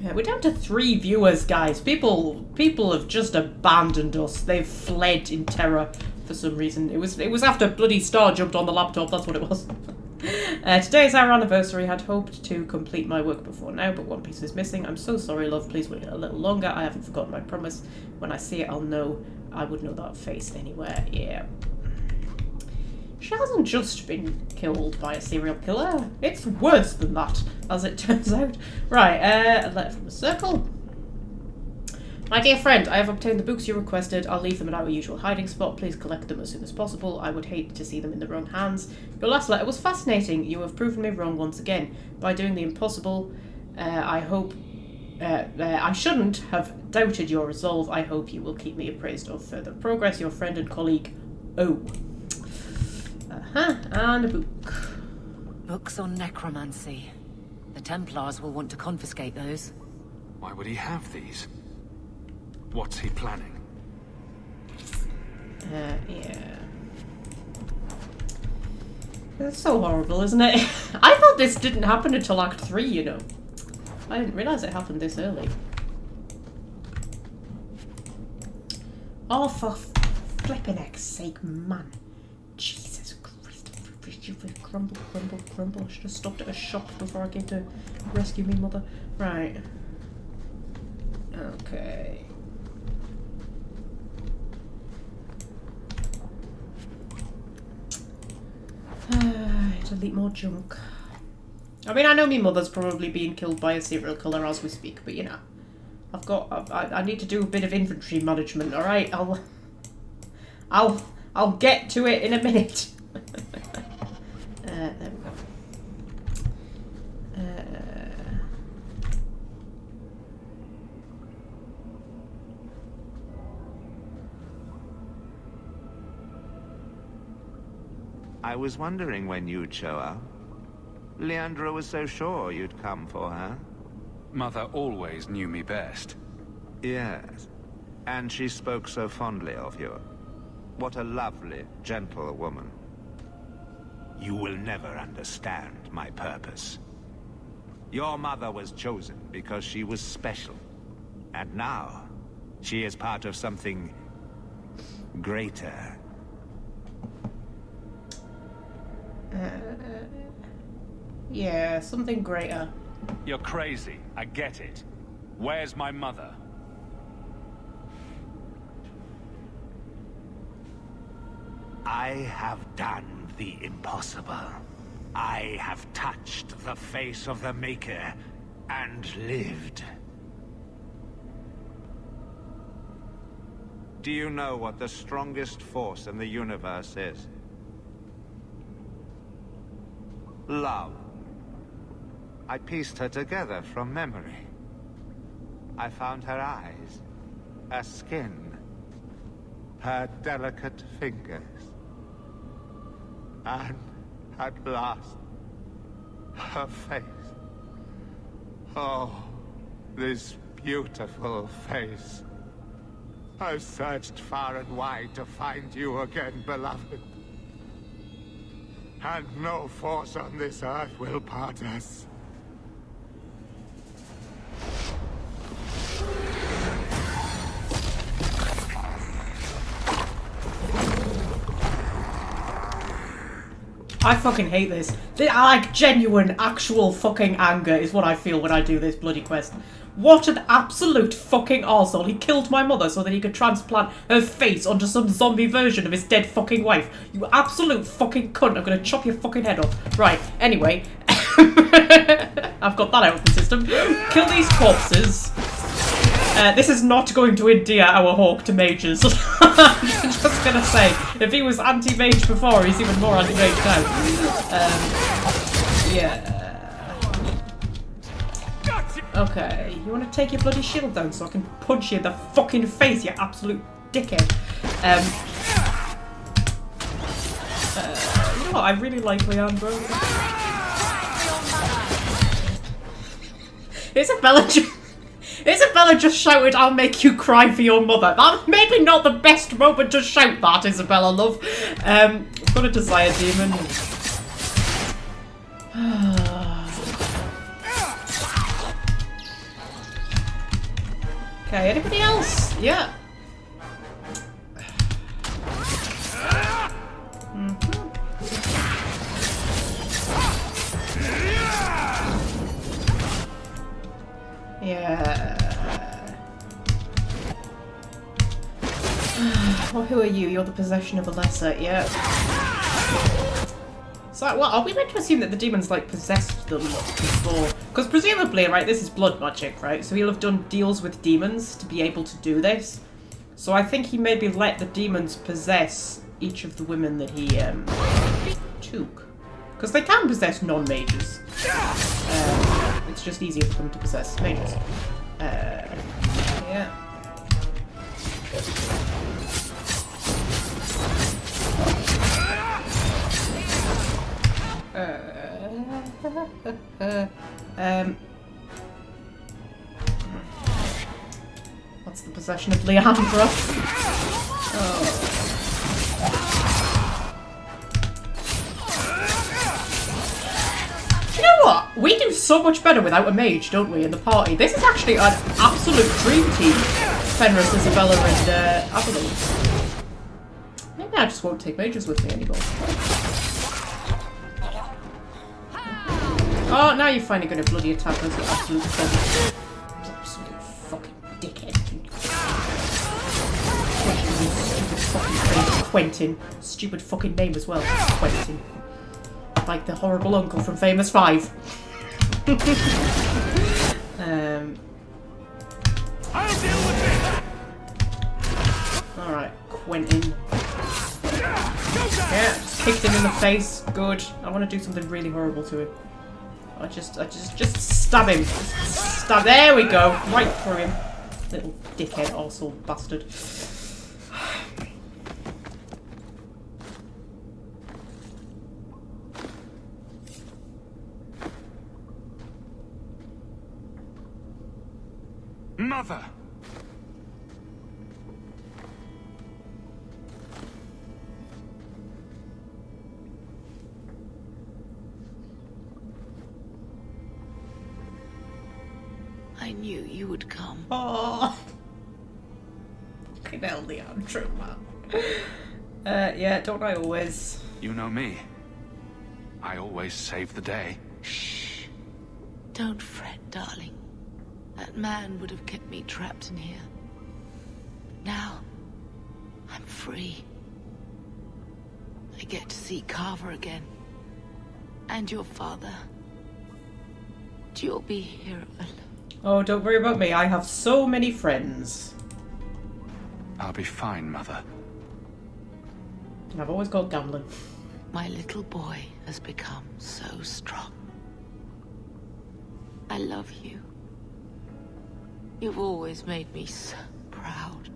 Yeah, we're down to 3 viewers, guys. People have just abandoned us. They've fled in terror for some reason. It was after bloody Star jumped on the laptop. That's what it was. Today is our anniversary. I'd hoped to complete my work before now, but one piece is missing. I'm so sorry, love. Please wait a little longer. I haven't forgotten my promise. When I see it, I'll know. I would know that face anywhere. Yeah. She hasn't just been killed by a serial killer. It's worse than that, as it turns out. Right, a letter from the circle. My dear friend, I have obtained the books you requested. I'll leave them at our usual hiding spot. Please collect them as soon as possible. I would hate to see them in the wrong hands. Your last letter was fascinating. You have proven me wrong once again. By doing the impossible, I shouldn't have doubted your resolve. I hope you will keep me appraised of further progress. Your friend and colleague, O. And a book. Books on necromancy. The Templars will want to confiscate those. Why would he have these? What's he planning? Yeah. That's so horrible, isn't it? I thought this didn't happen until Act 3, you know. I didn't realise it happened this early. Oh, for flipping heck's sake, man. Jesus Christ. Crumble, crumble, crumble. I should have stopped at a shop before I came to rescue me mother. Right. Okay. Delete more junk. I mean, I know my mother's probably being killed by a serial killer as we speak, but you know, I need to do a bit of inventory management. All right, I'll get to it in a minute. There we go. I was wondering when you'd show up. Leandra was so sure you'd come for her. Mother always knew me best. Yes, and she spoke so fondly of you. What a lovely, gentle woman. You will never understand my purpose. Your mother was chosen because she was special. And now, she is part of something greater. Yeah, something greater. You're crazy. I get it. Where's my mother? I have done the impossible. I have touched the face of the Maker and lived. Do you know what the strongest force in the universe is? Love. I pieced her together from memory. I found her eyes, her skin, her delicate fingers. And at last, her face. Oh, this beautiful face. I've searched far and wide to find you again, beloved. And no force on this earth will part us. I fucking hate this. Like, genuine, actual fucking anger is what I feel when I do this bloody quest. What an absolute fucking arsehole. He killed my mother so that he could transplant her face onto some zombie version of his dead fucking wife. You absolute fucking cunt. I'm gonna chop your fucking head off. Right, anyway. I've got that out of the system. Kill these corpses. This is not going to endear our Hawke to mages. I'm just gonna say, if he was anti-mage before, he's even more anti-mage now. Yeah. Okay, you want to take your bloody shield down so I can punch you in the fucking face, you absolute dickhead. You know what, I really like Leandra. Isabella just shouted, "I'll make you cry for your mother." That's maybe not the best moment to shout that, Isabella, love. I've got a desire demon. Okay, anybody else? Yeah. Yeah. Well, who are you? You're the possession of a lesser, yeah. So, well, are we meant to assume that the demons, like, possessed them before? Because presumably, right, this is blood magic, right? So he'll have done deals with demons to be able to do this. So I think he maybe let the demons possess each of the women that he, took. Because they can possess non-mages. It's just easier for them to possess mages. Yeah. What's the possession of Leandra? Oh. We do so much better without a mage, don't we, in the party? This is actually an absolute dream team. Fenris, Isabella, and Avalon. Maybe I just won't take mages with me anymore. Oh, now you're finally going to bloody attack us, you absolute fucking... Absolute fucking dickhead. Stupid fucking face, Quentin. Stupid fucking name as well, Quentin. Like the horrible uncle from Famous 5. Alright, Quentin. Yeah, just kicked him in the face. Good. I want to do something really horrible to him. I just stab him. Just stab. There we go. Right through him. Little dickhead, arsehole bastard. Mother! I knew you would come. Oh, fucking hell, Leandra, man. Yeah, don't I always? You know me. I always save the day. Shh. Don't fret, darling. That man would have kept me trapped in here. Now, I'm free. I get to see Carver again. And your father. You'll be here alone. Oh, don't worry about me. I have so many friends. I'll be fine, Mother. I've always got Gamlin. My little boy has become so strong. I love you. You've always made me so proud.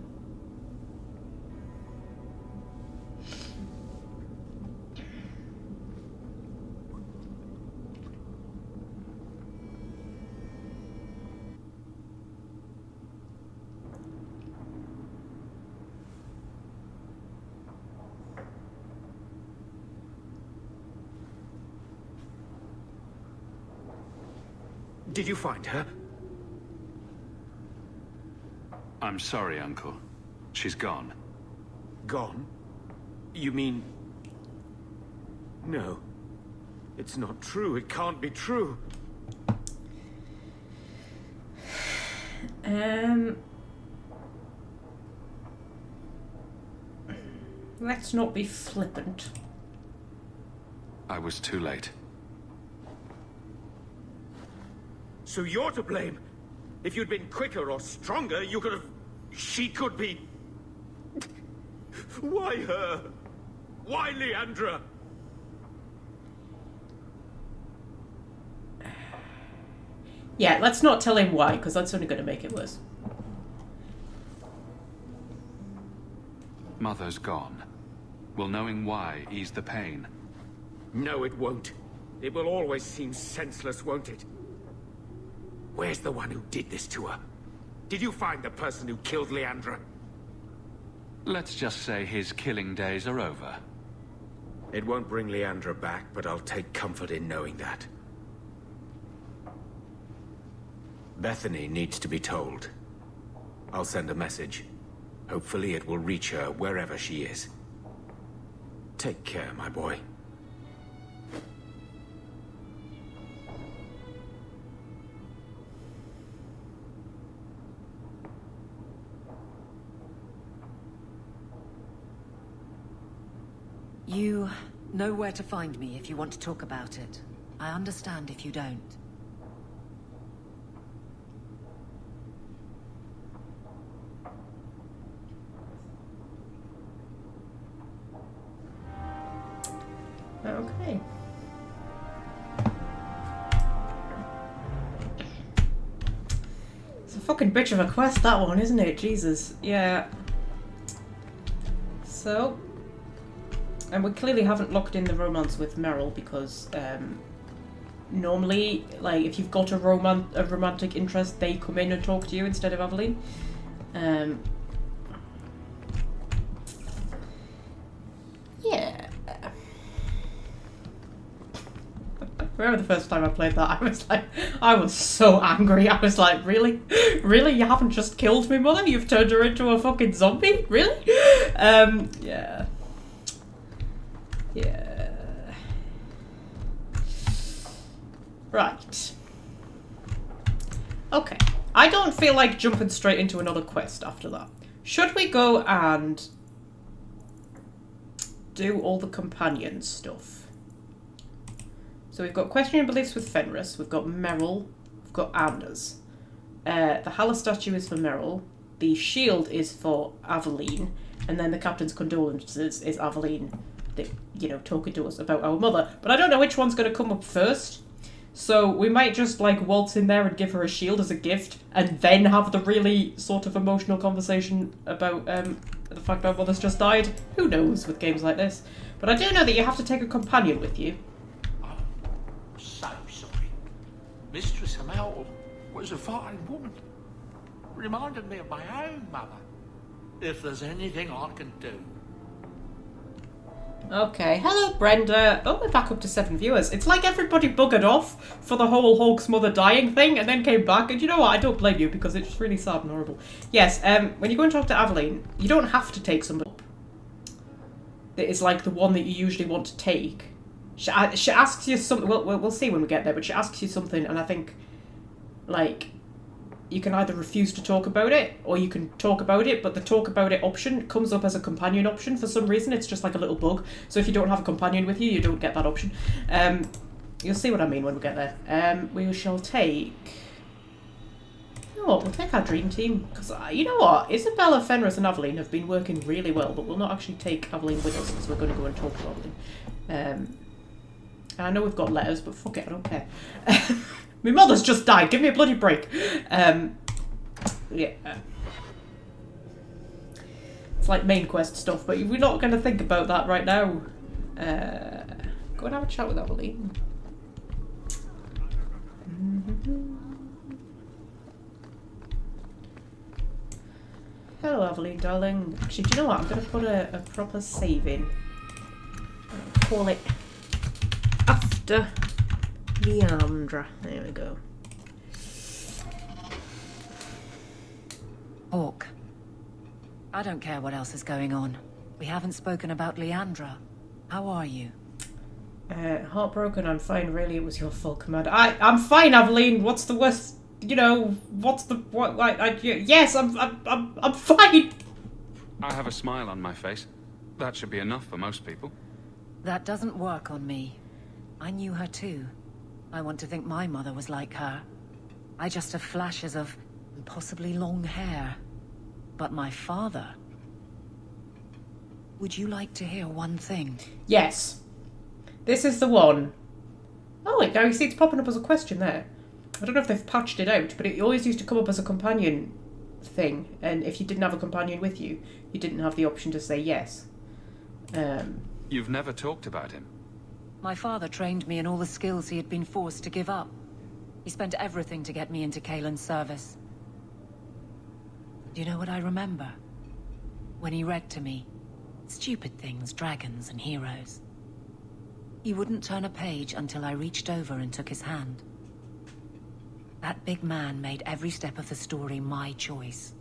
Did you find her? I'm sorry, Uncle. She's gone. Gone? You mean... No. It's not true. It can't be true. Let's not be flippant. I was too late. So you're to blame. If you'd been quicker or stronger, you could have... She could be... Why her? Why Leandra? Yeah, let's not tell him why, because that's only going to make it worse. Mother's gone. Will knowing why ease the pain? No, it won't. It will always seem senseless, won't it? Where's the one who did this to her? Did you find the person who killed Leandra? Let's just say his killing days are over. It won't bring Leandra back, but I'll take comfort in knowing that. Bethany needs to be told. I'll send a message. Hopefully it will reach her wherever she is. Take care, my boy. You know where to find me if you want to talk about it. I understand if you don't. Okay. It's a fucking bitch of a quest, that one, isn't it? Jesus. Yeah. So... And we clearly haven't locked in the romance with Meryl because normally, like, if you've got a romantic interest, they come in and talk to you instead of Aveline. Yeah. remember the first time I played that, I was so angry. I was like, really? Really? You haven't just killed me, mother? You've turned her into a fucking zombie? Really? Yeah. Yeah. Right. Okay. I don't feel like jumping straight into another quest after that. Should we go and do all the companion stuff? So we've got questioning beliefs with Fenris, we've got Merrill, we've got Anders. The Hala statue is for Merrill, the shield is for Aveline, and then the captain's condolences is Aveline, that, you know, talking to us about our mother. But I don't know which one's going to come up first. So we might just like waltz in there and give her a shield as a gift, and then have the really sort of emotional conversation about the fact our mother's just died. Who knows with games like this? But I do know that you have to take a companion with you. I'm so sorry. Mistress Hamel was a fine woman. Reminded me of my own mother. If there's anything I can do. Okay, hello Brenda. Oh, we're back up to 7 viewers. It's like everybody buggered off for the whole Hawke's mother dying thing and then came back. And you know what? I don't blame you because it's really sad and horrible. Yes, when you go and talk to Aveline, you don't have to take somebody up. That is like the one that you usually want to take. She asks you something. We'll see when we get there, but she asks you something, and I think, like, you can either refuse to talk about it, or you can talk about it, but the talk about it option comes up as a companion option for some reason. It's just like a little bug. So if you don't have a companion with you, you don't get that option. You'll see what I mean when we get there. We shall take... You know what, we'll take our dream team. Because, you know what, Isabella, Fenris and Aveline have been working really well, but we'll not actually take Aveline with us, because we're going to go and talk to Aveline. And I know we've got letters, but fuck it, I don't care. My mother's just died. Give me a bloody break. Yeah. It's like main quest stuff, but we're not going to think about that right now. Go and have a chat with Aveline. Hello, Aveline, darling. Actually, do you know what? I'm going to put a proper save in. I'll call it After Leandra. There we go. Hawke. I don't care what else is going on. We haven't spoken about Leandra. How are you? Heartbroken, I'm fine, really. It was your fault, Commander. I'm fine, Aveline. What's the worst? You know, what's the what? Yes, I'm fine. I have a smile on my face. That should be enough for most people. That doesn't work on me. I knew her too. I want to think my mother was like her. I just have flashes of impossibly long hair. But my father... Would you like to hear one thing? Yes. This is the one. Oh, wait, now you see it's popping up as a question there. I don't know if they've patched it out, but it always used to come up as a companion thing. And if you didn't have a companion with you, you didn't have the option to say yes. You've never talked about him? My father trained me in all the skills he had been forced to give up. He spent everything to get me into Kaelin's service. Do you know what I remember? When he read to me, stupid things, dragons and heroes. He wouldn't turn a page until I reached over and took his hand. That big man made every step of the story my choice.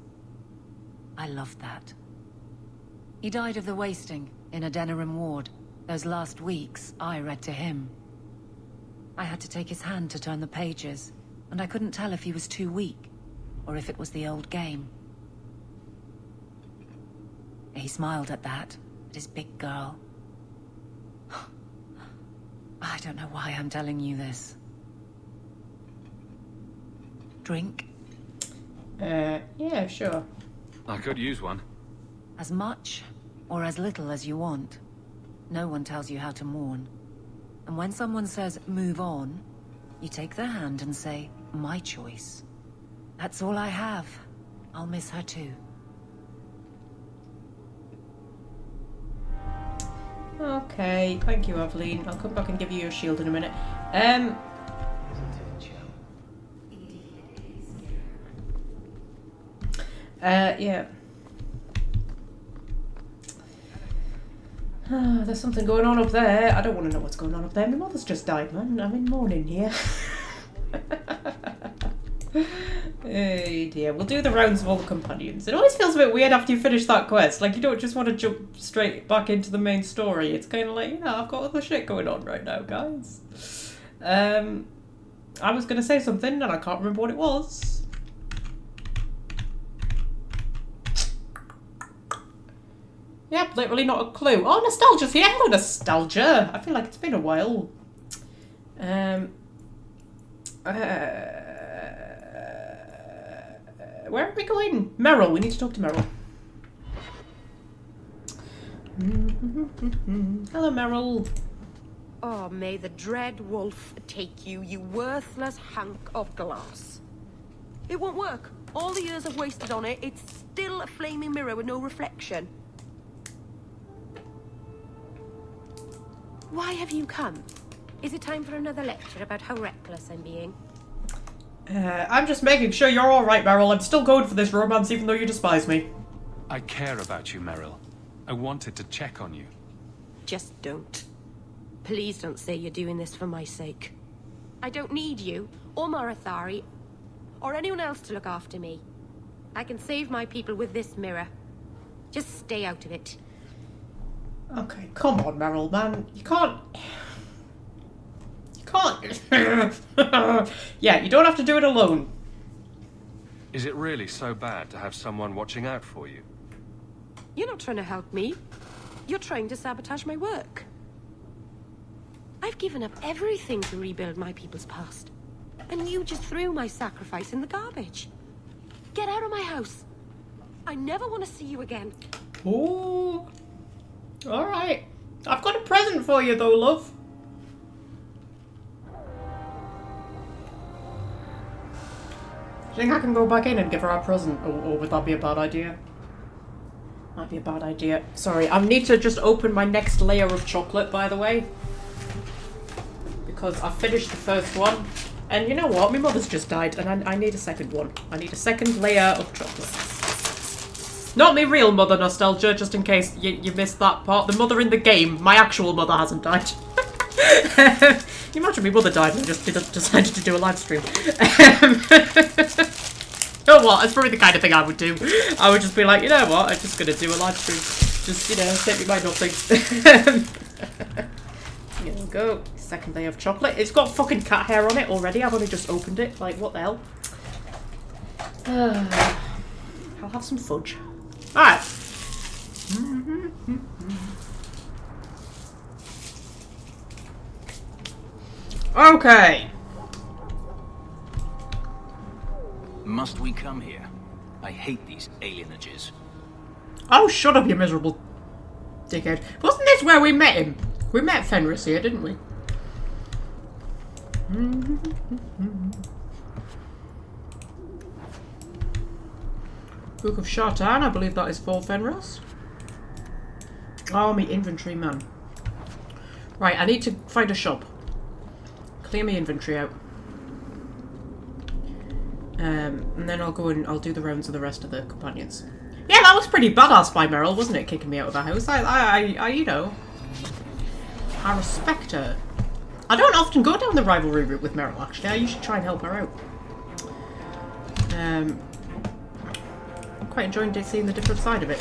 I loved that. He died of the wasting in a Denerim ward. Those last weeks, I read to him. I had to take his hand to turn the pages, and I couldn't tell if he was too weak, or if it was the old game. He smiled at that, at his big girl. I don't know why I'm telling you this. Drink? Yeah, sure. I could use one. As much, or as little as you want. No one tells you how to mourn. And when someone says, move on, you take their hand and say, my choice. That's all I have. I'll miss her too. Okay, thank you, Aveline. I'll come back and give you your shield in a minute. Yeah. There's something going on up there. I don't want to know what's going on up there. My mother's just died, man. I'm in mourning here. Hey dear. We'll do the rounds of all the companions. It always feels a bit weird after you finish that quest. Like, you don't just want to jump straight back into the main story. It's kind of like, you know, I've got other shit going on right now, guys. I was going to say something and I can't remember what it was. Yep, literally not a clue. Oh, Nostalgia's here. Hello, Nostalgia. I feel like it's been a while. Where are we going? Meryl. We need to talk to Meryl. Hello, Meryl. Oh, may the dread wolf take you, you worthless hunk of glass. It won't work. All the years I've wasted on it, it's still a flaming mirror with no reflection. Why have you come? Is it time for another lecture about how reckless I'm being? I'm just making sure you're alright, Meryl. I'm still going for this romance even though you despise me. I care about you, Meryl. I wanted to check on you. Just don't. Please don't say you're doing this for my sake. I don't need you, or Marathari, or anyone else to look after me. I can save my people with this mirror. Just stay out of it. Okay, come on, Meryl, man. You can't... Yeah, you don't have to do it alone. Is it really so bad to have someone watching out for you? You're not trying to help me. You're trying to sabotage my work. I've given up everything to rebuild my people's past. And you just threw my sacrifice in the garbage. Get out of my house. I never want to see you again. Ooh. Alright. I've got a present for you though, love. Do you think I can go back in and give her our present? Or would that be a bad idea? Might be a bad idea. Sorry, I need to just open my next layer of chocolate, by the way. Because I finished the first one. And you know what? My mother's just died and I need a second one. I need a second layer of chocolate. Not me real mother, Nostalgia, just in case you missed that part. The mother in the game. My actual mother hasn't died. You imagine my mother died and I just decided to do a live stream. You know what? It's probably the kind of thing I would do. I would just be like, you know what? I'm just going to do a live stream. Just, you know, take me by nothing. Here we go. Second layer of chocolate. It's got fucking cat hair on it already. I've only just opened it. Like, what the hell? I'll have some fudge. Alright. Okay. Must we come here? I hate these alienages. Oh, shut up, you miserable dickhead. Wasn't this where we met him? We met Fenris here, didn't we? Book of Shartan, I believe that is for Fenris. Oh, me inventory, man. Right, I need to find a shop. Clear my inventory out. And then I'll go and I'll do the rounds of the rest of the companions. Yeah, that was pretty badass by Meryl, wasn't it? Kicking me out of the house. I you know, I respect her. I don't often go down the rivalry route with Meryl, actually. I usually try and help her out. I'm quite enjoying seeing the different side of it.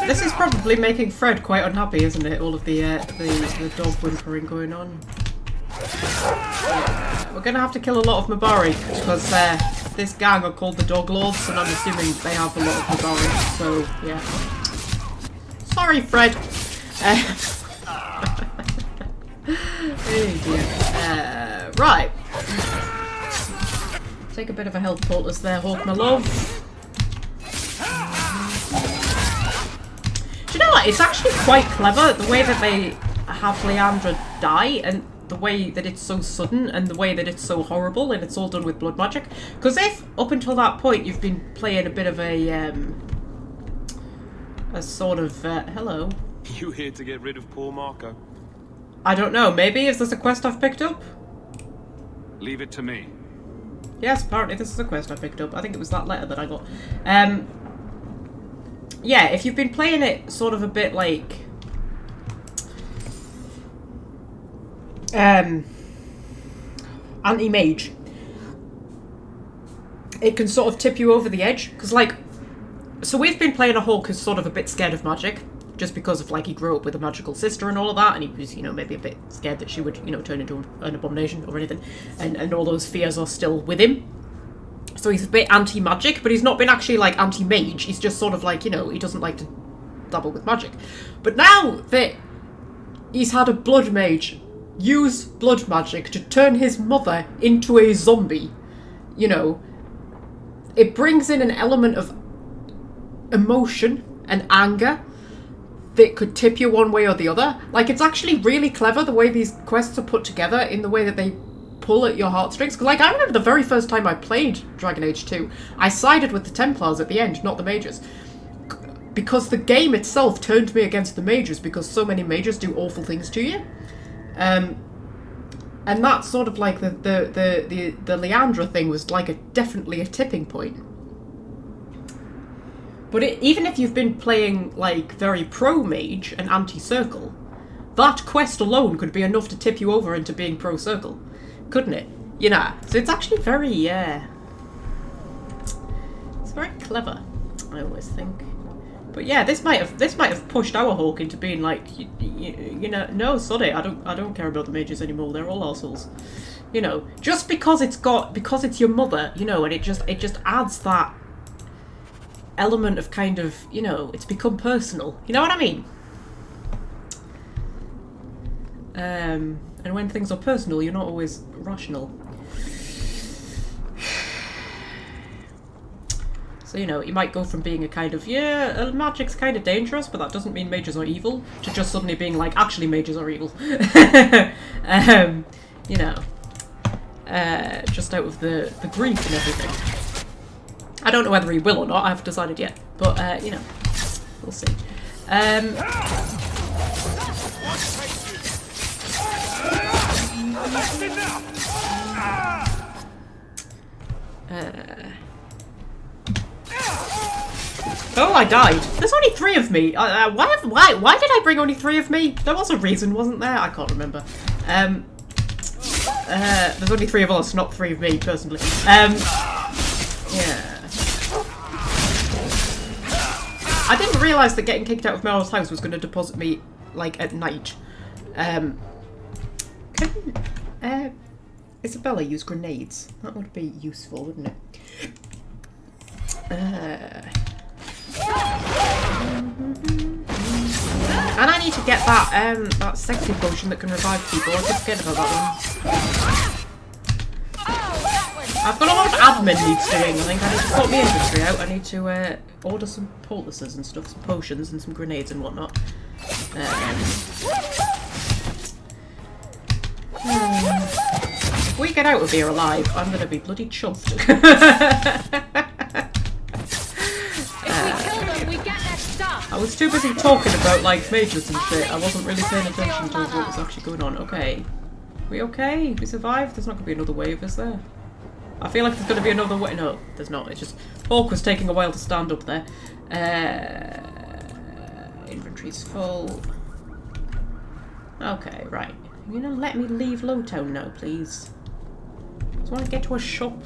This is probably making Fred quite unhappy, isn't it? All of the dog whimpering going on. We're gonna have to kill a lot of Mabari because this gang are called the Dog Lords, and I'm assuming they have a lot of Mabari. So yeah. Sorry, Fred. Oh dear. Right. Take a bit of a health poultice there, Hawke, my love. Do you know, what? It's actually quite clever, the way that they have Leandra die, and the way that it's so sudden, and the way that it's so horrible, and it's all done with blood magic. Because if, up until that point, you've been playing a bit of a sort of, hello. You here to get rid of poor Marco? I don't know, maybe? Is this a quest I've picked up? Leave it to me. Yes, apparently this is a quest I picked up. I think it was that letter that I got. Yeah, if you've been playing it sort of a bit like... anti-mage, it can sort of tip you over the edge. Because, like... So we've been playing a Hawke who's sort of a bit scared of magic. Just because of, like, he grew up with a magical sister and all of that, and he was, you know, maybe a bit scared that she would, you know, turn into an abomination or anything, and all those fears are still with him. So he's a bit anti-magic, but he's not been actually, like, anti-mage. He's just sort of like, you know, he doesn't like to dabble with magic. But now that he's had a blood mage use blood magic to turn his mother into a zombie, you know, it brings in an element of emotion and anger that could tip you one way or the other. Like, it's actually really clever the way these quests are put together, in the way that they pull at your heartstrings. Because, like, I remember the very first time I played Dragon Age 2, I sided with the Templars at the end, not the mages. Because the game itself turned me against the mages, because so many mages do awful things to you. And that's sort of like the Leandra thing was like definitely a tipping point. But even if you've been playing, like, very pro-mage and anti-circle, that quest alone could be enough to tip you over into being pro-circle, couldn't it? You know, so it's actually very, it's very clever, I always think. But yeah, this might have pushed our Hawke into being like, you know, no, sorry, I don't care about the mages anymore. They're all arseholes. You know, just because it's your mother, you know, and it just adds that element of kind of, you know, it's become personal. You know what I mean? And when things are personal, you're not always rational. So, you know, you might go from being a kind of, yeah, magic's kind of dangerous, but that doesn't mean mages are evil, to just suddenly being like, actually mages are evil. You know, just out of the grief and everything. I don't know whether he will or not, I haven't decided yet. But, you know, we'll see. Oh, I died. There's only 3 of me. Why did I bring only 3 of me? There was a reason, wasn't there? I can't remember. There's only 3 of us, not 3 of me, personally. Yeah. I didn't realise that getting kicked out of Mel's house was going to deposit me, like, at night. Can Isabella use grenades? That would be useful, wouldn't it? And I need to get that that sexy potion that can revive people. I keep forgetting about that one. I've got a lot of admin needs doing. I think I need to sort my inventory out. I need to order some poultices and stuff, some potions and some grenades and whatnot. If we get out of here alive, I'm gonna be bloody chuffed. I was too busy talking about, like, mages and shit. I wasn't really paying attention to what was actually going on. Okay. We okay? We survived? There's not going to be another wave, is there? I feel like there's going to be another wave. No, there's not. It's just... Hawke was taking a while to stand up there. Inventory's full. Okay, right. You gonna let me leave Lowtown now, please? I just want to get to a shop.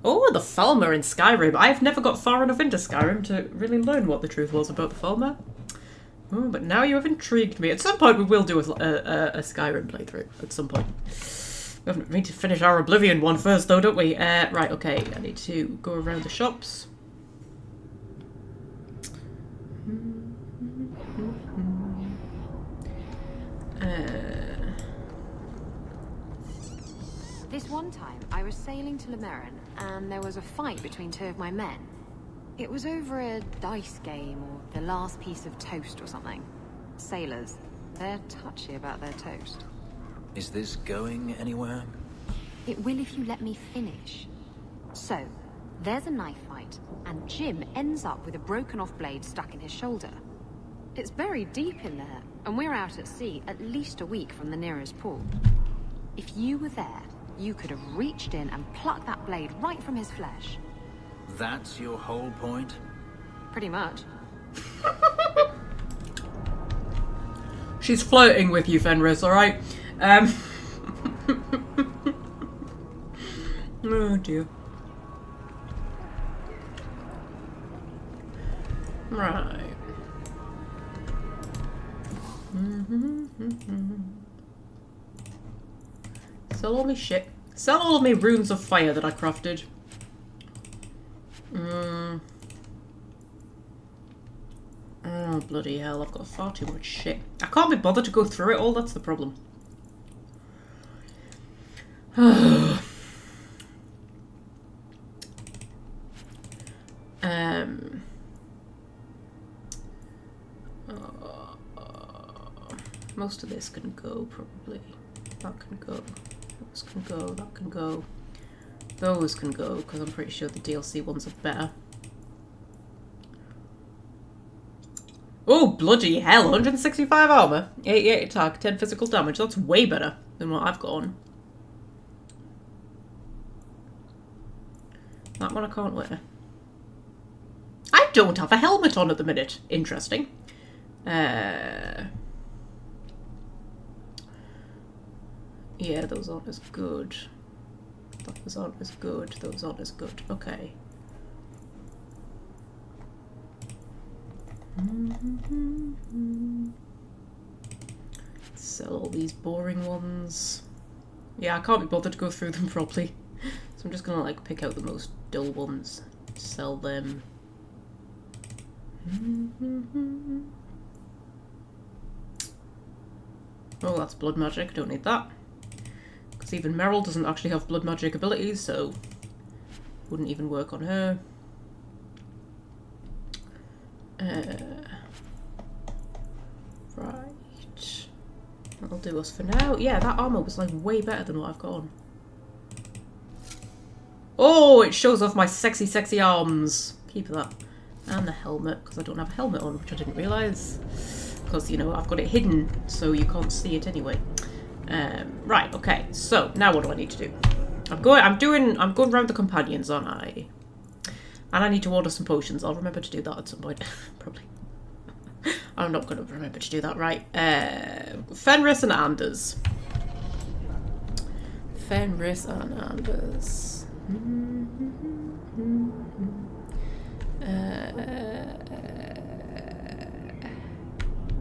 Oh, the Falmer in Skyrim. I've never got far enough into Skyrim to really learn what the truth was about the Falmer. Oh, but now you have intrigued me. At some point we will do a Skyrim playthrough. At some point. We need to finish our Oblivion one first, though, don't we? Right, okay. I need to go around the shops. This one time, I was sailing to Lemerin, and there was a fight between two of my men. It was over a dice game, or the last piece of toast or something. Sailors, they're touchy about their toast. Is this going anywhere? It will if you let me finish. So, there's a knife fight, and Jim ends up with a broken-off blade stuck in his shoulder. It's buried deep in there, and we're out at sea at least a week from the nearest port. If you were there, you could have reached in and plucked that blade right from his flesh. That's your whole point? Pretty much. She's flirting with you, Fenris, alright? Oh dear. Right. Sell all my shit. Sell all of my runes of fire that I crafted. Oh, bloody hell, I've got far too much shit. I can't be bothered to go through it all, that's the problem. Most of this can go, probably. That can go. Those can go, that can go. Those can go, because I'm pretty sure the DLC ones are better. Oh, bloody hell, 165 armor, 88 attack, 10 physical damage. That's way better than what I've got on. That one I can't wear. I don't have a helmet on at the minute. Interesting. Yeah, those aren't as good. Those aren't as good. Those aren't as good. Okay. Sell all these boring ones. Yeah, I can't be bothered to go through them properly. So I'm just gonna like pick out the most dull ones. Sell them. Oh, that's blood magic. Don't need that. Because even Meryl doesn't actually have blood magic abilities, so wouldn't even work on her. Right. That'll do us for now. Yeah, that armor was like way better than what I've got on. Oh, it shows off my sexy, sexy arms. Keep that. And the helmet, because I don't have a helmet on, which I didn't realise. Because, you know, I've got it hidden, so you can't see it anyway. Right, okay. So, now what do I need to do? I'm going around the companions, aren't I? And I need to order some potions. I'll remember to do that at some point. Probably. I'm not going to remember to do that, right? Fenris and Anders. Fenris and Anders.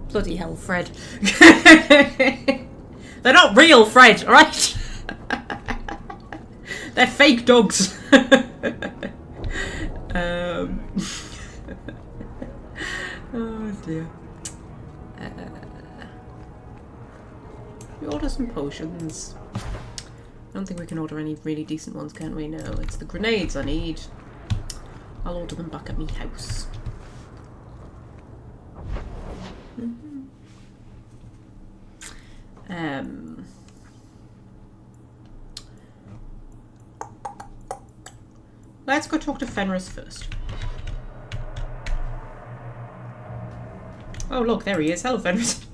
Bloody hell, Fred. They're not real Fred, alright? They're fake dogs. Oh dear. We order some potions. I don't think we can order any really decent ones, can we? No, it's the grenades I need. I'll order them back at me house. Let's go talk to Fenris first. Oh look, there he is. Hello, Fenris.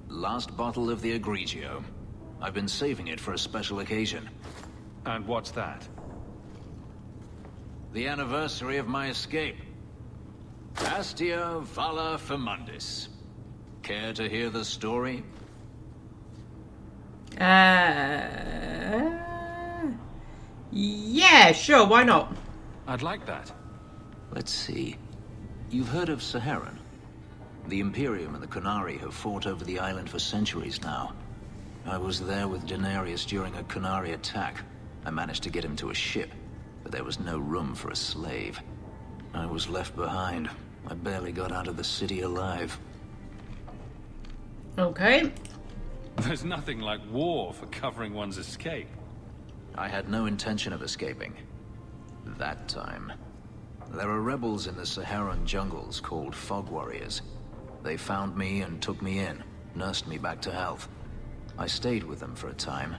Last bottle of the Egregio. I've been saving it for a special occasion. And what's that? The anniversary of my escape. Astia Vala Firmundis. Care to hear the story? Yeah, sure, why not? I'd like that. Let's see. You've heard of Saharan? The Imperium and the Qunari have fought over the island for centuries now. I was there with Denarius during a Qunari attack. I managed to get him to a ship, but there was no room for a slave. I was left behind. I barely got out of the city alive. Okay. There's nothing like war for covering one's escape. I had no intention of escaping. That time. There are rebels in the Saharan jungles called Fog Warriors. They found me and took me in, nursed me back to health. I stayed with them for a time,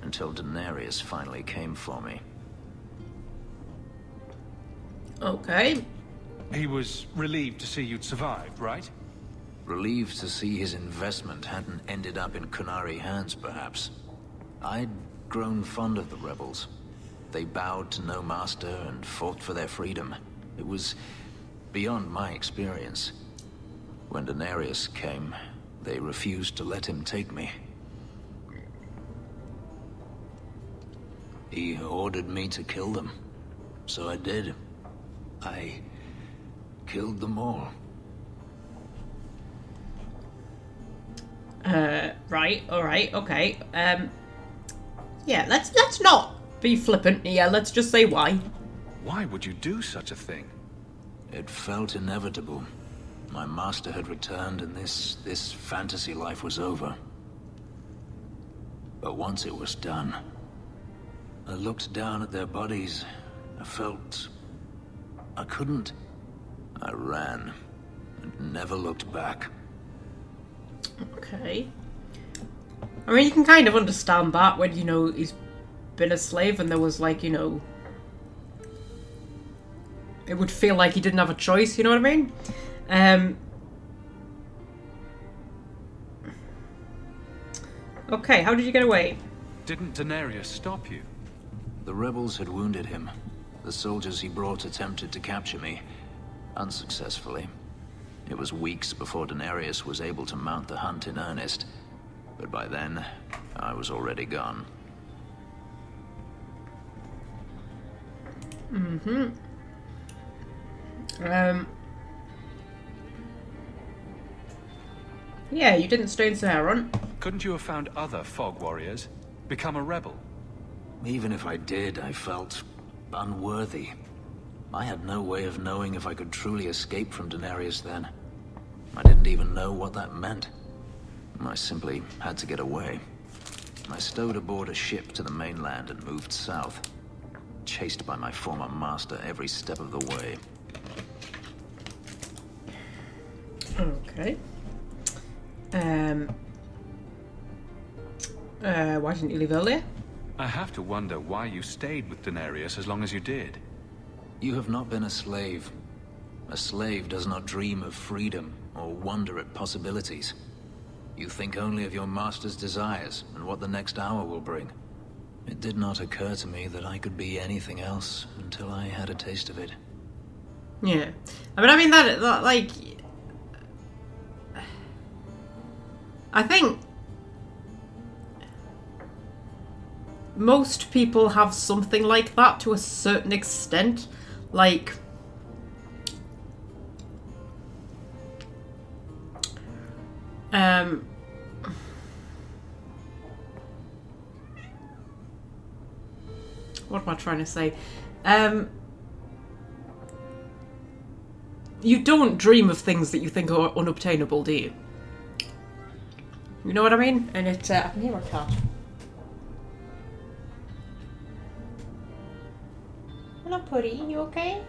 until Denarius finally came for me. Okay. He was relieved to see you'd survived, right? Relieved to see his investment hadn't ended up in Qunari hands, perhaps. I'd grown fond of the rebels. They bowed to no master and fought for their freedom. It was beyond my experience. When Denarius came, they refused to let him take me. He ordered me to kill them, so I did. I killed them all. Right, alright, okay. Yeah, let's not be flippant here, let's just say why. Why would you do such a thing? It felt inevitable. My master had returned and this fantasy life was over. But once it was done, I looked down at their bodies. I felt I couldn't. I ran and never looked back. Okay. I mean, you can kind of understand that when, you know, he's been a slave and there was, like, you know... It would feel like he didn't have a choice, you know what I mean? Okay, how did you get away? Didn't Denarius stop you? The rebels had wounded him. The soldiers he brought attempted to capture me, unsuccessfully. It was weeks before Denarius was able to mount the hunt in earnest, but by then, I was already gone. Mm-hmm. Yeah, you didn't stay in Saharan. Couldn't you have found other Fog Warriors? Become a rebel? Even if I did, I felt unworthy. I had no way of knowing if I could truly escape from Denarius then. I didn't even know what that meant. I simply had to get away. I stowed aboard a ship to the mainland and moved south, chased by my former master every step of the way. Okay. Why didn't you leave earlier? I have to wonder why you stayed with Denarius as long as you did. You have not been a slave. A slave does not dream of freedom or wonder at possibilities. You think only of your master's desires and what the next hour will bring. It did not occur to me that I could be anything else until I had a taste of it. Yeah. I mean that like... I think... most people have something like that to a certain extent. Like... what am I trying to say? You don't dream of things that you think are unobtainable, do you? You know what I mean? And it, I can hear a cat. Hello, Putty. You okay?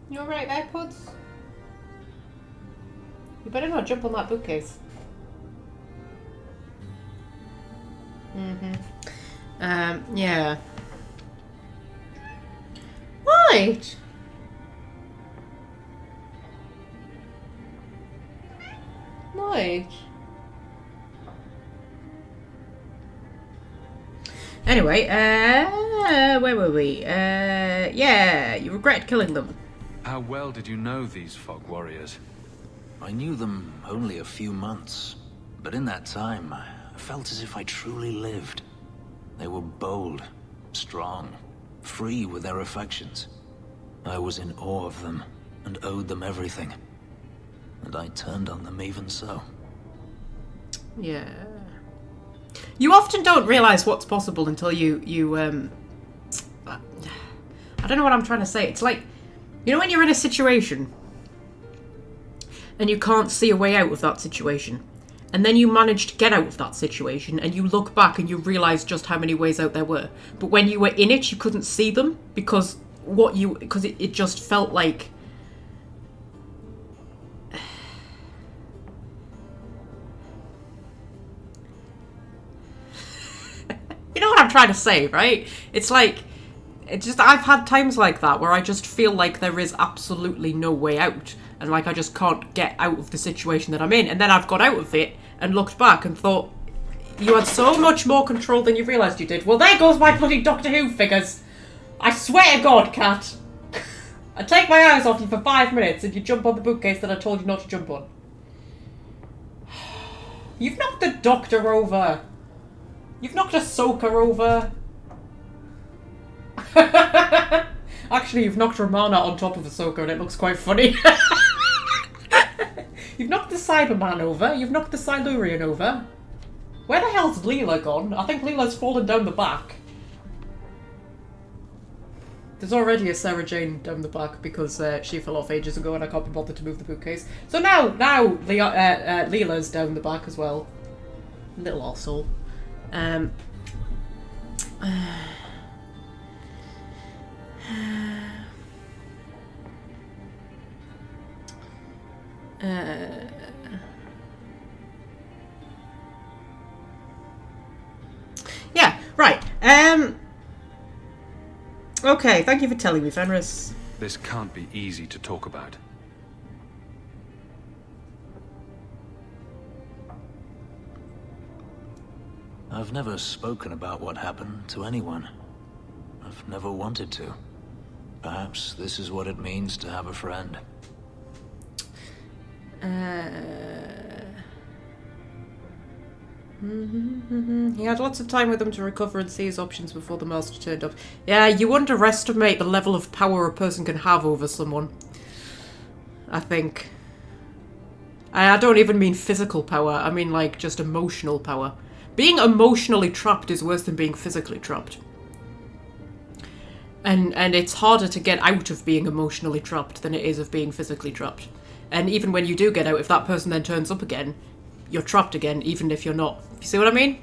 You alright there, Puds? You better not jump on that bookcase. Yeah. Right. Right. Anyway, where were we? Yeah, you regret killing them. How well did you know these Fog Warriors? I knew them only a few months, but in that time, I felt as if I truly lived. They were bold, strong, free with their affections. I was in awe of them and owed them everything. And I turned on them even so. Yeah. You often don't realize what's possible until I don't know what I'm trying to say. It's like, you know when you're in a situation and you can't see a way out of that situation, and then you manage to get out of that situation and you look back and you realize just how many ways out there were. But when you were in it, you couldn't see them because it just felt like you know what I'm trying to say, right? It's like, I've had times like that where I just feel like there is absolutely no way out. And like, I just can't get out of the situation that I'm in. And then I've got out of it and looked back and thought, you had so much more control than you realised you did. Well, there goes my bloody Doctor Who figures. I swear to God, Cat. I take my eyes off you for 5 minutes and you jump on the bookcase that I told you not to jump on. You've knocked the Doctor over. You've knocked Ahsoka over. Actually, you've knocked Romana on top of Ahsoka and it looks quite funny. You've knocked the Cyberman over. You've knocked the Silurian over. Where the hell's Leela gone? I think Leela's fallen down the back. There's already a Sarah Jane down the back because she fell off ages ago and I can't be bothered to move the bookcase. So now Leela's down the back as well. Little arsehole. Yeah, right. Okay, thank you for telling me, Fenris. This can't be easy to talk about. I've never spoken about what happened to anyone. I've never wanted to. Perhaps this is what it means to have a friend. He had lots of time with them to recover and see his options before the master turned up. Yeah, you underestimate the level of power a person can have over someone. I think. I don't even mean physical power, I mean like just emotional power. Being emotionally trapped is worse than being physically trapped. And it's harder to get out of being emotionally trapped than it is of being physically trapped. And even when you do get out, if that person then turns up again, you're trapped again, even if you're not. You see what I mean?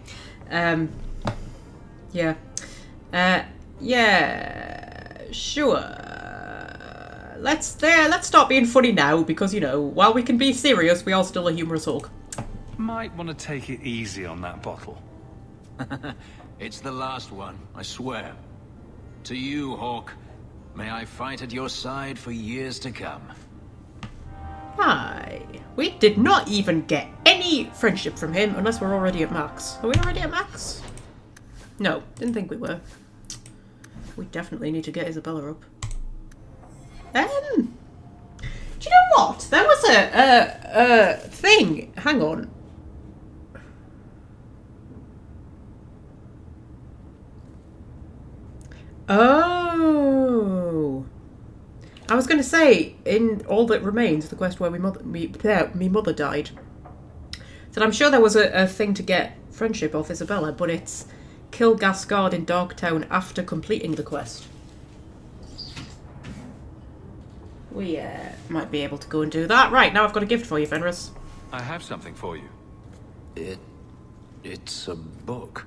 Yeah. Yeah, sure. Let's stop being funny now, because, you know, while we can be serious, we are still a humorous Hawke. Might want to take it easy on that bottle. It's the last one, I swear. To you, Hawke. May I fight at your side for years to come. Hi. We did not even get any friendship from him unless we're already at max. Are we already at max? No, didn't think we were. We definitely need to get Isabella up. Do you know what? There was a thing. Hang on. Oh. I was going to say, in All That Remains, the quest where me mother died. So I'm sure there was a thing to get friendship off Isabella, but it's kill Gascard in Darktown after completing the quest. We might be able to go and do that. Right, now I've got a gift for you, Fenris. I have something for you. It's a book.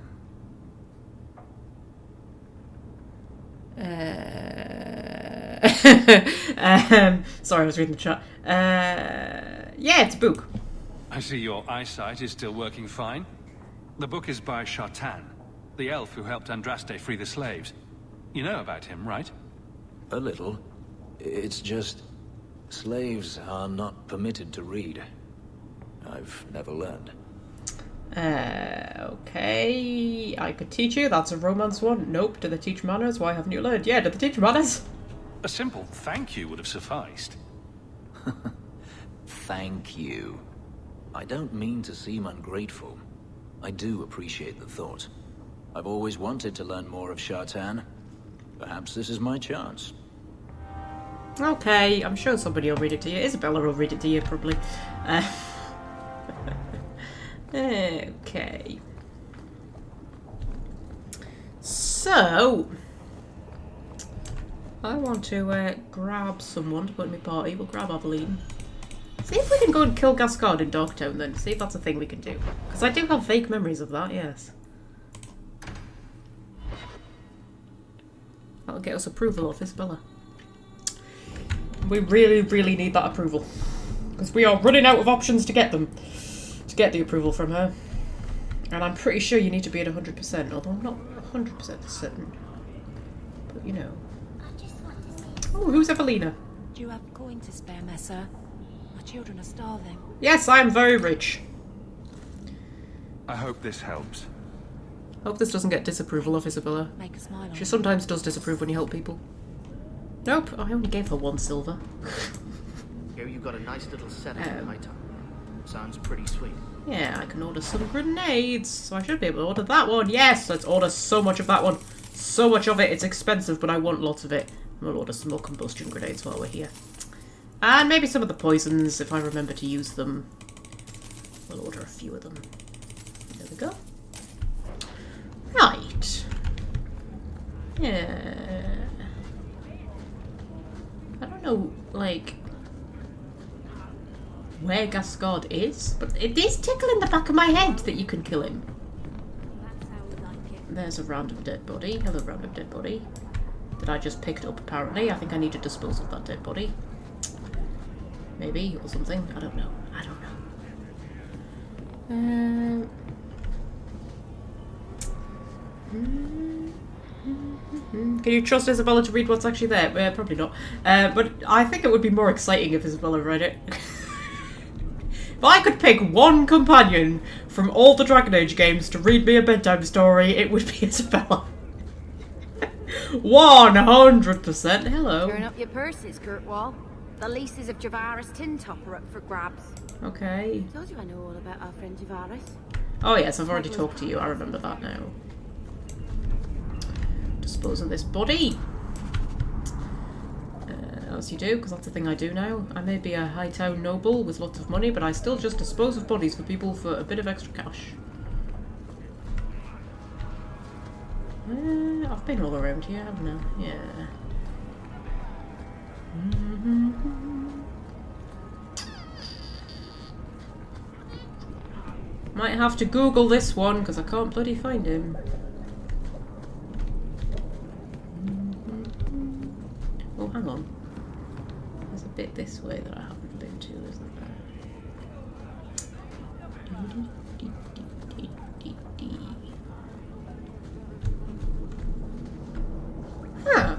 Sorry, I was reading the chat. Yeah, it's a book. I see your eyesight is still working fine. The book is by Shartan, the elf who helped Andraste free the slaves. You know about him, right? A little. It's just... slaves are not permitted to read. I've never learned. Okay. I could teach you. That's a romance one. Nope. Do they teach manners? Why haven't you learned? Yeah, do they teach manners? A simple thank you would have sufficed. Thank you. I don't mean to seem ungrateful. I do appreciate the thought. I've always wanted to learn more of Shartan. Perhaps this is my chance. Okay, I'm sure somebody will read it to you. Isabella will read it to you, probably. Okay. So, I want to grab someone to put in my party. We'll grab Aveline. See if we can go and kill Gascard in Darktown then. See if that's a thing we can do. Because I do have vague memories of that, yes. That'll get us approval of Isabella. We really, really need that approval. Because we are running out of options to get them. To get the approval from her. And I'm pretty sure you need to be at 100%, although I'm not 100% certain. But you know. Oh, who's Evelina? Do you have coin to spare, Messer? My children are starving. Yes, I am very rich. I hope this helps. Hope this doesn't get disapproval of Isabella. Make a smile on She sometimes does disapprove when you help people. Nope, I only gave her 1 silver. Here you've got a nice little setup in my time. Sounds pretty sweet. Yeah, I can order some grenades, so I should be able to order that one. Yes, let's order so much of that one. So much of it. It's expensive, but I want lots of it. We'll order some more combustion grenades while we're here. And maybe some of the poisons, if I remember to use them. We'll order a few of them. There we go. Right. Yeah. I don't know, like, where Gascard is, but it is tickling the back of my head that you can kill him. There's a random dead body. Hello, random dead body. That I just picked up, apparently. I think I need to dispose of that dead body. Maybe, or something. I don't know. I don't know. Can you trust Isabella to read what's actually there? Probably not. But I think it would be more exciting if Isabella read it. If I could pick one companion from all the Dragon Age games to read me a bedtime story, it would be Isabella. 100%. Hello. Turn up your purses, Kurtwall. The leases of Javaris Tintop are up for grabs. Okay. Told you I know all about our friend Javaris. Oh yes, I've already talked to you. I remember that now. Dispose of this body. As you do, because that's the thing I do now. I may be a Hightown noble with lots of money, but I still just dispose of bodies for people for a bit of extra cash. I've been all around here, haven't I? Yeah. Might have to Google this one, because I can't bloody find him. Oh, hang on. There's a bit this way that I haven't been to, isn't there? Huh.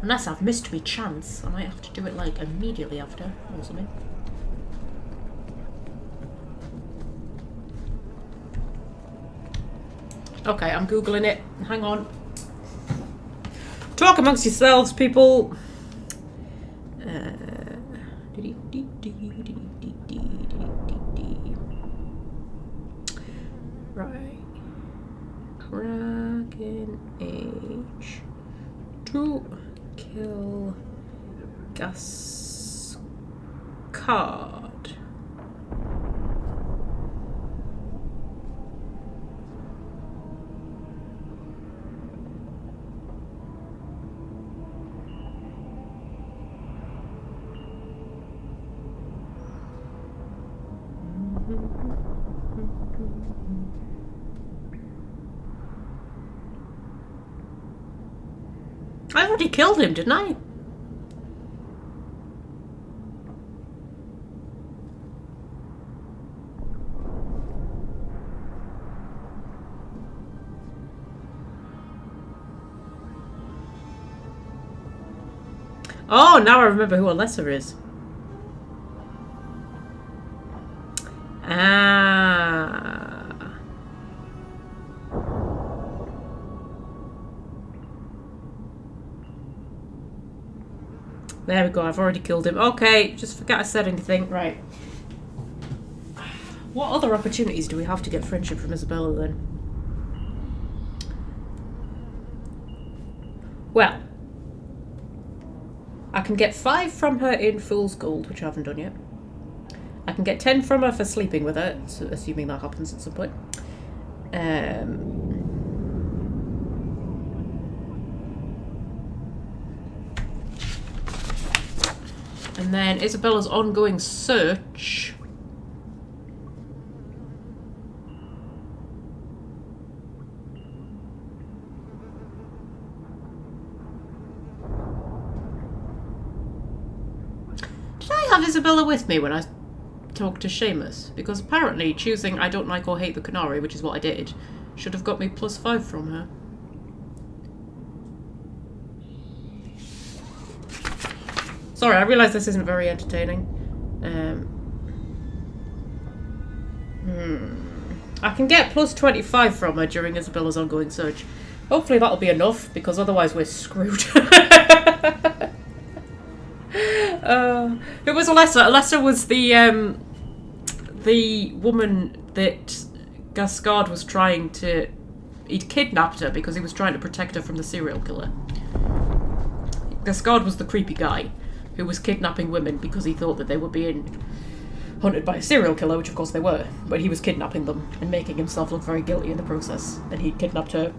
Unless I've missed me chance, I might have to do it like immediately after or something. Okay, I'm googling it. Hang on. Talk amongst yourselves, people. Right. Dragon Age to kill Gascard. I already killed him, didn't I? Oh, now I remember who Alessa is. Ah. There we go, I've already killed him. Okay, just forget I said anything. Right. What other opportunities do we have to get friendship from Isabella then? Well, I can get 5 from her in Fool's Gold, which I haven't done yet. I can get 10 from her for sleeping with her, so assuming that happens at some point. And then Isabella's ongoing search. Did I have Isabella with me when I talked to Seamus? Because apparently choosing I don't like or hate the Canary, which is what I did, should have got me +5 from her. Sorry, I realise this isn't very entertaining. I can get +25 from her during Isabella's ongoing search. Hopefully that'll be enough, because otherwise we're screwed. It was Alessa. Alessa was the woman that Gascard was trying to... He'd kidnapped her because he was trying to protect her from the serial killer. Gascard was the creepy guy who was kidnapping women because he thought that they were being hunted by a serial killer, which of course they were, but he was kidnapping them and making himself look very guilty in the process. And he kidnapped her.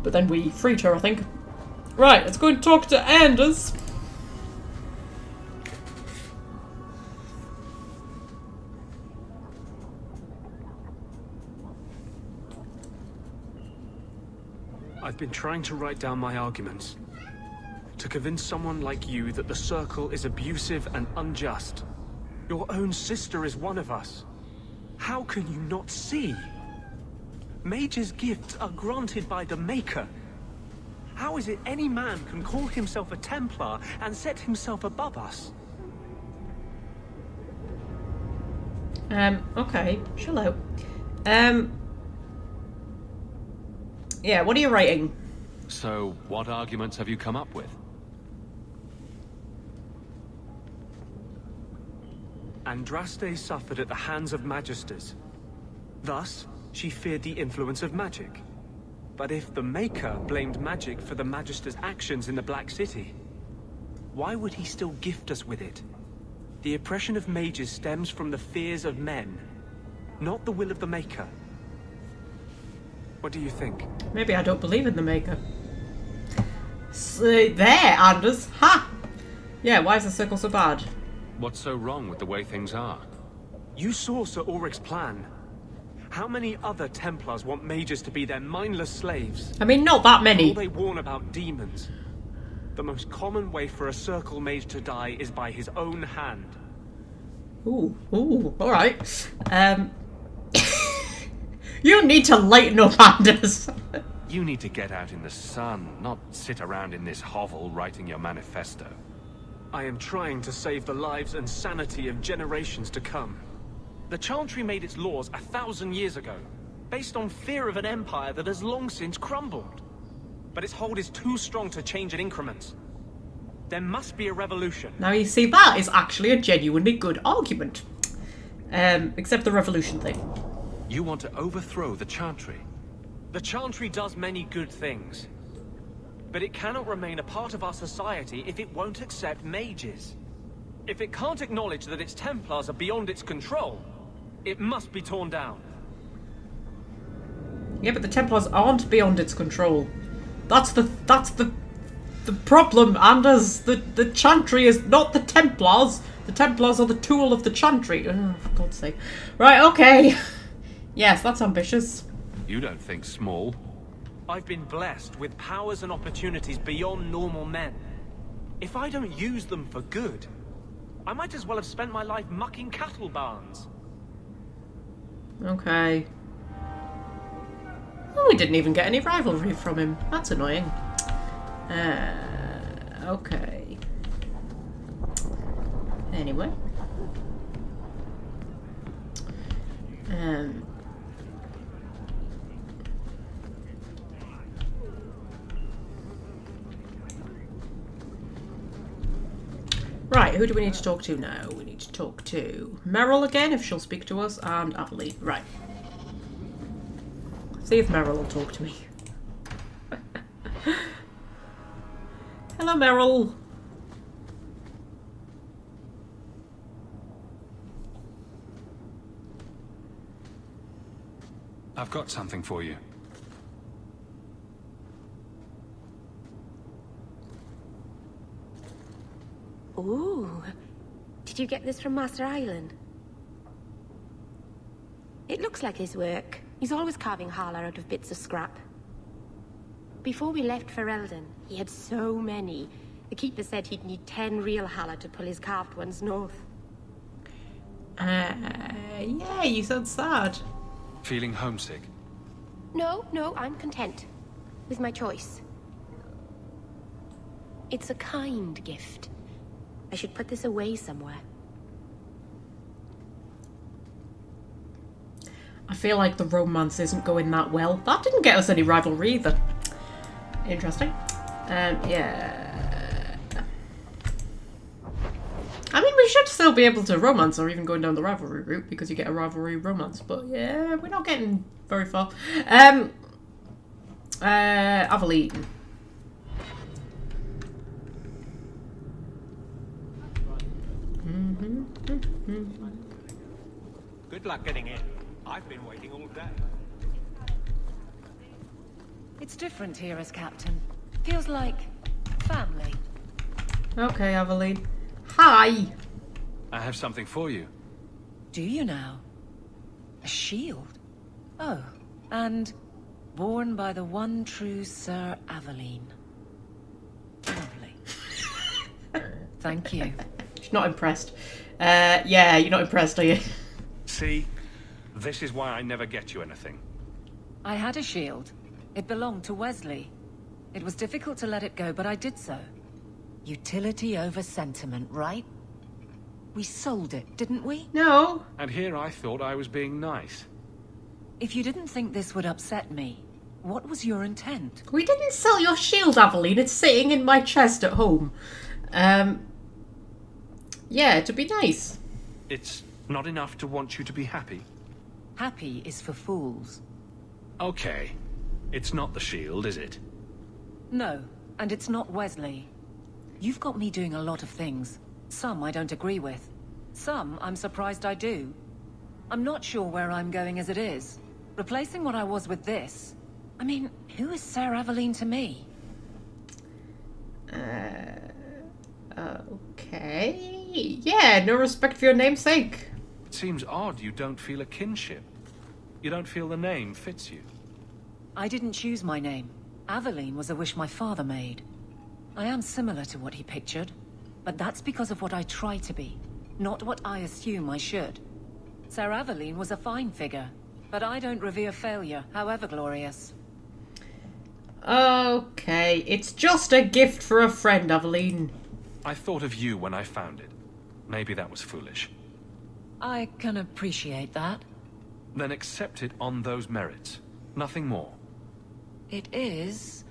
But then we freed her, I think. Right, let's go and talk to Anders. I've been trying to write down my arguments. To convince someone like you that the Circle is abusive and unjust. Your own sister is one of us. How can you not see? Mage's gifts are granted by the Maker. How is it any man can call himself a Templar and set himself above us? Okay, chill out. Yeah, what are you writing? So, what arguments have you come up with? Andraste suffered at the hands of Magisters. Thus, she feared the influence of magic. But if the Maker blamed magic for the Magisters' actions in the Black City, why would he still gift us with it? The oppression of mages stems from the fears of men, not the will of the Maker. What do you think? Maybe I don't believe in the Maker. So, there, Anders. Ha! Yeah, why is the Circle so bad? What's so wrong with the way things are? You saw Sir Ulrich's plan. How many other Templars want mages to be their mindless slaves? I mean, not that many. All they warn about demons. The most common way for a Circle mage to die is by his own hand. Ooh, alright. You need to lighten up, Anders. You need to get out in the sun, not sit around in this hovel writing your manifesto. I am trying to save the lives and sanity of generations to come. The Chantry made its laws 1,000 years ago, based on fear of an empire that has long since crumbled. But its hold is too strong to change in increments. There must be a revolution. Now you see, that is actually a genuinely good argument. Except the revolution thing. You want to overthrow the Chantry? The Chantry does many good things. But it cannot remain a part of our society if it won't accept mages. If it can't acknowledge that its Templars are beyond its control, it must be torn down. Yeah, but the Templars aren't beyond its control. That's the problem, Anders. The Chantry is not the Templars. The Templars are the tool of the Chantry. Oh, for God's sake. Right, okay. Yes, that's ambitious. You don't think small. I've been blessed with powers and opportunities beyond normal men. If I don't use them for good, I might as well have spent my life mucking cattle barns. Okay. Oh, we didn't even get any rivalry from him. That's annoying. Okay. Anyway. Right, Right, who do we need to talk to now? We need to talk to Meryl again, if she'll speak to us, and Adeline. Right. See if Meryl will talk to me. Hello, Meryl. I've got something for you. Ooh. Did you get this from Master Island? It looks like his work. He's always carving Hala out of bits of scrap. Before we left for Eldon, he had so many. The Keeper said he'd need 10 real Hala to pull his carved ones north. Yeah, you sound sad. Feeling homesick? No, I'm content. With my choice. It's a kind gift. I should put this away somewhere. I feel like the romance isn't going that well. That didn't get us any rivalry either. Interesting. Yeah. I mean, we should still be able to romance or even going down the rivalry route because you get a rivalry romance. But yeah, we're not getting very far. Aveline. Good luck getting in. I've been waiting all day. It's different here as captain. Feels like family. Okay, Aveline. Hi. I have something for you. Do you now? A shield? Oh, and born by the one true Sir Aveline. Lovely. Thank you. She's not impressed. Yeah, you're not impressed, are you? See? This is why I never get you anything. I had a shield. It belonged to Wesley. It was difficult to let it go, but I did so. Utility over sentiment, right? We sold it, didn't we? No. And here I thought I was being nice. If you didn't think this would upset me, what was your intent? We didn't sell your shield, Aveline. It's sitting in my chest at home. Yeah, to be nice. It's not enough to want you to be happy. Happy is for fools. Okay. It's not the shield, is it? No, and it's not Wesley. You've got me doing a lot of things. Some I don't agree with. Some I'm surprised I do. I'm not sure where I'm going as it is. Replacing what I was with this... I mean, who is Sir Aveline to me? Okay. Yeah, no respect for your namesake. It seems odd you don't feel a kinship. You don't feel the name fits you. I didn't choose my name. Aveline was a wish my father made. I am similar to what he pictured, but that's because of what I try to be, not what I assume I should. Sir Aveline was a fine figure, but I don't revere failure, however glorious. Okay, it's just a gift for a friend, Aveline. I thought of you when I found it. Maybe that was foolish. I can appreciate that. Then accept it on those merits. Nothing more. It is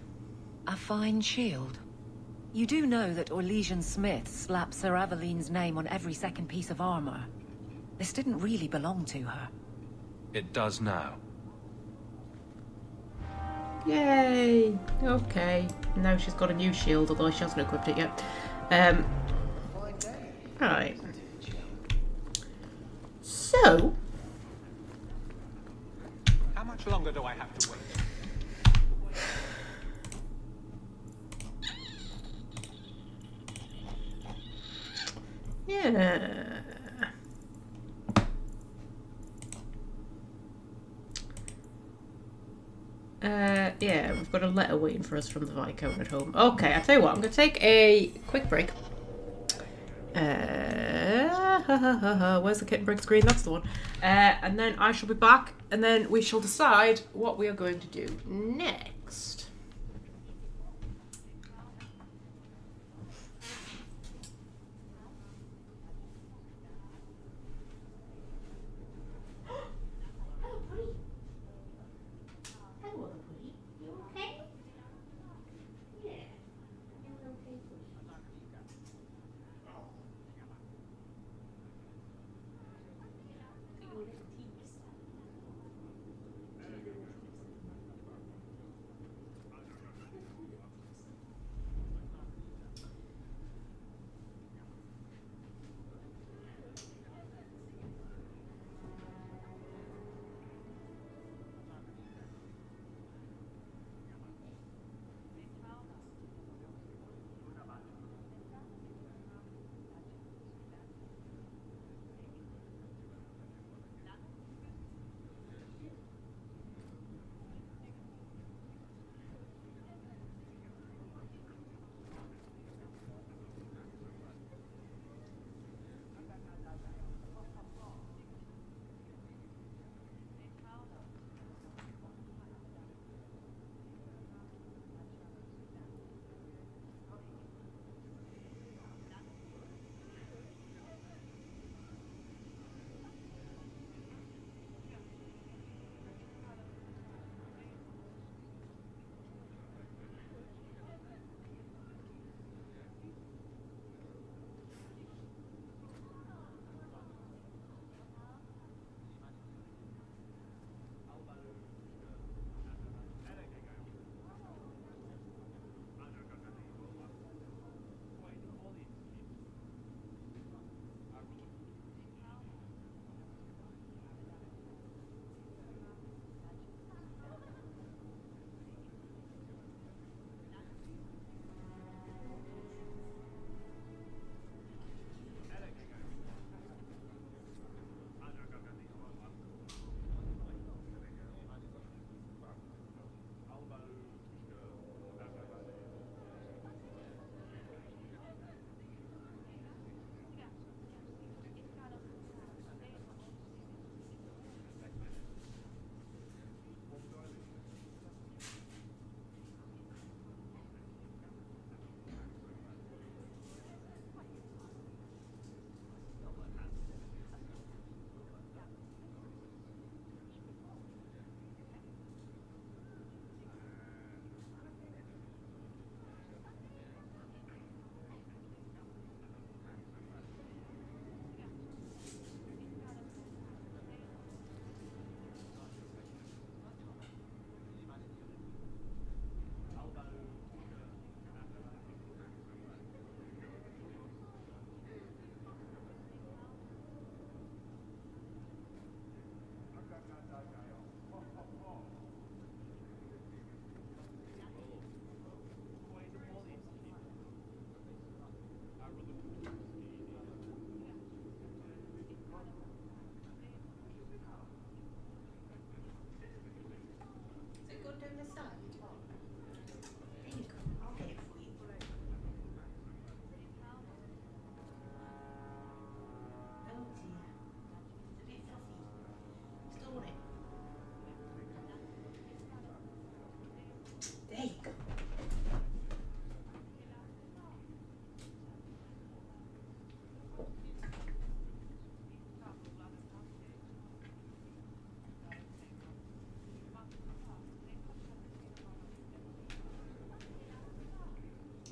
a fine shield. You do know that Orlesian Smith slapped Sir Aveline's name on every second piece of armor. This didn't really belong to her. It does now. Yay! Okay. Now she's got a new shield, although she hasn't equipped it yet. Alright. So... How much longer do I have to wait? Yeah. Yeah, we've got a letter waiting for us from the Viscount at home. Okay, I'll tell you what, I'm going to take a quick break. Where's the kitten break screen? That's the one. And then I shall be back, and then we shall decide what we are going to do next.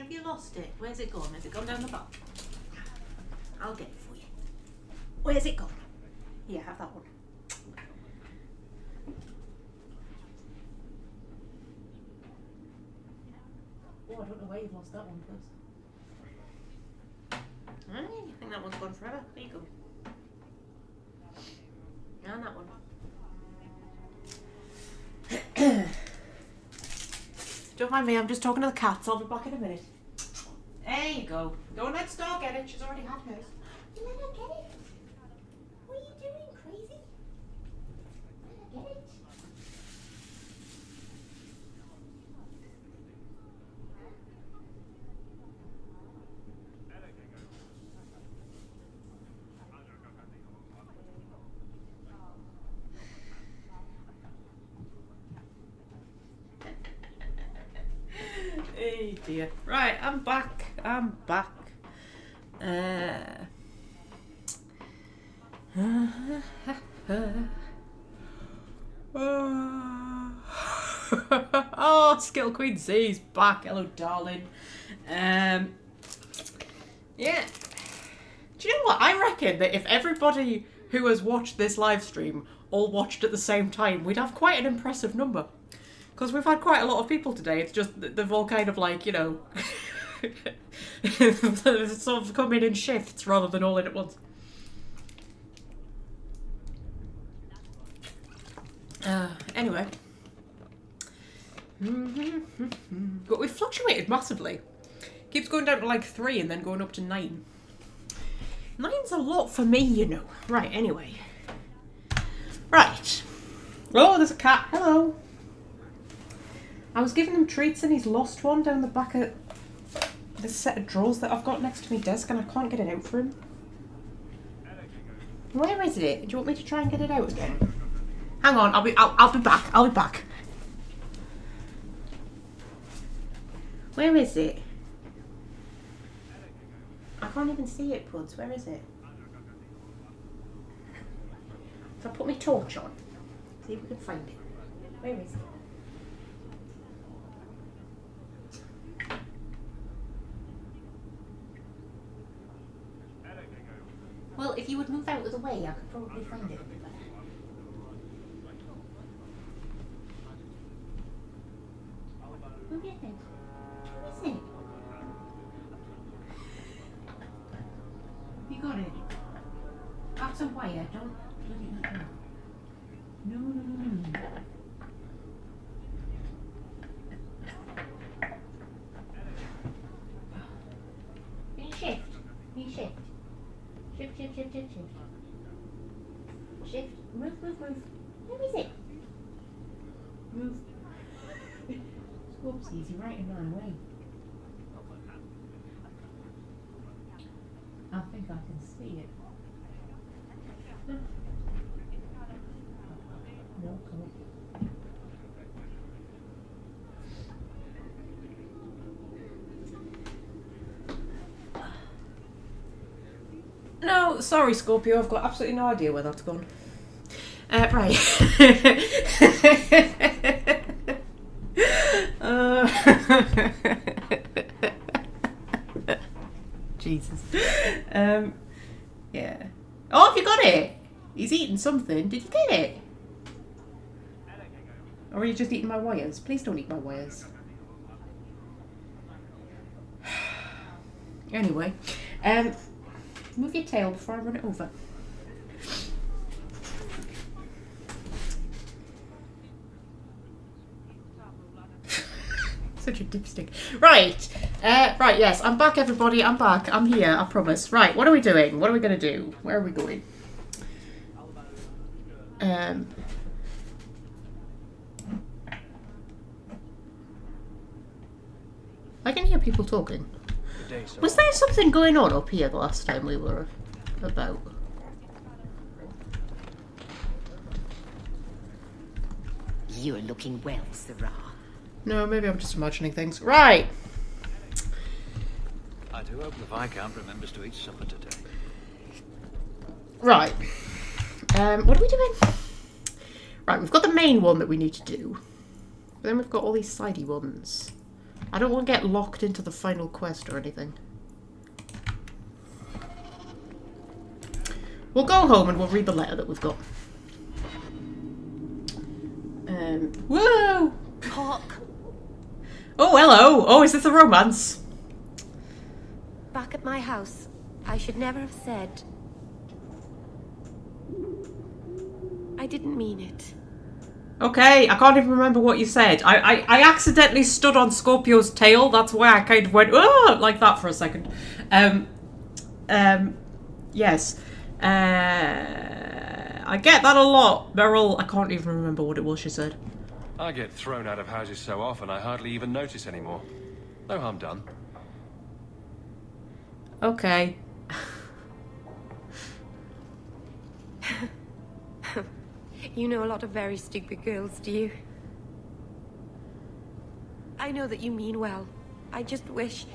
Have you lost it? Where's it gone? Has it gone down the back? I'll get it for you. Where's it gone? Here, have that one. Oh, I don't know where you've lost that one, please. I think that one's gone forever. There you go. And that one. Don't mind me, I'm just talking to the cats. I'll be back in a minute. There you go. Don't let Star get it. She's already had hers. You let her get it? What are you doing, crazy? Let her get it. Hey dear. Right, I'm back. I'm back. Oh, Skill Queen Z's back. Hello, darling. Yeah. Do you know what? I reckon that if everybody who has watched this live stream all watched at the same time, we'd have quite an impressive number. Because we've had quite a lot of people today. It's just that they've all kind of like, you know, sort of come in shifts rather than all in at once. Anyway. But we've fluctuated massively. Keeps going down to like 3 and then going up to 9. 9's a lot for me, you know. Right, anyway. Right. Oh, there's a cat. Hello. I was giving him treats and he's lost one down the back of this set of drawers that I've got next to my desk and I can't get it out for him. Where is it? Do you want me to try and get it out again? Hang on, I'll be back. I'll be back. Where is it? I can't even see it, Puds. Where is it? If I put my torch on, see if we can find it. Where is it? Well, if you would move out of the way, I could probably find it a bit better. Move your head. Where is it? You got it. That's a wire, don't bloody that down. No. Can you shift? Can you shift? Shift. Shift. Move. Where is it? Move. Whoopsies, you're right in my way. I think I can see it. No, come on. No, sorry, Scorpio. I've got absolutely no idea where that's gone. Right. Jesus. Yeah. Oh, have you got it? He's eating something. Did you get it? Or are you just eating my wires? Please don't eat my wires. Anyway. Move your tail before I run it over. Such a dipstick. Right. Right, yes. I'm back, everybody. I'm back. I'm here. I promise. Right. What are we doing? What are we going to do? Where are we going? I can hear people talking. Was there something going on up here the last time we were about? You're looking well, Sarah. No, maybe I'm just imagining things. Right. I do hope the Viscount remembers to eat supper today. Right. What are we doing? Right, we've got the main one that we need to do. But then we've got all these sidey ones. I don't want to get locked into the final quest or anything. We'll go home and we'll read the letter that we've got. Whoa! Hawke. Oh, hello! Oh, is this a romance? Back at my house, I should never have said. I didn't mean it. Okay, I can't even remember what you said. I accidentally stood on Scorpio's tail. That's why I kind of went, oh, like that for a second. Yes. I get that a lot. Meryl, I can't even remember what it was she said. I get thrown out of houses so often I hardly even notice anymore. No harm done. Okay. You know a lot of very stupid girls, do you? I know that you mean well. I just wish...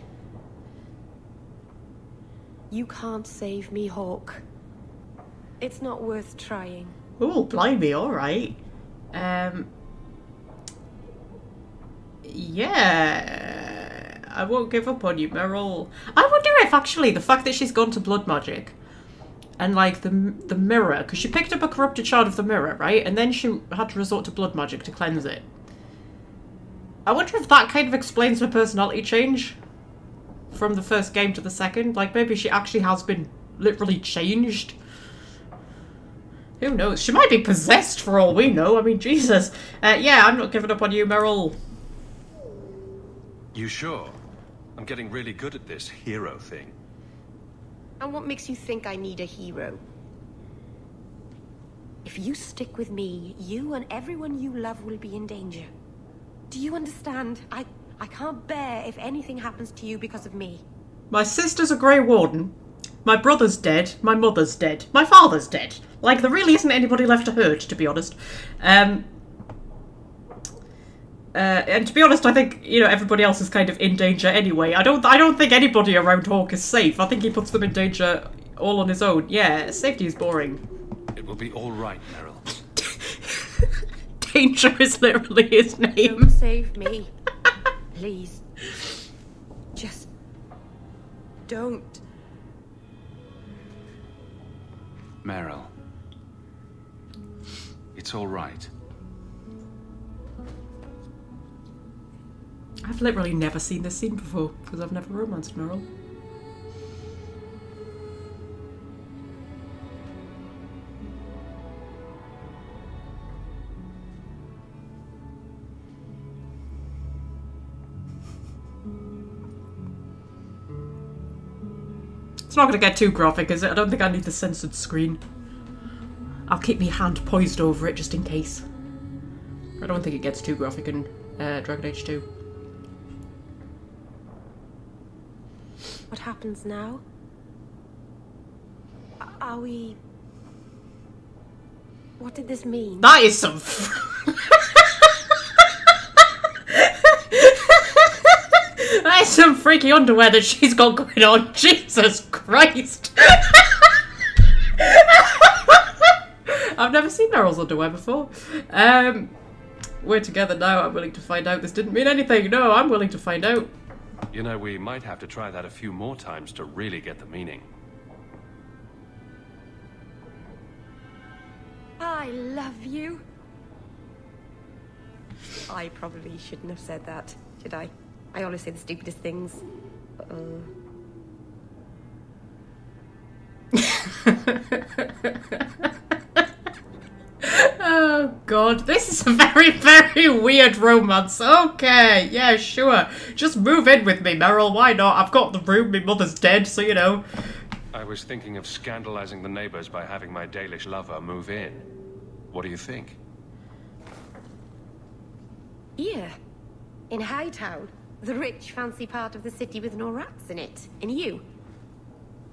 You can't save me, Hawke. It's not worth trying. Oh, blimey, alright. Yeah, I won't give up on you, Meryl. I wonder if actually the fact that she's gone to blood magic and like the mirror, because she picked up a corrupted shard of the mirror, right? And then she had to resort to blood magic to cleanse it. I wonder if that kind of explains her personality change from the first game to the second. Like maybe she actually has been literally changed. Who knows? She might be possessed for all we know. I mean, Jesus. Yeah, I'm not giving up on you, Meryl. You sure? I'm getting really good at this hero thing. And what makes you think I need a hero? If you stick with me, you and everyone you love will be in danger. Do you understand? I can't bear if anything happens to you because of me. My sister's a Grey Warden. My brother's dead. My mother's dead. My father's dead. Like, there really isn't anybody left to hurt, to be honest. And to be honest, I think, you know, everybody else is kind of in danger anyway. I don't think anybody around Hawke is safe. I think he puts them in danger all on his own. Yeah, safety is boring. It will be all right, Meryl. Danger is literally his name. Don't save me. Please. Just... don't. Meryl. It's all right. I've literally never seen this scene before, because I've never romanced Meryl. It's not going to get too graphic, is it? I don't think I need the censored screen. I'll keep my hand poised over it just in case. I don't think it gets too graphic in Dragon Age 2. What happens now? Are we... What did this mean? That is some... That is some freaky underwear that she's got going on. Jesus Christ. I've never seen Meryl's underwear before. We're together now. I'm willing to find out. This didn't mean anything. No, I'm willing to find out. You know, we might have to try that a few more times to really get the meaning. I love you. I probably shouldn't have said that, should I? I always say the stupidest things. Oh god, this is a very, very weird romance. Okay, yeah, sure. Just move in with me, Meryl. Why not? I've got the room. My mother's dead, so you know. I was thinking of scandalizing the neighbors by having my Dalish lover move in. What do you think? Here, in Hightown, the rich, fancy part of the city with no rats in it. And you,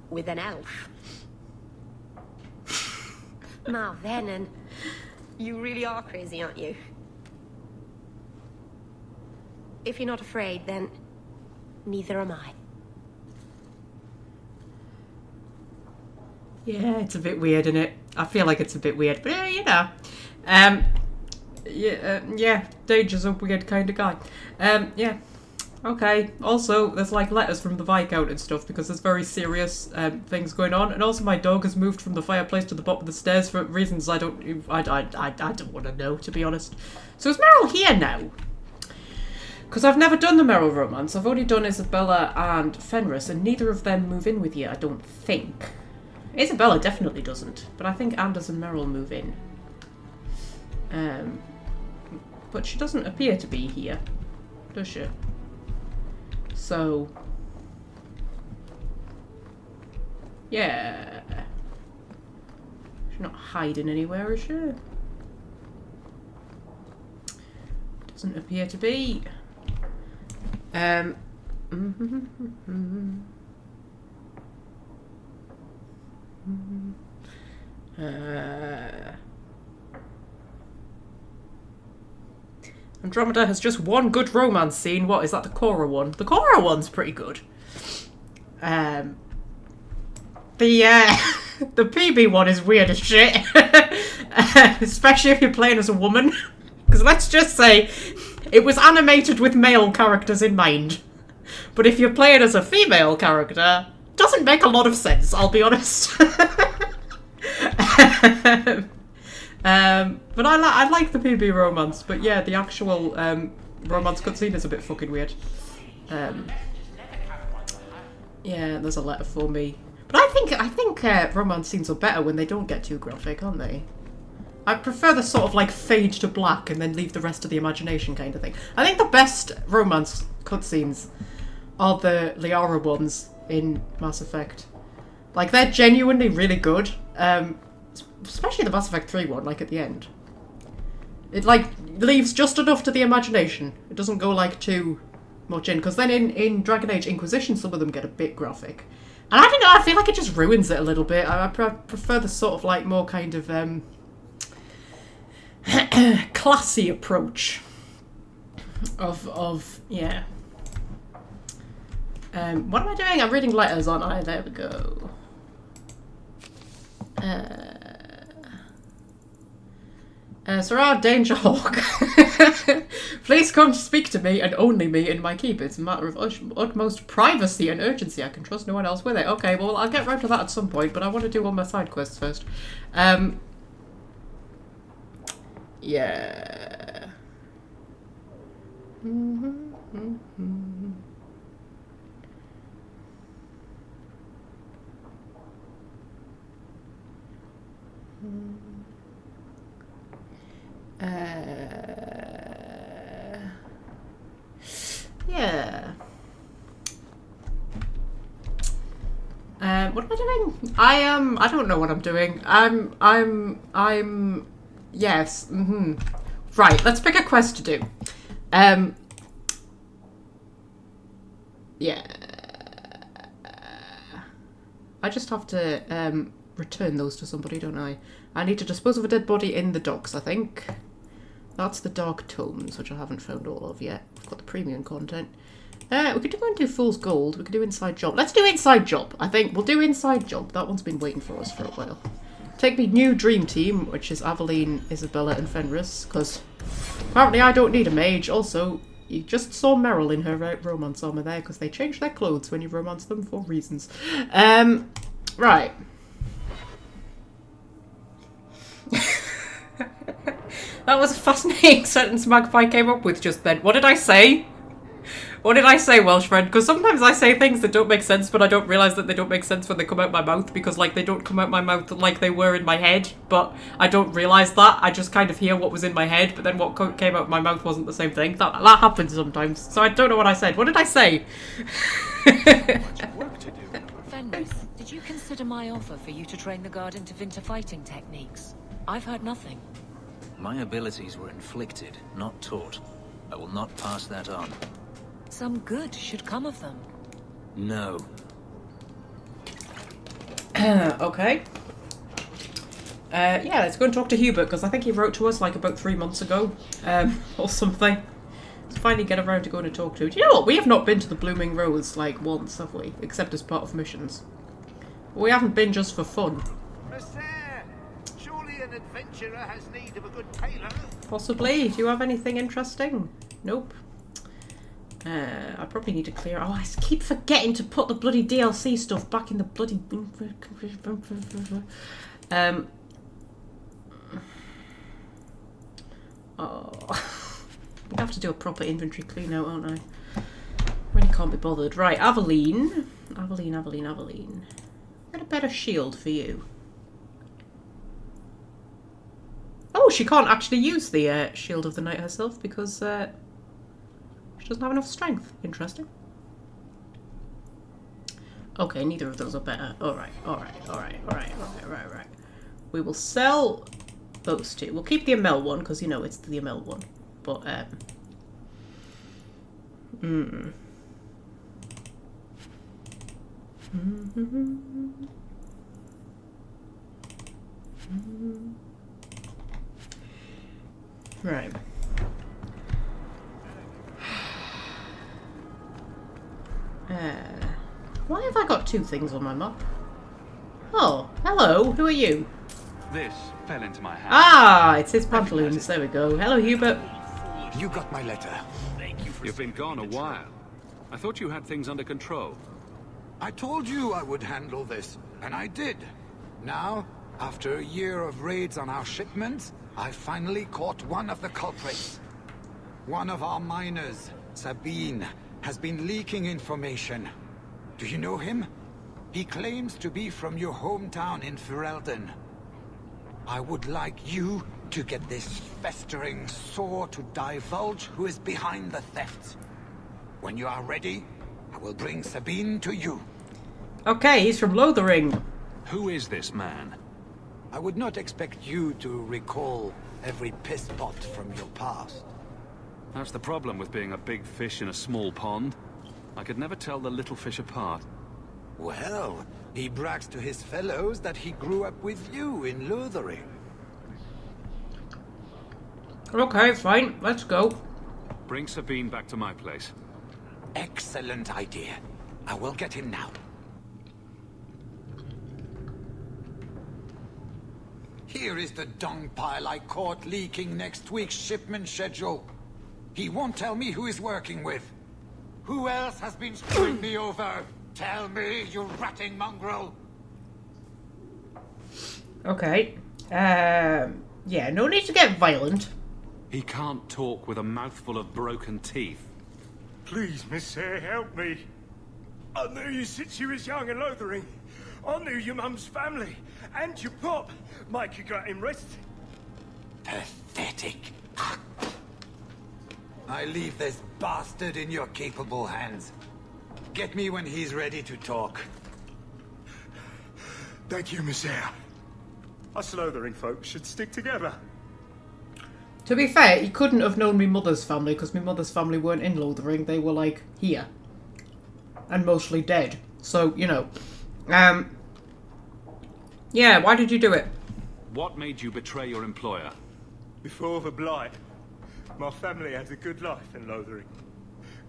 with an elf. Marvenon, you really are crazy, aren't you? If you're not afraid, then neither am I. Yeah, it's a bit weird, isn't it? I feel like it's a bit weird, but yeah, you know. Yeah, Danger's a weird kind of guy. Yeah. Okay. Also, there's like letters from the Viscount and stuff because there's very serious things going on. And also, my dog has moved from the fireplace to the bottom of the stairs for reasons I don't want to know, to be honest. So is Meryl here now? Because I've never done the Meryl romance. I've only done Isabella and Fenris, and neither of them move in with you, I don't think. Isabella definitely doesn't, but I think Anders and Meryl move in. But she doesn't appear to be here, does she? So, yeah. She's not hiding anywhere, is she? Doesn't appear to be. Andromeda has just one good romance scene. What is that? The Cora one. The Cora one's pretty good. The PB one is weird as shit, especially if you're playing as a woman. Because let's just say it was animated with male characters in mind, but if you're playing as a female character, it doesn't make a lot of sense. I'll be honest. But I like the PB romance, but yeah, the actual romance cutscene is a bit fucking weird. Yeah, there's a letter for me. But I think romance scenes are better when they don't get too graphic, aren't they? I prefer the sort of like fade to black and then leave the rest to the imagination kind of thing. I think the best romance cutscenes are the Liara ones in Mass Effect. Like, they're genuinely really good. Especially the Mass Effect 3 one, like at the end. It like leaves just enough to the imagination. It doesn't go like too much in, because then in Dragon Age Inquisition some of them get a bit graphic. And I don't know, I feel like it just ruins it a little bit. I prefer the sort of like more kind of classy approach of yeah. What am I doing? I'm reading letters, aren't I? There we go. Sarah Danger Hawke. Please come to speak to me and only me in my keep. It's a matter of utmost privacy and urgency. I can trust no one else with it. Okay, well, I'll get round to that at some point, but I want to do all my side quests first. Yeah. Yeah. What am I doing? I don't know what I'm doing. Yes. Right, let's pick a quest to do. Yeah. I just have to, return those to somebody, don't I? I need to dispose of a dead body in the docks, I think. That's the Dark Tomes, which I haven't found all of yet. I've got the premium content. We could go and do Fool's Gold. We could do Inside Job. Let's do Inside Job. I think we'll do Inside Job. That one's been waiting for us for a while. Take me new Dream Team, which is Aveline, Isabella, and Fenris, because apparently I don't need a mage. Also, you just saw Meryl in her romance armor there, because they change their clothes when you romance them for reasons. Right. That was a fascinating sentence Magpie came up with just then. What did I say? What did I say, Welsh friend? Because sometimes I say things that don't make sense, but I don't realise that they don't make sense when they come out my mouth, because like they don't come out my mouth like they were in my head, but I don't realise that. I just kind of hear what was in my head, but then what came out my mouth wasn't the same thing. That happens sometimes. So I don't know what I said. What did I say? Fenris, did you consider my offer for you to train the guard into Vinter fighting techniques? I've heard nothing. My abilities were inflicted, not taught. I will not pass that on. Some good should come of them. No. Okay. Yeah, let's go and talk to Hubert, because I think he wrote to us like about 3 months ago, or something. Let's finally get around to going to talk to. Do you know what? We have not been to the Blooming Rose like once, have we? Except as part of missions. We haven't been just for fun. Surely an adventurer has need of a good tailor. Possibly. Do you have anything interesting? Nope. I probably need to clear. Oh, I keep forgetting to put the bloody DLC stuff back in the bloody. Oh, I have to do a proper inventory clean out, aren't I? Really can't be bothered. Right, Aveline. Get a better shield for you. Oh, she can't actually use the Shield of the Night herself because she doesn't have enough strength. Interesting. Okay, neither of those are better. Alright. We will sell those two. We'll keep the Amel one because, you know, it's the Amel one. But, Right. Why have I got two things on my map? Oh, hello. Who are you? This fell into my hand. Ah, it's his pantaloons. There we go. Hello, Hubert. You got my letter. You've been gone a while. I thought you had things under control. I told you I would handle this, and I did. Now, after a year of raids on our shipments, I finally caught one of the culprits. One of our miners, Sabine, has been leaking information. Do you know him? He claims to be from your hometown in Ferelden. I would like you to get this festering sore to divulge who is behind the theft. When you are ready, I will bring Sabine to you. Okay, he's from Lothering. Who is this man? I would not expect you to recall every piss pot from your past. That's the problem with being a big fish in a small pond. I could never tell the little fish apart. Well, he brags to his fellows that he grew up with you in Lothering. Okay, fine. Let's go. Bring Sabine back to my place. Excellent idea. I will get him now. Here is the dung pile I caught leaking next week's shipment schedule. He won't tell me who he's working with. Who else has been screwing me over? Tell me, you ratting mongrel! Okay. Yeah, no need to get violent. He can't talk with a mouthful of broken teeth. Please, Miss Hare, help me. I knew you since you was young and Lothering. I knew your mum's family and your pop. Mike, you got him rested. Pathetic. I leave this bastard in your capable hands. Get me when he's ready to talk. Thank you, Miss Hare. Us Lothering folks should stick together. To be fair, he couldn't have known my mother's family because my mother's family weren't in Lothering. They were, like, here. And mostly dead. So, you know. Yeah, why did you do it? What made you betray your employer? Before the Blight, my family had a good life in Lothering.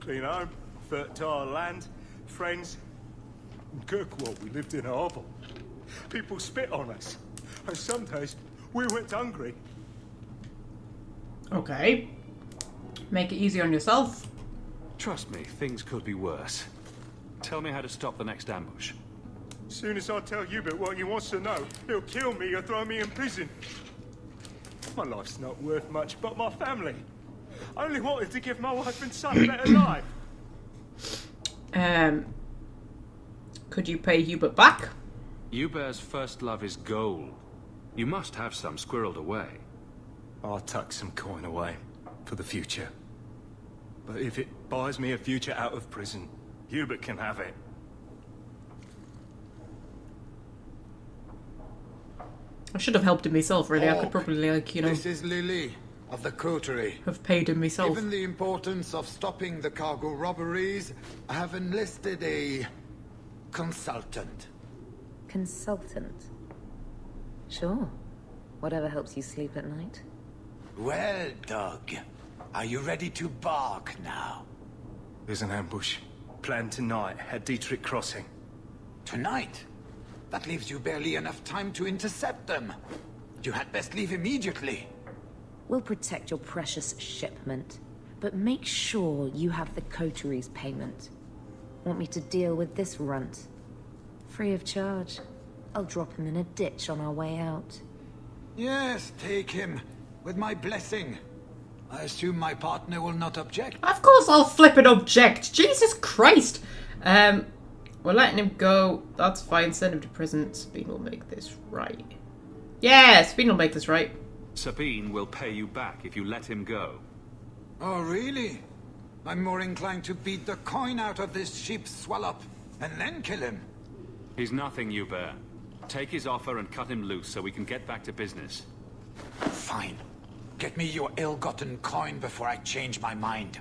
Clean home, fertile land, friends. In Kirkwall, we lived in a hovel. People spit on us. And some days, we went hungry. Okay. Make it easy on yourself. Trust me, things could be worse. Tell me how to stop the next ambush. Soon as I tell Hubert what he wants to know, he'll kill me or throw me in prison. My life's not worth much, but my family. I only wanted to give my wife and son a better life. Could you pay Hubert back? Hubert's first love is gold. You must have some squirreled away. I'll tuck some coin away for the future. But if it buys me a future out of prison, Hubert can have it. I should have helped him myself, really. I could probably, like, you know... This is Lily of the coterie. Have paid him myself. Given the importance of stopping the cargo robberies, I have enlisted a consultant. Consultant? Sure. Whatever helps you sleep at night. Well, Doug, are you ready to bark now? There's an ambush planned tonight at Dietrich Crossing. Tonight? That leaves you barely enough time to intercept them. You had best leave immediately. We'll protect your precious shipment. But make sure you have the coteries payment. Want me to deal with this runt? Free of charge. I'll drop him in a ditch on our way out. Yes, take him. With my blessing. I assume my partner will not object. Of course I'll flip and object. Jesus Christ. We're letting him go. That's fine. Send him to prison. Sabine will make this right. Yeah, Sabine will make this right. Sabine will pay you back if you let him go. Oh, really? I'm more inclined to beat the coin out of this sheep swallow and then kill him. He's nothing, you bear. Take his offer and cut him loose so we can get back to business. Fine. Get me your ill-gotten coin before I change my mind.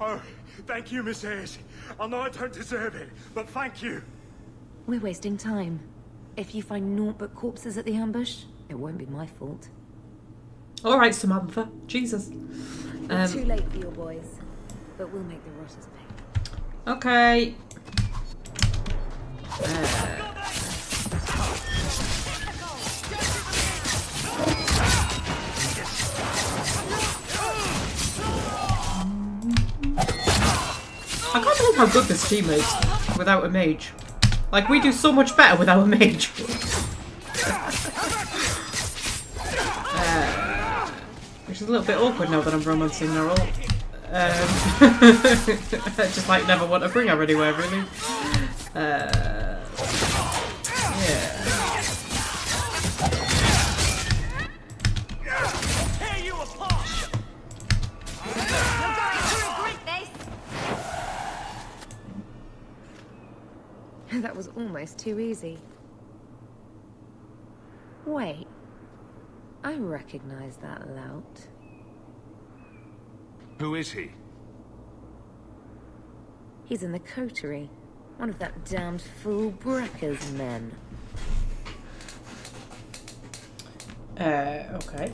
Oh, thank you, Miss Ayres. I know I don't deserve it, but thank you. We're wasting time. If you find naught but corpses at the ambush, it won't be my fault. Alright, Samantha. Jesus. Too late for your boys, but we'll make the rotters pay. Okay. I can't believe how good this team is without a mage. Like, we do so much better without a mage. Which is a little bit awkward now that I'm romancing Nerol. I just like never want to bring her anywhere, really. Yeah. That was almost too easy. Wait. I recognize that lout. Who is he? He's in the coterie. One of that damned fool Brecker's men. Okay.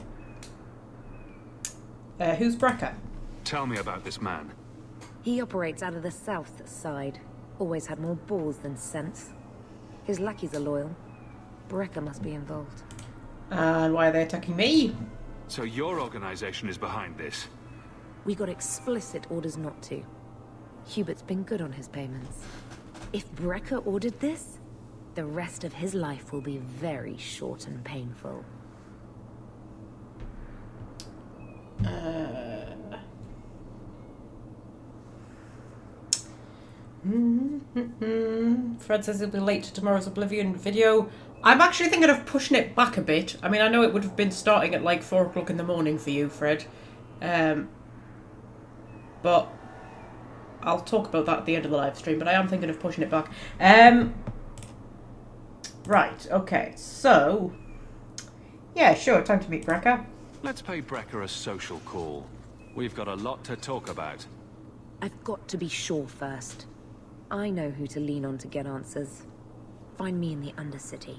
Who's Brecker? Tell me about this man. He operates out of the south side. Always had more balls than sense. His lackeys are loyal. Brecker must be involved. And why are they attacking me? So your organization is behind this? We got explicit orders not to. Hubert's been good on his payments. If Brecker ordered this, the rest of his life will be very short and painful. Fred says he'll be late to tomorrow's Oblivion video. I'm actually thinking of pushing it back a bit. I mean, I know it would have been starting at like 4 o'clock in the morning for you, Fred. But I'll talk about that at the end of the live stream, but I am thinking of pushing it back. Right, okay, so... Yeah, sure, time to meet Brecker. Let's pay Brecker a social call. We've got a lot to talk about. I've got to be sure first. I know who to lean on to get answers. Find me in the Undercity.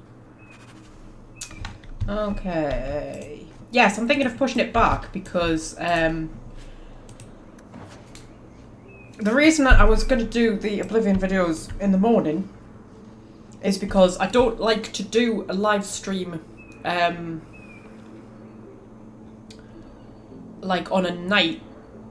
Okay. Yes, I'm thinking of pushing it back because the reason that I was going to do the Oblivion videos in the morning is because I don't like to do a live stream like on a night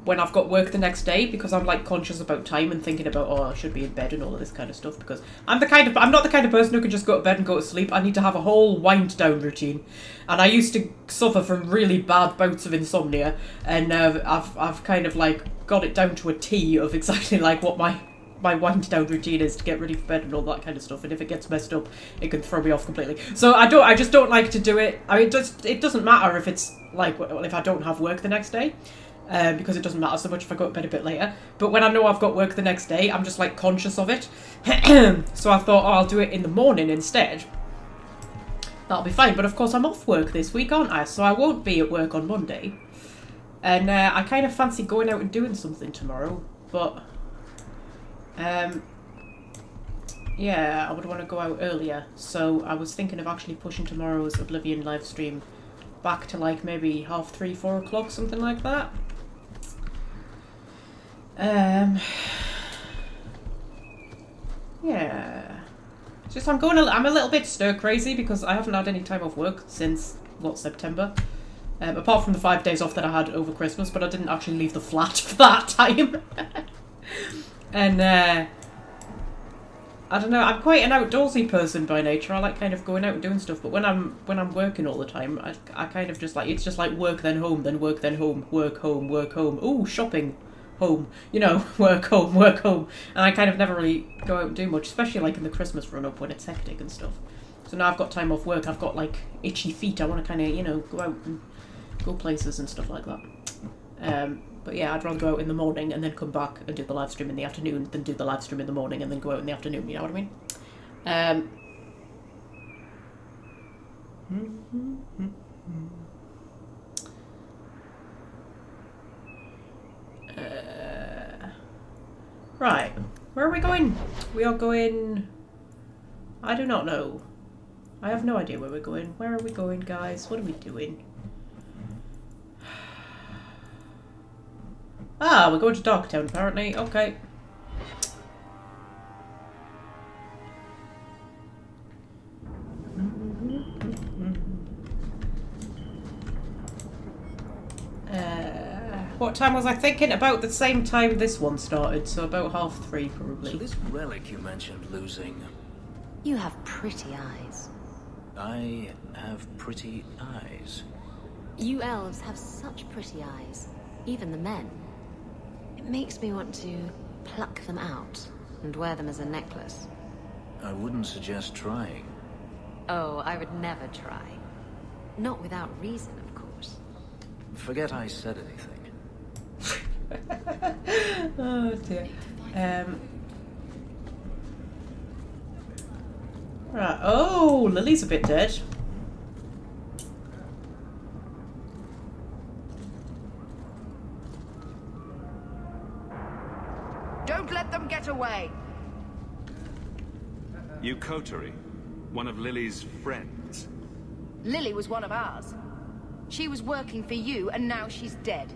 when I've got work the next day, because I'm like conscious about time and thinking about, oh, I should be in bed and all of this kind of stuff, because I'm not the kind of person who can just go to bed and go to sleep. I need to have a whole wind down routine, and I used to suffer from really bad bouts of insomnia, and I've kind of like got it down to a T of exactly like what my wind down routine is to get ready for bed and all that kind of stuff, and if it gets messed up it can throw me off completely. So I just don't like to do it. I mean, it doesn't matter if it's like if I don't have work the next day, because it doesn't matter so much if I go to bed a bit later. But when I know I've got work the next day, I'm just like conscious of it. So I thought, oh, I'll do it in the morning instead. That'll be fine. But of course I'm off work this week, aren't I? So I won't be at work on Monday. And I kind of fancy going out and doing something tomorrow. But yeah, I would want to go out earlier. So I was thinking of actually pushing tomorrow's Oblivion live stream back to like maybe 3:30, 4 o'clock, something like that. Yeah. It's just I'm a little bit stir crazy because I haven't had any time off work since September. Apart from the 5 days off that I had over Christmas, but I didn't actually leave the flat for that time. And I don't know, I'm quite an outdoorsy person by nature. I like kind of going out and doing stuff, but when I'm working all the time, I kind of just like, it's just like work then home, then work then home, work home, work home. Ooh, shopping, home, you know, work home, work home. And I kind of never really go out and do much, especially like in the Christmas run up when it's hectic and stuff. So now I've got time off work, I've got like itchy feet, I want to kind of, you know, go out and go places and stuff like that. But yeah, I'd rather go out in the morning and then come back and do the live stream in the afternoon than do the live stream in the morning and then go out in the afternoon, you know what I mean? Right, where are we going? We are going... I do not know. I have no idea where we're going. Where are we going, guys? What are we doing? Ah, we're going to Darktown, apparently. Okay. What time was I thinking? About the same time this one started, so about 3:30 probably. So this relic you mentioned losing... You have pretty eyes. I have pretty eyes. You elves have such pretty eyes. Even the men. It makes me want to pluck them out and wear them as a necklace. I wouldn't suggest trying. Oh, I would never try. Not without reason, of course. Forget I said anything. Oh dear. Right. Oh, Lily's a bit dead. Don't let them get away. You Coterie, one of Lily's friends. Lily was one of ours. She was working for you, and now she's dead.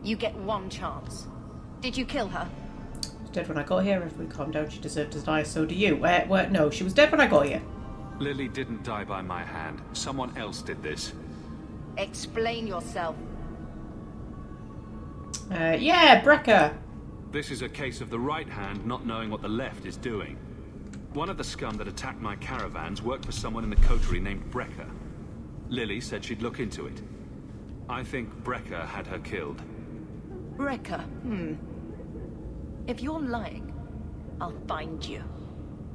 You get one chance. Did you kill her? She was dead when I got here. If we calm down, she deserved to die, so do you. No, she was dead when I got here. Lily didn't die by my hand. Someone else did this. Explain yourself. Yeah, Brecker. This is a case of the right hand not knowing what the left is doing. One of the scum that attacked my caravans worked for someone in the coterie named Brecker. Lily said she'd look into it. I think Brecker had her killed. Brecker? If you're lying, I'll find you.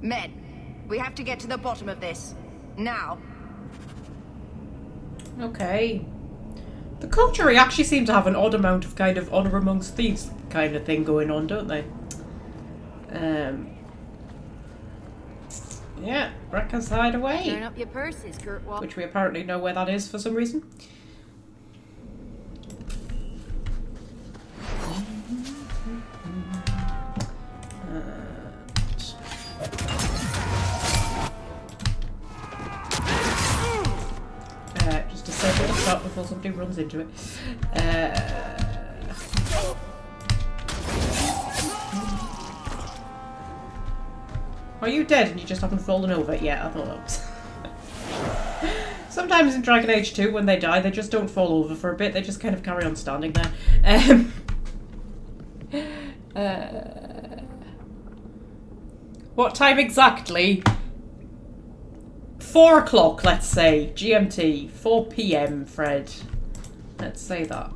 Men, we have to get to the bottom of this. Now. Okay. The coterie actually seem to have an odd amount of kind of honor amongst thieves kind of thing going on, don't they? Yeah, Brecker's hideaway. Turn up your purses, Gertwald. Which we apparently know where that is for some reason. Just a second, stop before somebody runs into it. Are you dead and you just haven't fallen over? Yeah, I thought that was... Sometimes in Dragon Age 2, when they die, they just don't fall over for a bit. They just kind of carry on standing there. What time exactly? 4 o'clock, let's say. GMT. 4 PM, Fred. Let's say that.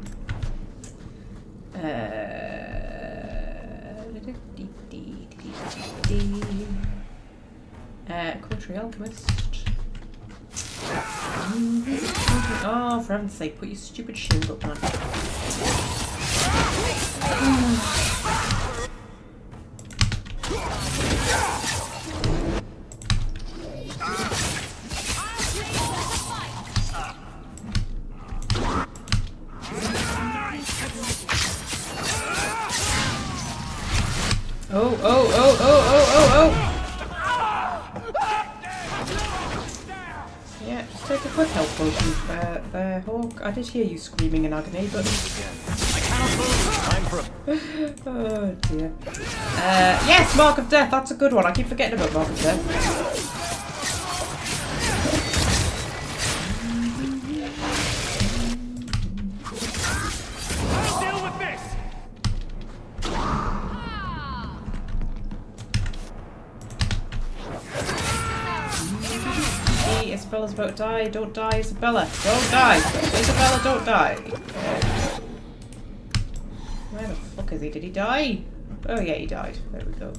Country Alchemist. Oh, for heaven's sake, put your stupid shield up, man. Oh. Yeah, just take a quick health potion there, Hawke. I did hear you screaming in agony, but... Oh dear. Yes, Mark of Death, that's a good one. I keep forgetting about Mark of Death. Isabella's about to die. Don't die, Isabella. Don't die. Isabella, don't die. Where the fuck is he? Did he die? Oh yeah, he died. There we go.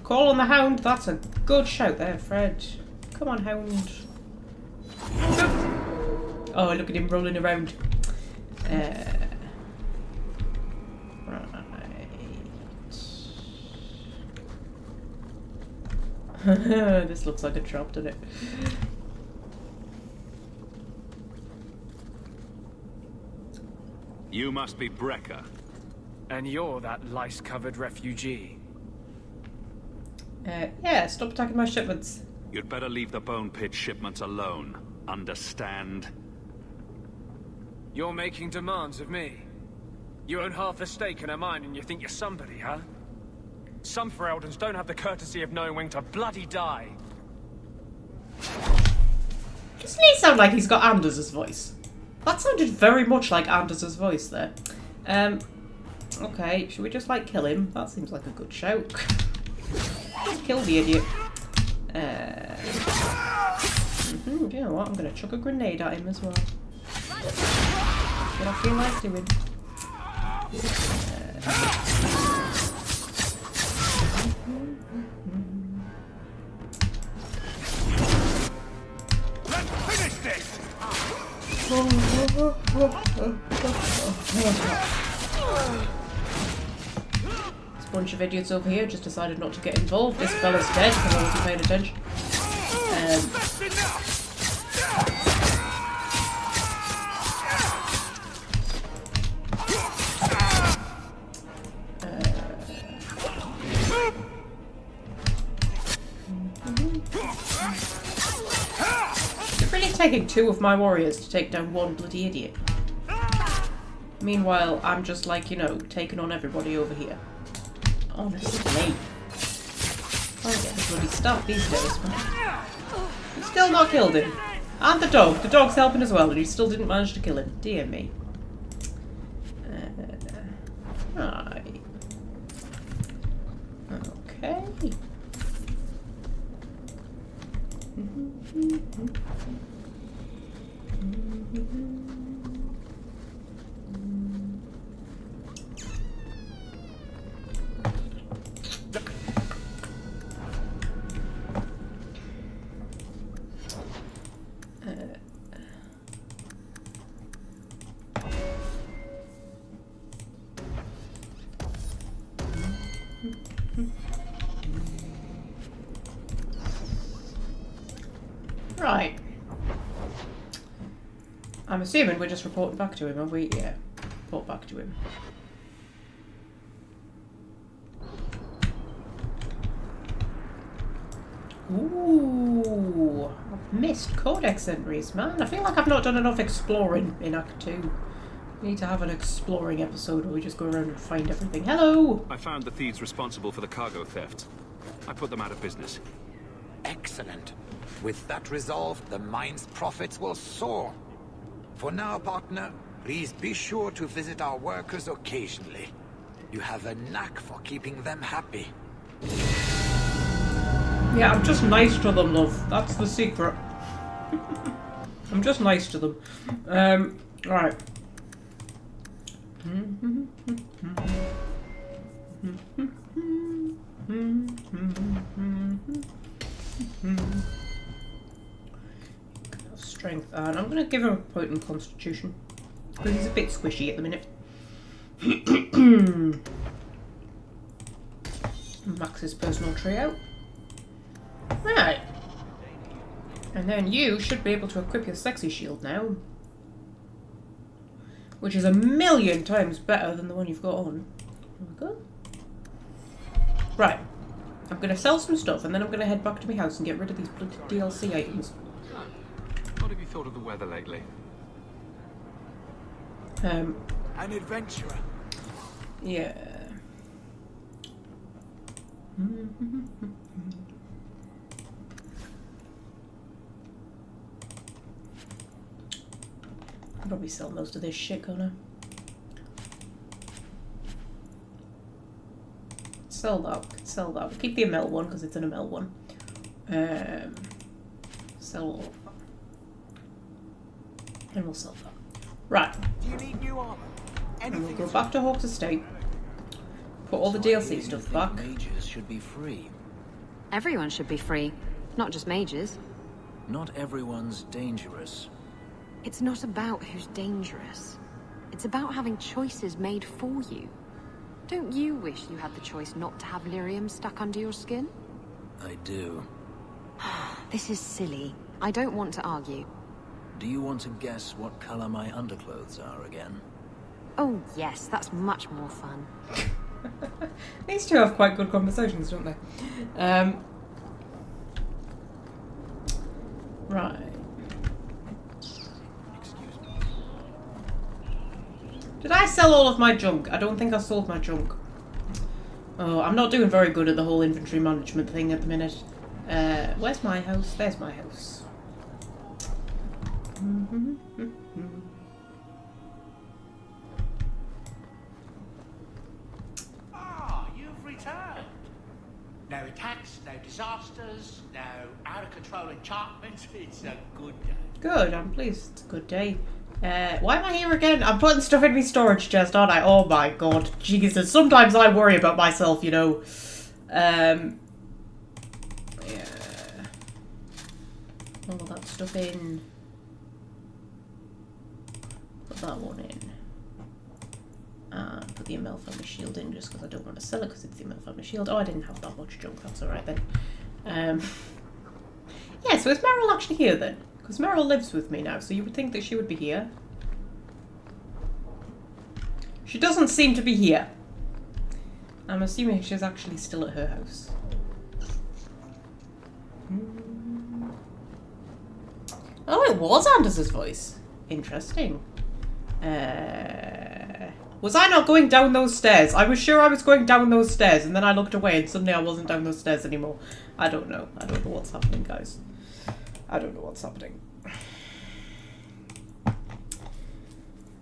Call on the hound. That's a good shout there, Fred. Come on, hound. Oh, look at him rolling around. Right. This looks like a trap, doesn't it? You must be Brecker. And you're that lice-covered refugee. Yeah, stop attacking my shipments. You'd better leave the bone pit shipments alone. Understand? You're making demands of me. You own half a stake in a mine and you think you're somebody, huh? Some Fereldans don't have the courtesy of knowing when to bloody die. Doesn't he sound like he's got Anders's voice? That sounded very much like Anders's voice there. Okay, should we just like kill him? That seems like a good shout. Kill the idiot. You know what? I'm gonna chuck a grenade at him as well. What I feel like doing. Let's finish this! This bunch of idiots over here just decided not to get involved. Isabella's dead because I wasn't paying attention. It's really taking 2 of my warriors to take down 1 bloody idiot. Meanwhile, I'm just like, you know, taking on everybody over here. Honestly. Can't get the bloody stuff these days, man. You've still not killed him. And the dog. The dog's helping as well, and you still didn't manage to kill him. Dear me. Right. Okay. Right. I'm assuming we're just reporting back to him, are we? Yeah. Report back to him. Ooh. I've missed codex entries, man. I feel like I've not done enough exploring in Act 2. We need to have an exploring episode where we just go around and find everything. Hello! I found the thieves responsible for the cargo theft. I put them out of business. Excellent. With that resolved, the mine's profits will soar. For now, partner, please be sure to visit our workers occasionally. You have a knack for keeping them happy. Yeah, I'm just nice to them, love. That's the secret. I'm just nice to them. Right. Strength, and I'm going to give him a point in Constitution because he's a bit squishy at the minute. Max his personal tree out. Right. And then you should be able to equip your sexy shield now. Which is 1,000,000 times better than the one you've got on. There we go. Right. I'm going to sell some stuff and then I'm going to head back to my house and get rid of these bloody DLC items. What have you thought of the weather lately? An adventurer. Yeah. I'll probably sell most of this shit, can't I? Sell that. Sell that. We'll keep the ML one because it's an ML one. Sell all of that. And we'll sell that. Right. Do you need new armor? And we'll go back to Hawke's estate. Put all the DLC stuff back. Mages should be free. Everyone should be free, not just mages. Not everyone's dangerous. It's not about who's dangerous. It's about having choices made for you. Don't you wish you had the choice not to have lyrium stuck under your skin? I do. This is silly. I don't want to argue. Do you want to guess what color my underclothes are again? Oh yes, that's much more fun. These two have quite good conversations, don't they? Right. Did I sell all of my junk? I don't think I sold my junk. Oh, I'm not doing very good at the whole inventory management thing at the minute. Where's my house? There's my house. Ah, you've returned. No attacks, no disasters, no out-of-control enchantments. It's a good day. Good, I'm pleased. It's a good day. Why am I here again? I'm putting stuff in my storage chest, aren't I? Oh my god. Jesus. Sometimes I worry about myself, you know. Yeah. All that stuff in. Put that one in. And put the ML family shield in just because I don't want to sell it because it's the ML family shield. Oh, I didn't have that much junk. That's alright then. Yeah, so is Meryl actually here then? Because Meryl lives with me now, so you would think that she would be here. She doesn't seem to be here. I'm assuming she's actually still at her house. Oh, it was Anders's voice. Interesting. Was I not going down those stairs? I was sure I was going down those stairs, and then I looked away, and suddenly I wasn't down those stairs anymore. I don't know. I don't know what's happening, guys. I don't know what's happening.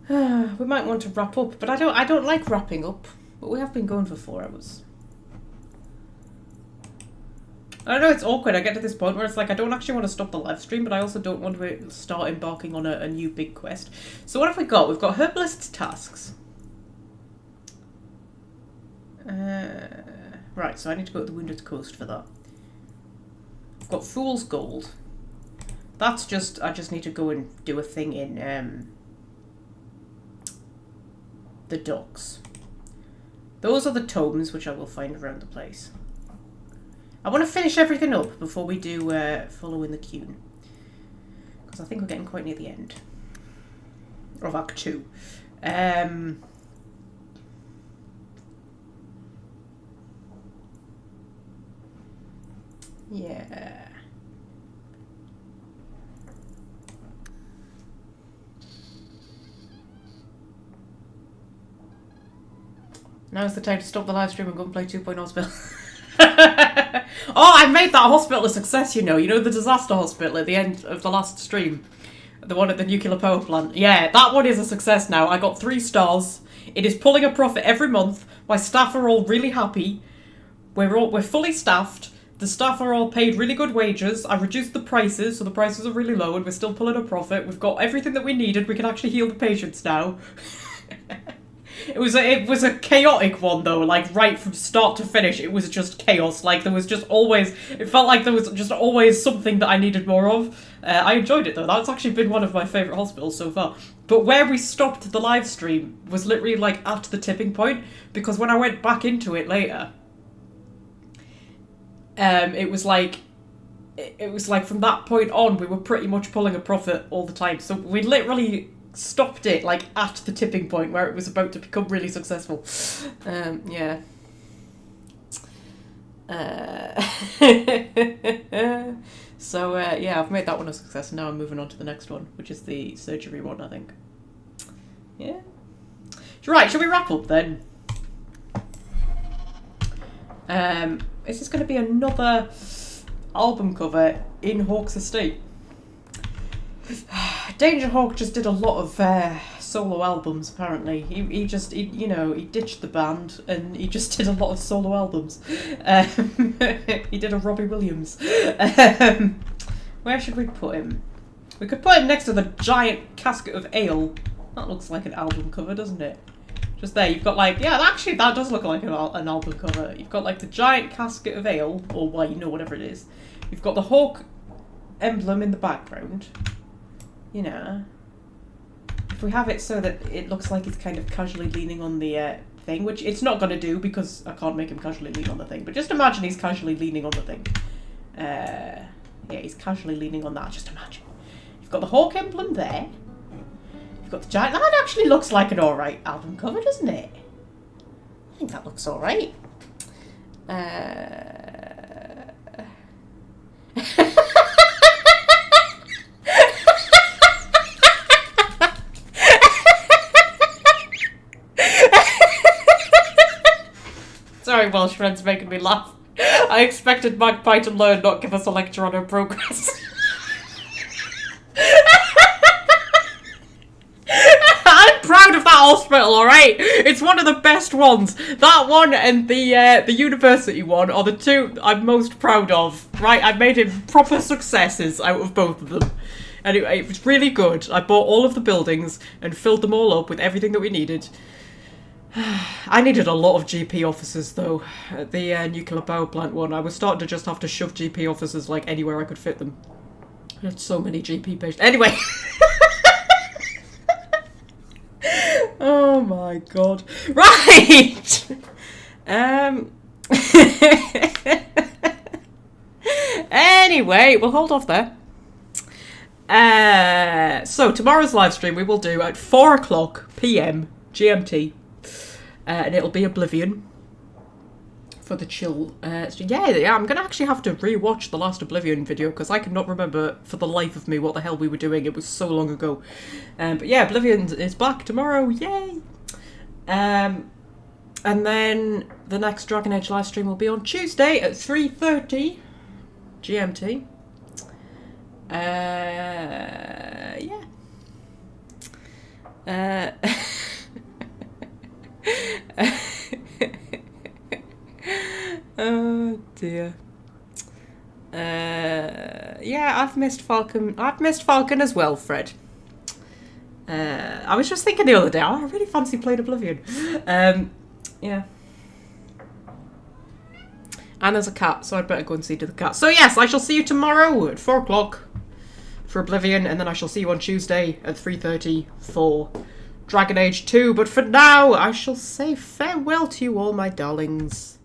We might want to wrap up, but I don't like wrapping up. But we have been going for 4 hours. I don't know, it's awkward. I get to this point where it's like I don't actually want to stop the live stream, but I also don't want to start embarking on a new big quest. So what have we got? We've got herbalist's tasks. Right, so I need to go to the Wounded Coast for that. I've got Fool's Gold. That's just, I just need to go and do a thing in the docks. Those are the tomes, which I will find around the place. I want to finish everything up before we do following the queue. Because I think we're getting quite near the end. Of Act 2. Yeah. Now's the time to stop the live stream and go and play 2.0 Hospital. Oh, I made that hospital a success, you know. You know the disaster hospital at the end of the last stream? The one at the nuclear power plant. Yeah, that one is a success now. I got 3 stars. It is pulling a profit every month. My staff are all really happy. We're fully staffed. The staff are all paid really good wages. I reduced the prices, so the prices are really low and we're still pulling a profit. We've got everything that we needed. We can actually heal the patients now. It was a chaotic one though, like right from start to finish it was just chaos. Like there was just always, it felt like there was just always something that I needed more of. I enjoyed it though, that's actually been one of my favourite hospitals so far. But where we stopped the live stream was literally like at the tipping point, because when I went back into it later, it was like from that point on we were pretty much pulling a profit all the time. So we literally stopped it like at the tipping point where it was about to become really successful. Yeah. So yeah, I've made that one a success and now I'm moving on to the next one, which is the surgery one, I think. Yeah. Right, shall we wrap up then? Is this going to be another album cover in Hawke's estate? Danger Hawke just did a lot of solo albums. Apparently, he you know, he ditched the band and he just did a lot of solo albums. He did a Robbie Williams. Where should we put him? We could put him next to the giant casket of ale. That looks like an album cover, doesn't it? Just there, you've got like, yeah, actually that does look like an album cover. You've got like the giant casket of ale, or wine, or whatever it is. You've got the Hawke emblem in the background. You know. If we have it so that it looks like he's kind of casually leaning on the thing, which it's not going to do because I can't make him casually lean on the thing, but just imagine he's casually leaning on the thing. Yeah, he's casually leaning on that, just imagine. You've got the Hawke emblem there. You've got the giant... That actually looks like an alright album cover, doesn't it? I think that looks alright. Sorry, Welsh friends making me laugh. I expected Magpie to learn, not give us a lecture on her progress. I'm proud of that hospital, alright? It's one of the best ones. That one and the university one are the two I'm most proud of. Right, I made him proper successes out of both of them. Anyway, it was really good. I bought all of the buildings and filled them all up with everything that we needed. I needed a lot of GP officers though. At the nuclear power plant one, I was starting to just have to shove GP officers like anywhere I could fit them. I had so many GP patients. Anyway. Oh my god. Right! Anyway, we'll hold off there. So tomorrow's live stream we will do at 4 o'clock PM GMT. And it'll be Oblivion for the chill stream. Yeah, I'm gonna actually have to rewatch the last Oblivion video because I cannot remember for the life of me what the hell we were doing. It was so long ago. But yeah, Oblivion is back tomorrow. Yay! And then the next Dragon Age live stream will be on Tuesday at 3:30 GMT. Yeah. Oh dear. Yeah, I've missed Falcon. I've missed Falcon as well, Fred. I was just thinking the other day, I really fancy playing Oblivion. Yeah. And there's a cat, so I'd better go and see to the cat. So yes, I shall see you tomorrow at 4 o'clock for Oblivion, and then I shall see you on Tuesday at 3:30 for Dragon Age 2. But for now, I shall say farewell to you all, my darlings.